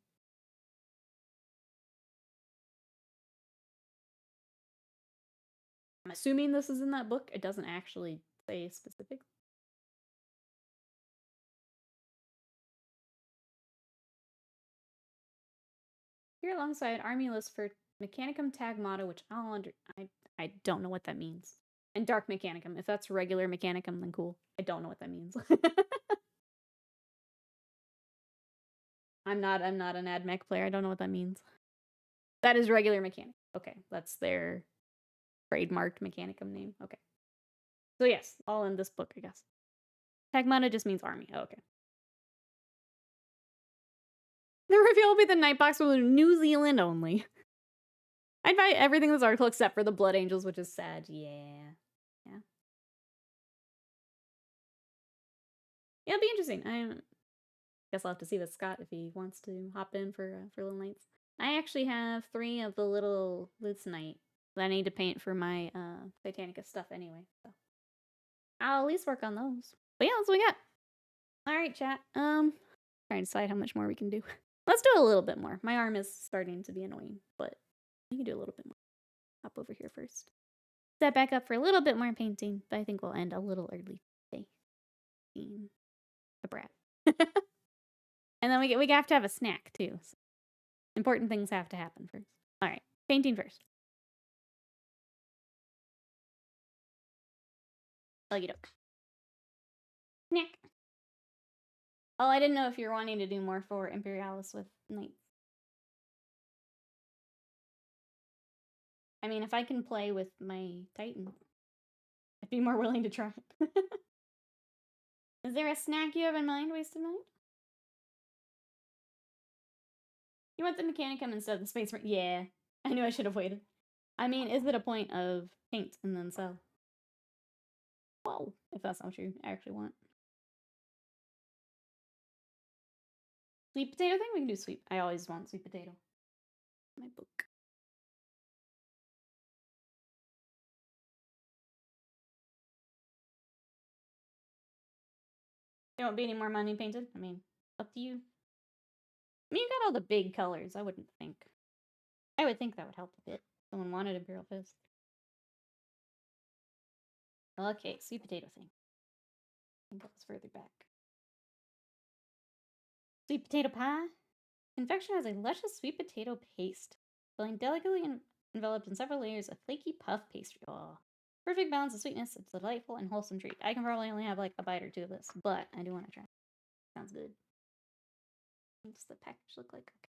I'm assuming this is in that book. It doesn't actually say specific. Here alongside Army list for Mechanicum Tag Motto, which I don't know what that means. And Dark Mechanicum. If that's regular Mechanicum, then cool. I don't know what that means. I'm not an AdMech player. I don't know what that means. That is regular Mechanicum. Okay, that's their trademarked Mechanicum name. Okay. So yes, all in this book, I guess. Tag Motto just means army. Oh, okay. The reveal will be the Nightbox with New Zealand only. I'd buy everything in this article except for the Blood Angels, which is sad. Yeah. Yeah, it'll be interesting. I guess I'll have to see with Scott if he wants to hop in for Little Knights. I actually have 3 of the little Lucenite that I need to paint for my Titanicus stuff anyway. So I'll at least work on those. But yeah, that's what we got. Alright, chat. Trying to decide how much more we can do. Let's do a little bit more. My arm is starting to be annoying, but we can do a little bit more. Hop over here first. Step back up for a little bit more painting, but I think we'll end a little early today. A brat. And then we have to have a snack too. So important things have to happen first. All right, painting first. Okie doke. Snack. Oh, I didn't know if you're wanting to do more for Imperialis with Knights. I mean, if I can play with my Titan, I'd be more willing to try it. Is there a snack you have in mind, Wasted Mind? You want the Mechanicum instead of the Space Marine? Yeah, I knew I should have waited. I mean, is it a point of paint and then sell? Whoa, if that's not what you actually want. Sweet potato thing? We can do sweet. I always want sweet potato. My book. There won't be any more money painted? I mean, up to you. I mean, you got all the big colors. I wouldn't think. I would think that would help a bit. Someone wanted Imperial Fist. Okay, sweet potato thing. I think that was further back. Sweet potato pie. Confection has a luscious sweet potato paste, filling delicately enveloped in several layers of flaky puff pastry. Oh, perfect balance of sweetness. It's a delightful and wholesome treat. I can probably only have like a bite or 2 of this, but I do want to try. Sounds good. What does the package look like? Okay.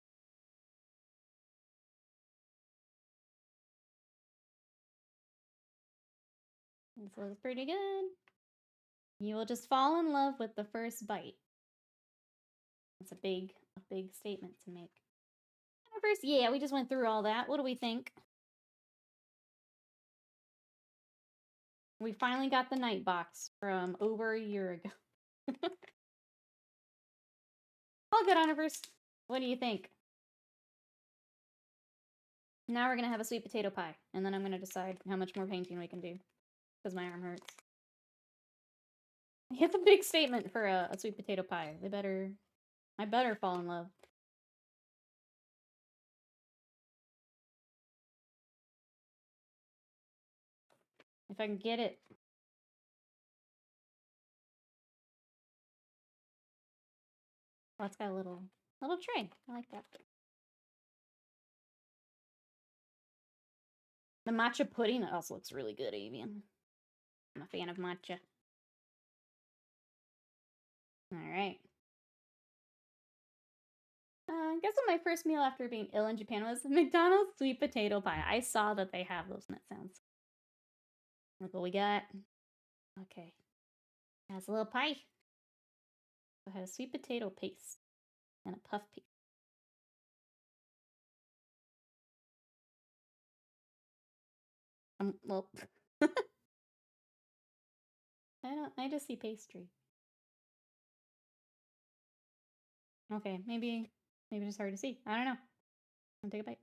This looks pretty good. You will just fall in love with the first bite. That's a big statement to make. First, yeah, we just went through all that. What do we think? We finally got the night box from over a year ago. All good, Universe. What do you think? Now we're gonna have a sweet potato pie, and then I'm gonna decide how much more painting we can do, because my arm hurts. It's a big statement for a sweet potato pie. I better fall in love. If I can get it. Oh, it's got a little tray. I like that. The matcha pudding also looks really good, Avian. I'm a fan of matcha. Alright. Guess what my first meal after being ill in Japan was? McDonald's sweet potato pie. I saw that they have those, and it sounds. Look what we got. Okay. Has a little pie. It has sweet potato paste and a puff paste. Well, I just see pastry. Okay, maybe it's hard to see. I don't know. I'll take a bite.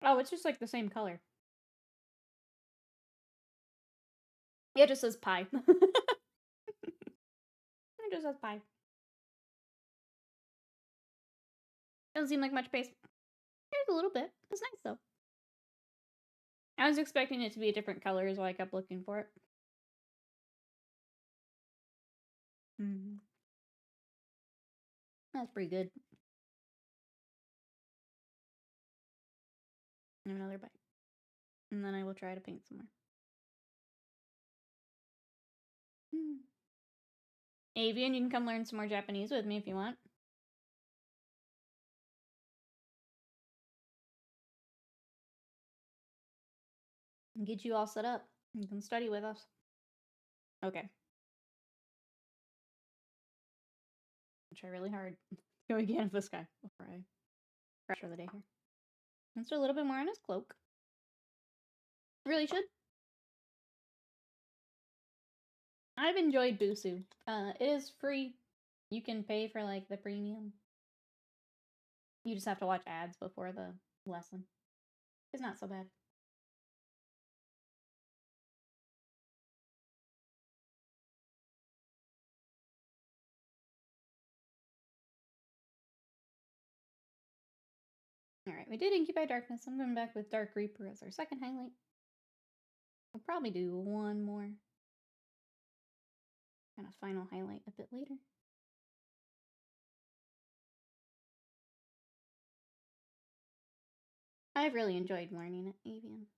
Oh, it's just like the same color. Yeah, it just says pie. It just says pie. Doesn't seem like much paste. There's a little bit. It's nice though. I was expecting it to be a different color, is why I kept looking for it. That's pretty good. Another bite. And then I will try to paint some more. Avian, you can come learn some more Japanese with me if you want. And get you all set up. You can study with us. Okay. I'll try really hard. Go again with this guy before I crash for the day here. Let's do a little bit more on his cloak. Really should. I've enjoyed Busu. It is free. You can pay for like the premium. You just have to watch ads before the lesson. It's not so bad. Alright, we did Incubate Darkness. I'm going back with Dark Reaper as our second highlight. We'll probably do one more. Kind of final highlight a bit later. I've really enjoyed learning it, Avian.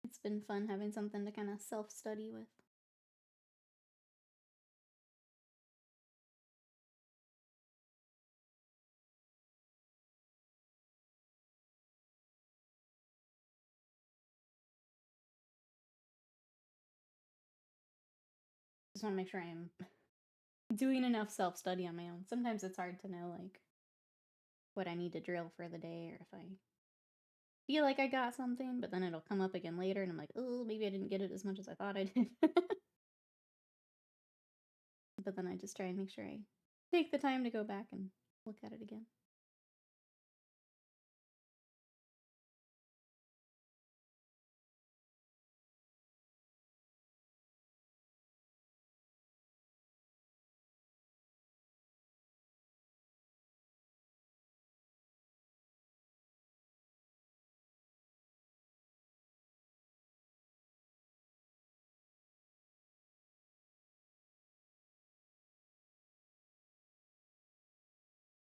It's been fun having something to kind of self-study with. Just want to make sure I am doing enough self-study on my own. Sometimes it's hard to know, like, what I need to drill for the day, or if I feel like I got something, but then it'll come up again later, and I'm like, oh, maybe I didn't get it as much as I thought I did. But then I just try and make sure I take the time to go back and look at it again.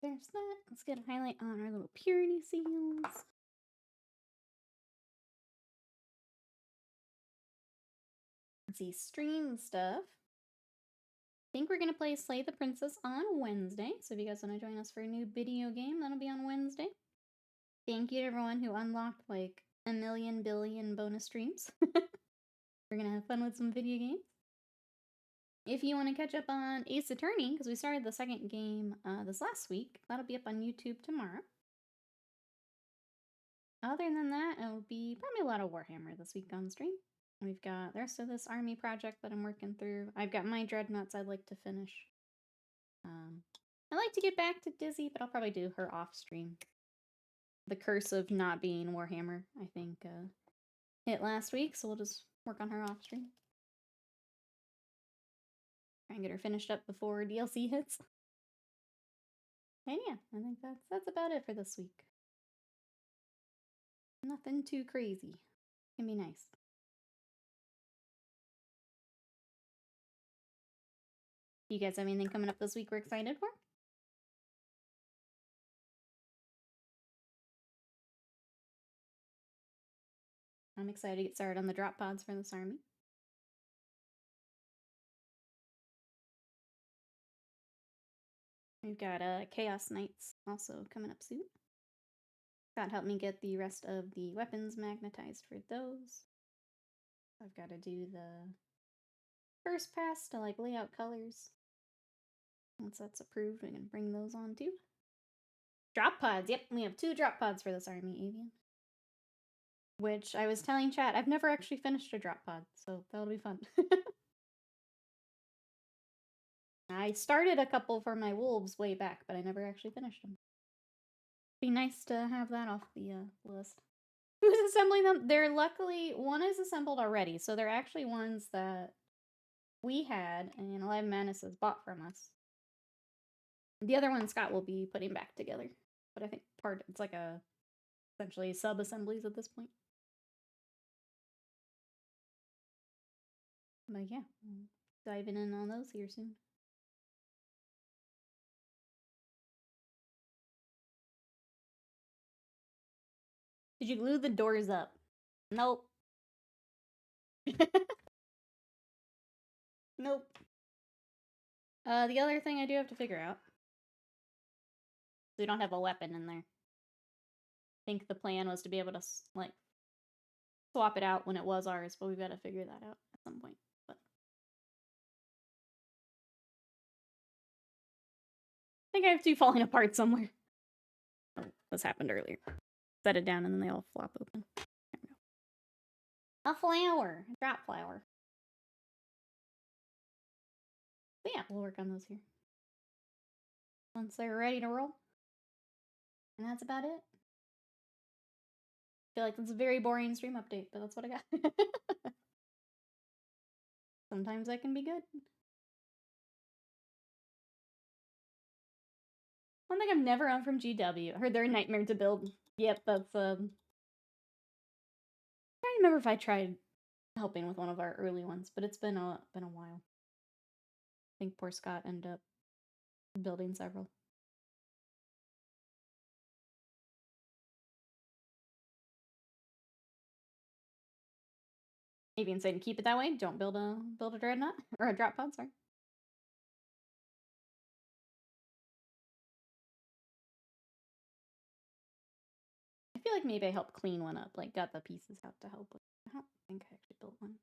There's that. Let's get a highlight on our little purity seals. Let's see, stream stuff. I think we're going to play Slay the Princess on Wednesday. So if you guys want to join us for a new video game, that'll be on Wednesday. Thank you to everyone who unlocked like a million billion bonus streams. We're going to have fun with some video games. If you want to catch up on Ace Attorney, because we started the second game this last week, that'll be up on YouTube tomorrow. Other than that, it'll be probably a lot of Warhammer this week on stream. We've got the rest of this army project that I'm working through. I've got my dreadnoughts I'd like to finish. I'd like to get back to Dizzy, but I'll probably do her off stream. The curse of not being Warhammer, I think, hit last week, so we'll just work on her off stream. Try and get her finished up before DLC hits. And yeah, I think that's about it for this week. Nothing too crazy. Can be nice. You guys have anything coming up this week we're excited for? I'm excited to get started on the drop pods for this army. We've got Chaos Knights also coming up soon. God help me get the rest of the weapons magnetized for those. I've got to do the first pass to like lay out colors. Once that's approved, we can bring those on too. Drop pods. Yep, we have 2 drop pods for this army, Avian. Which I was telling chat, I've never actually finished a drop pod, so that'll be fun. I started a couple for my wolves way back, but I never actually finished them. Be nice to have that off the list. Who's assembling them? They're luckily, one is assembled already, so they're actually ones that we had and Alive Manus has bought from us. The other one Scott will be putting back together, but I think it's like essentially sub-assemblies at this point. But yeah, diving in on those here soon. Did you glue the doors up? Nope. Nope. The other thing I do have to figure out. We don't have a weapon in there. I think the plan was to be able to, like, swap it out when it was ours, but we've got to figure that out at some point. But I think I have 2 falling apart somewhere. Oh, this happened earlier. Set it down and then they all flop open. There we go. A flower. A drop flower. But yeah, we'll work on those here. Once they're ready to roll. And that's about it. I feel like it's a very boring stream update, but that's what I got. Sometimes that can be good. One thing I've never owned from GW. I heard they're a nightmare to build. Yep, that's I don't remember if I tried helping with one of our early ones, but it's been a while. I think poor Scott ended up building several. Avian saying keep it that way. Don't build a dreadnought or a drop pod. Sorry. I feel like maybe I helped clean one up. Like got the pieces out to help with. I don't think I actually built one.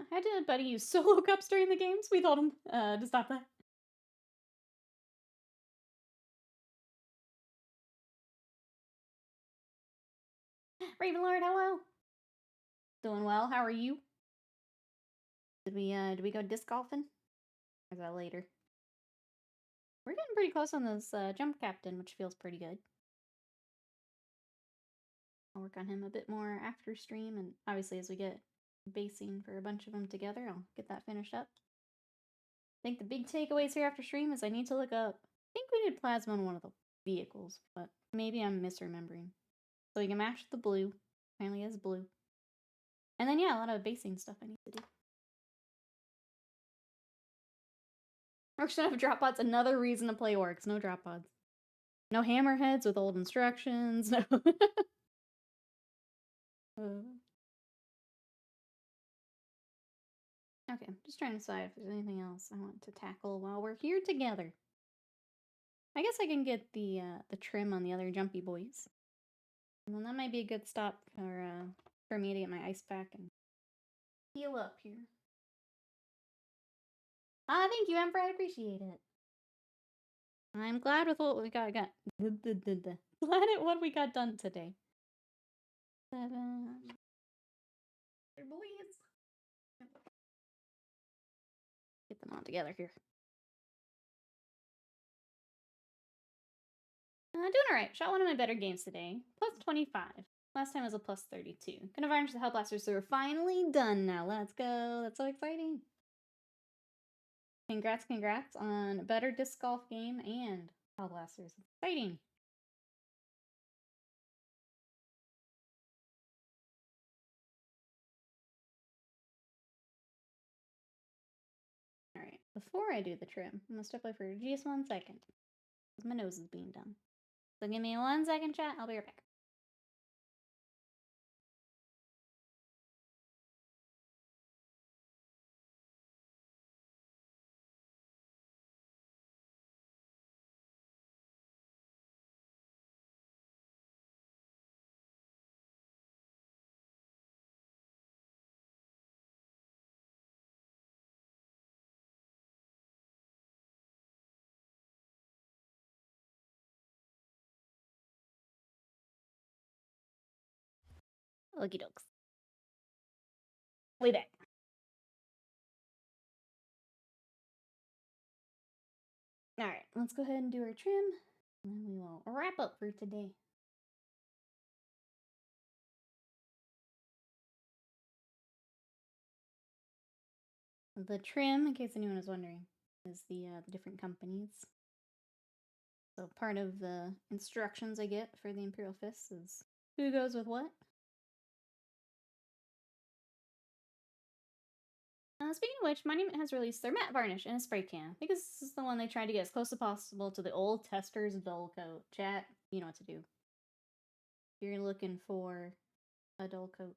How did Buddy use solo cups during the games? We told him to stop that. Ravenlord, hello. Doing well. How are you? Did we go disc golfing? Or is that later? We're getting pretty close on this jump captain, which feels pretty good. I'll work on him a bit more after stream, and obviously as we get basing for a bunch of them together, I'll get that finished up. I think the big takeaways here after stream is I need to look up, I think we did plasma on one of the vehicles, but maybe I'm misremembering. So you can match the blue, apparently it has blue. And then yeah, a lot of basing stuff I need to do. Or should I have drop pods? Another reason to play orcs, no drop pods. No hammerheads with old instructions, no. Okay, I'm just trying to decide if there's anything else I want to tackle while we're here together. I guess I can get the trim on the other jumpy boys. And then that might be a good stop for me to get my ice pack and heal up here. Ah, thank you, Emperor. I appreciate it. I'm glad with what we got. Glad at what we got done today. 7. Boys. Get them all together here. Doing alright. Shot one of my better games today. Plus 25. Last time was a plus 32. Gonna varnish the Hellblasters, so we're finally done now. Let's go. That's so exciting. Congrats on a better disc golf game and Hellblasters. Exciting. Alright, before I do the trim, I'm gonna step away for just 1 second. Because my nose is being done. So give me 1 second, chat. I'll be right back. Okie dokes. Way back. Alright, let's go ahead and do our trim. And then we will wrap up for today. The trim, in case anyone was wondering, is the different companies. So part of the instructions I get for the Imperial Fists is who goes with what. Speaking of which, Monument has released their matte varnish in a spray can. I think this is the one they tried to get as close as possible to the old Tester's dull coat. Chat, you know what to do. If you're looking for a dull coat.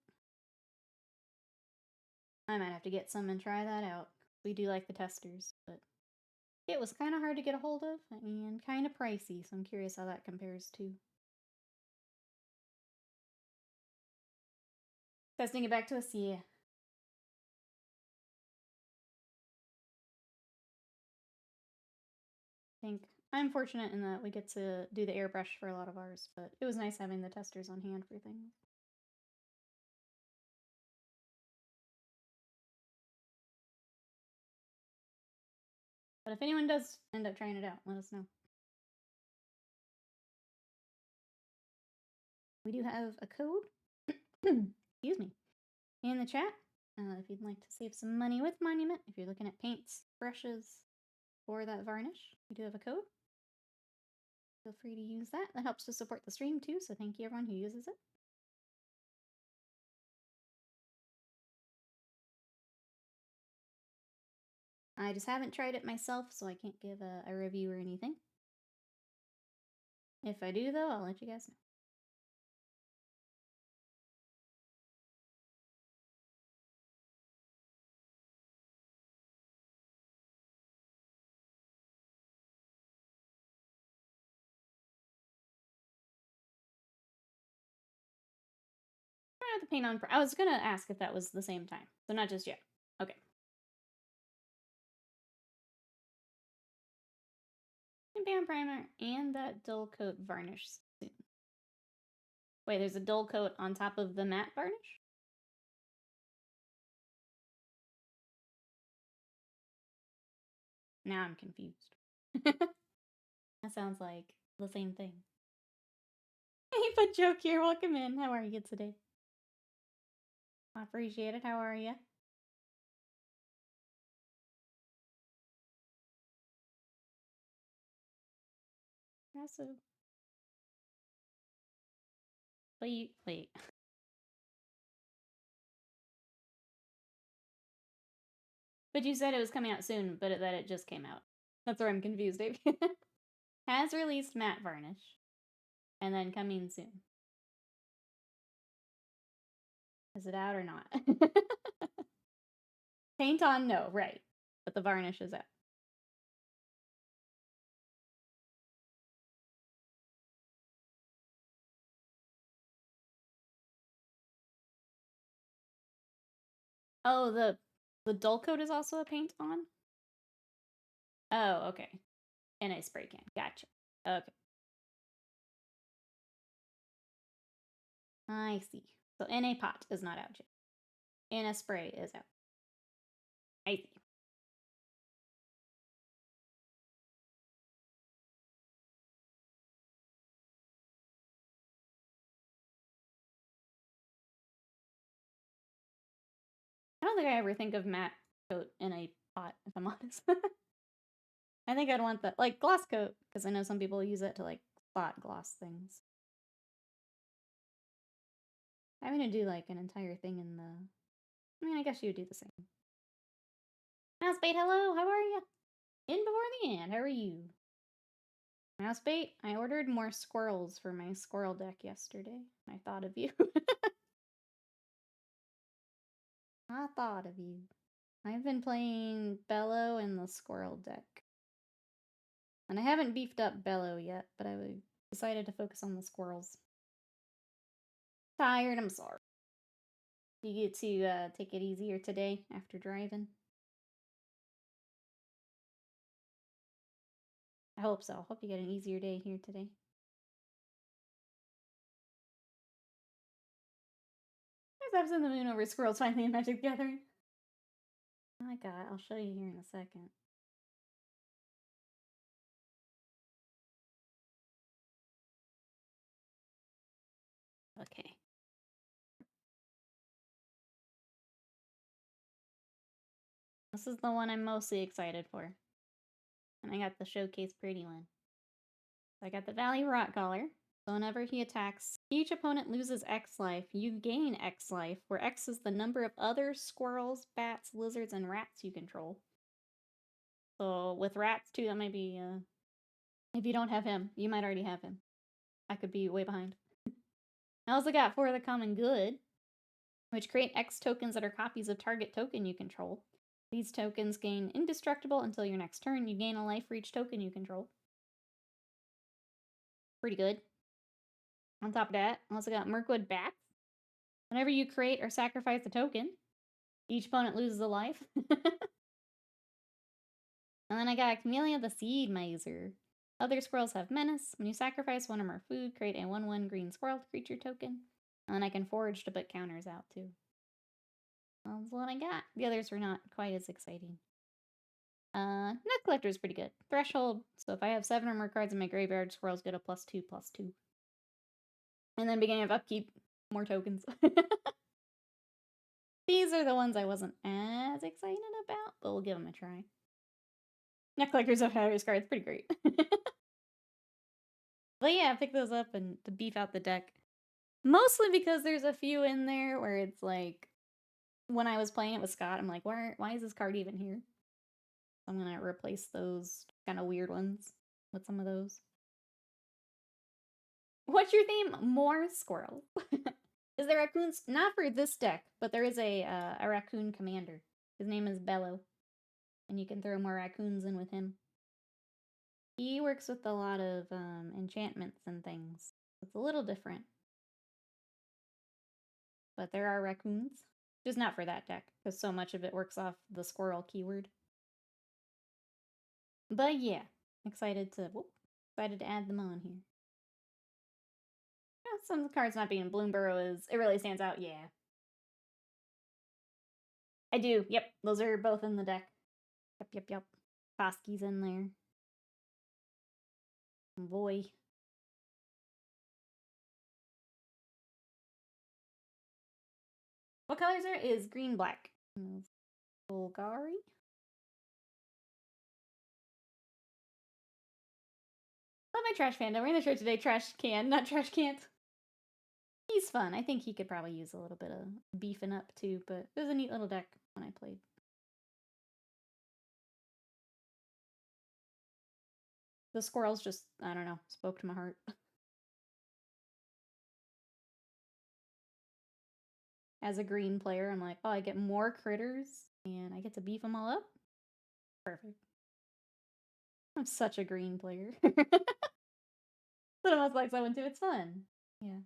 I might have to get some and try that out. We do like the Testers, but it was kind of hard to get a hold of and kind of pricey, so I'm curious how that compares to. Testing it back to us, yeah. I think I'm fortunate in that we get to do the airbrush for a lot of ours, but it was nice having the Testers on hand for things. But if anyone does end up trying it out, let us know. We do have a code, excuse me, in the chat. If you'd like to save some money with Monument, if you're looking at paints, brushes, or that varnish, we do have a code. Feel free to use that. That helps to support the stream too, so thank you everyone who uses it. I just haven't tried it myself, so I can't give a review or anything. If I do, though, I'll let you guys know. I have to paint on. I was gonna ask if that was the same time, so not just yet. Okay. Bam primer and that dull coat varnish soon. Wait, there's a dull coat on top of the matte varnish? Now I'm confused. That sounds like the same thing. Hey, but joke here. Welcome in. How are you today? I appreciate it. How are you? Impressive. Wait. But you said it was coming out soon, but that it just came out. That's where I'm confused. Has released matte varnish, and then coming soon. Is it out or not? Paint on, no, right. But the varnish is out. Oh, the dull coat is also a paint on? Oh, okay. NA spray can. Gotcha. Okay. I see. So NA pot is not out yet. NA spray is out. I see. I don't think I ever think of matte coat in a pot, if I'm honest. I think I'd want the, like, gloss coat, because I know some people use it to, like, spot gloss things. I'm gonna do, like, an entire thing in the... I mean, I guess you would do the same. Mousebait, hello, how are you? In before the end, how are you? Mousebait, I ordered more squirrels for my squirrel deck yesterday. I thought of you. I thought of you. I've been playing Bello in the squirrel deck. And I haven't beefed up Bello yet, but I decided to focus on the squirrels. Tired, I'm sorry. You get to take it easier today after driving? I hope so. Hope you get an easier day here today. There's Abs in the Moon over squirrels finally in Magic the Gathering. Oh my god, I'll show you here in a second. Okay. This is the one I'm mostly excited for. And I got the showcase pretty one. I got the Valley Rot Collar. So whenever he attacks, each opponent loses X life. You gain X life, where X is the number of other squirrels, bats, lizards, and rats you control. So with rats too, that might be, if you don't have him, you might already have him. I could be way behind. I also got 4 of the Common Good, which create X tokens that are copies of target token you control. These tokens gain indestructible until your next turn. You gain a life for each token you control. Pretty good. On top of that, I also got Mirkwood Bats. Whenever you create or sacrifice a token, each opponent loses a life. And then I got Camellia the Seed Miser. Other squirrels have menace. When you sacrifice 1 or more food, create a 1/1 green squirrel creature token. And then I can forage to put counters out too. That's what I got. The others were not quite as exciting. Nut Collector is pretty good. Threshold, so if I have 7 or more cards in my graveyard, squirrels get a +2/+2. And then beginning of upkeep, more tokens. These are the ones I wasn't as excited about, but we'll give them a try. Nut Collector's of Harry's cards, pretty great. But yeah, I picked those up and to beef out the deck. Mostly because there's a few in there where it's like, when I was playing it with Scott, I'm like, why is this card even here? I'm gonna replace those kind of weird ones with some of those. What's your theme? More squirrels. Is there raccoons? Not for this deck, but there is a raccoon commander. His name is Bello. And you can throw more raccoons in with him. He works with a lot of enchantments and things. It's a little different. But there are raccoons. Just not for that deck, because so much of it works off the squirrel keyword. But yeah, excited to add them on here. Yeah, some cards not being in Bloomburrow it really stands out, yeah. I do, yep, those are both in the deck. Yep. Koski's in there. Boy. What colors are is green, black. Bulgari? Love my trash panda. Wearing the shirt today. Trash can, not trash cans. He's fun. I think he could probably use a little bit of beefing up too, but it was a neat little deck when I played. The squirrels just, I don't know, spoke to my heart. As a green player, I'm like, oh, I get more critters and I get to beef them all up. Perfect. I'm such a green player. But I was like, so into it's fun. Yeah.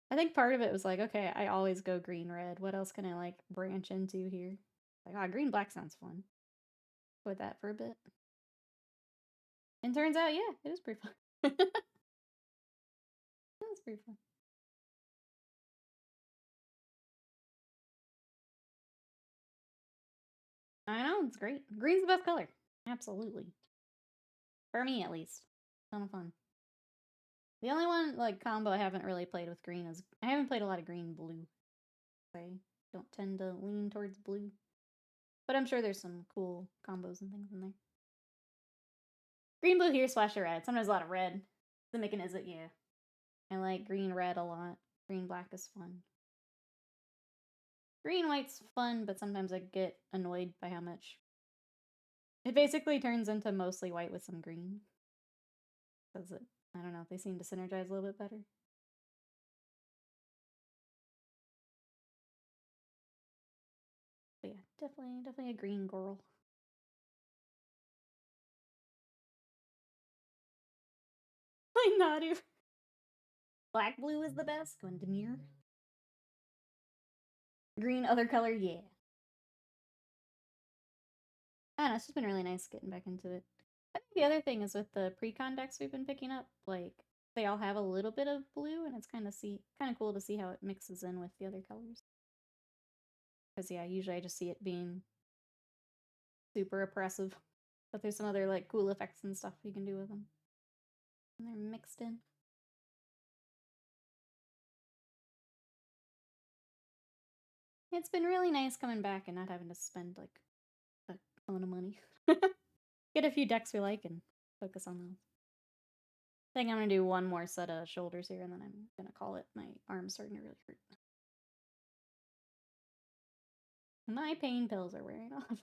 I think part of it was like, okay, I always go green red. What else can I like branch into here? Like, green black sounds fun. With that for a bit. And turns out, yeah, it is pretty fun. It was pretty fun. I know, it's great. Green's the best color. Absolutely. For me, at least. Ton of fun. The only one, like, combo I haven't really played with green is... I haven't played a lot of green-blue. I don't tend to lean towards blue. But I'm sure there's some cool combos and things in there. Green-blue here, / red. Sometimes a lot of red. The mechanism, yeah. I like green-red a lot. Green-black is fun. Green-white's fun, but sometimes I get annoyed by how much... It basically turns into mostly white with some green. Does it? I don't know, they seem to synergize a little bit better. But yeah, definitely a green girl. Like Nadu. Black blue is the best. Going Demure. Green other color, yeah. I don't know, it's just been really nice getting back into it. I think the other thing is with the pre-con decks we've been picking up, like, they all have a little bit of blue, and it's kind of cool to see how it mixes in with the other colors. Because, yeah, usually I just see it being super oppressive. But there's some other, like, cool effects and stuff you can do with them. And they're mixed in. It's been really nice coming back and not having to spend, like, a ton of money. Get a few decks we like and focus on those. I think I'm going to do one more set of shoulders here, and then I'm going to call it. My arm's starting to really hurt. My pain pills are wearing off.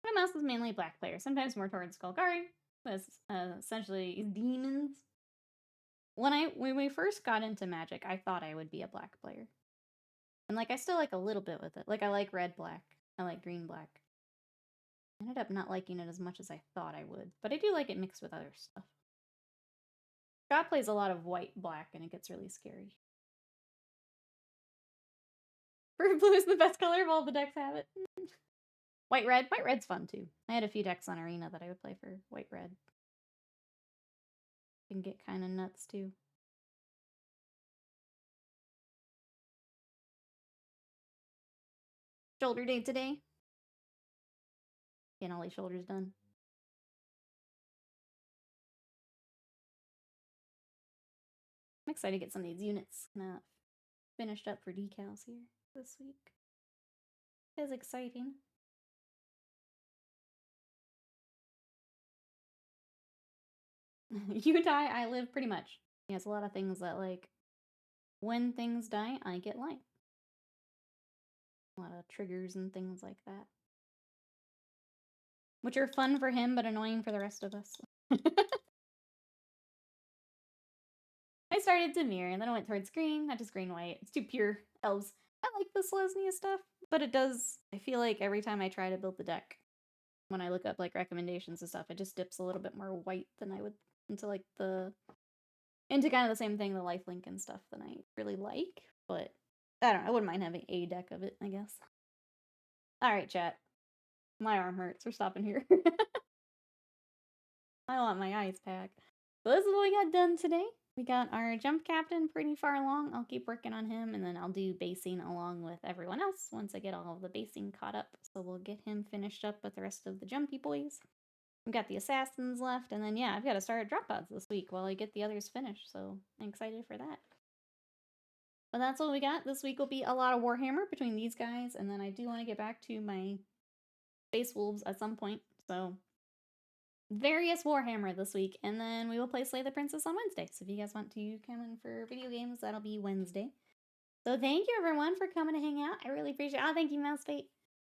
My mouse is mainly black player, sometimes more towards Skullgari, but essentially demons. When we first got into Magic, I thought I would be a black player. And, like, I still like a little bit with it. Like, I like red-black. I like green-black. I ended up not liking it as much as I thought I would, but I do like it mixed with other stuff. Scott plays a lot of white-black, and it gets really scary. Purple blue is the best color of all the decks have it. White-red. White-red's fun, too. I had a few decks on Arena that I would play for white-red. Can get kind of nuts, too. Shoulder day today. Getting all these shoulders done. I'm excited to get some of these units finished up for decals here this week. It's exciting. You die, I live, pretty much. He has a lot of things that, like, when things die, I get light. A lot of triggers and things like that. Which are fun for him, but annoying for the rest of us. I started Demir, and then I went towards green, not just green-white. It's too pure elves. I like the Selesnya stuff, but it does... I feel like every time I try to build the deck, when I look up, like, recommendations and stuff, it just dips a little bit more white than I would into, like, into kind of the same thing, the lifelink and stuff that I really like, but I don't know, I wouldn't mind having a deck of it, I guess. Alright, chat. My arm hurts. We're stopping here. I want my ice pack. So this is what we got done today. We got our jump captain pretty far along. I'll keep working on him, and then I'll do basing along with everyone else once I get all of the basing caught up. So we'll get him finished up with the rest of the jumpy boys. We've got the assassins left, and then, yeah, I've got to start drop pods this week while I get the others finished, so I'm excited for that. But that's what we got. This week will be a lot of Warhammer between these guys, and then I do want to get back to my Space Wolves at some point, so various Warhammer this week, and then we will play Slay the Princess on Wednesday. So if you guys want to come in for video games, that'll be Wednesday. So thank you, everyone, for coming to hang out. I really appreciate it. Oh, thank you, Mouse Fate.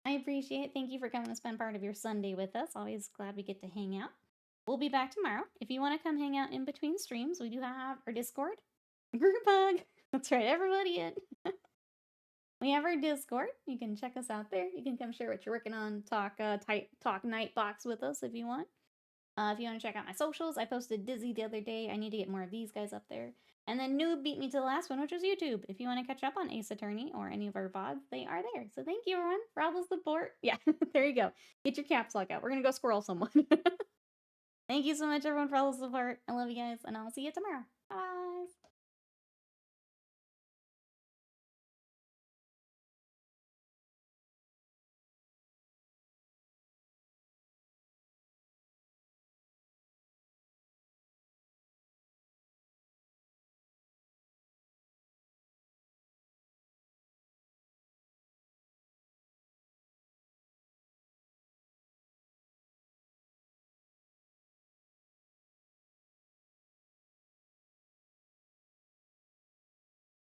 I appreciate it. Thank you for coming to spend part of your Sunday with us. Always glad we get to hang out. We'll be back tomorrow. If you want to come hang out in between streams, we do have our Discord. Group hug. That's right, everybody in. We have our Discord. You can check us out there. You can come share what you're working on. Talk Nightbox with us if you want. If you want to check out my socials, I posted Dizzy the other day. I need to get more of these guys up there. And then Noob beat me to the last one, which was YouTube. If you want to catch up on Ace Attorney or any of our VODs, they are there. So thank you, everyone, for all the support. Yeah, there you go. Get your caps lock out. We're going to go squirrel someone. Thank you so much, everyone, for all the support. I love you guys, and I'll see you tomorrow. Bye.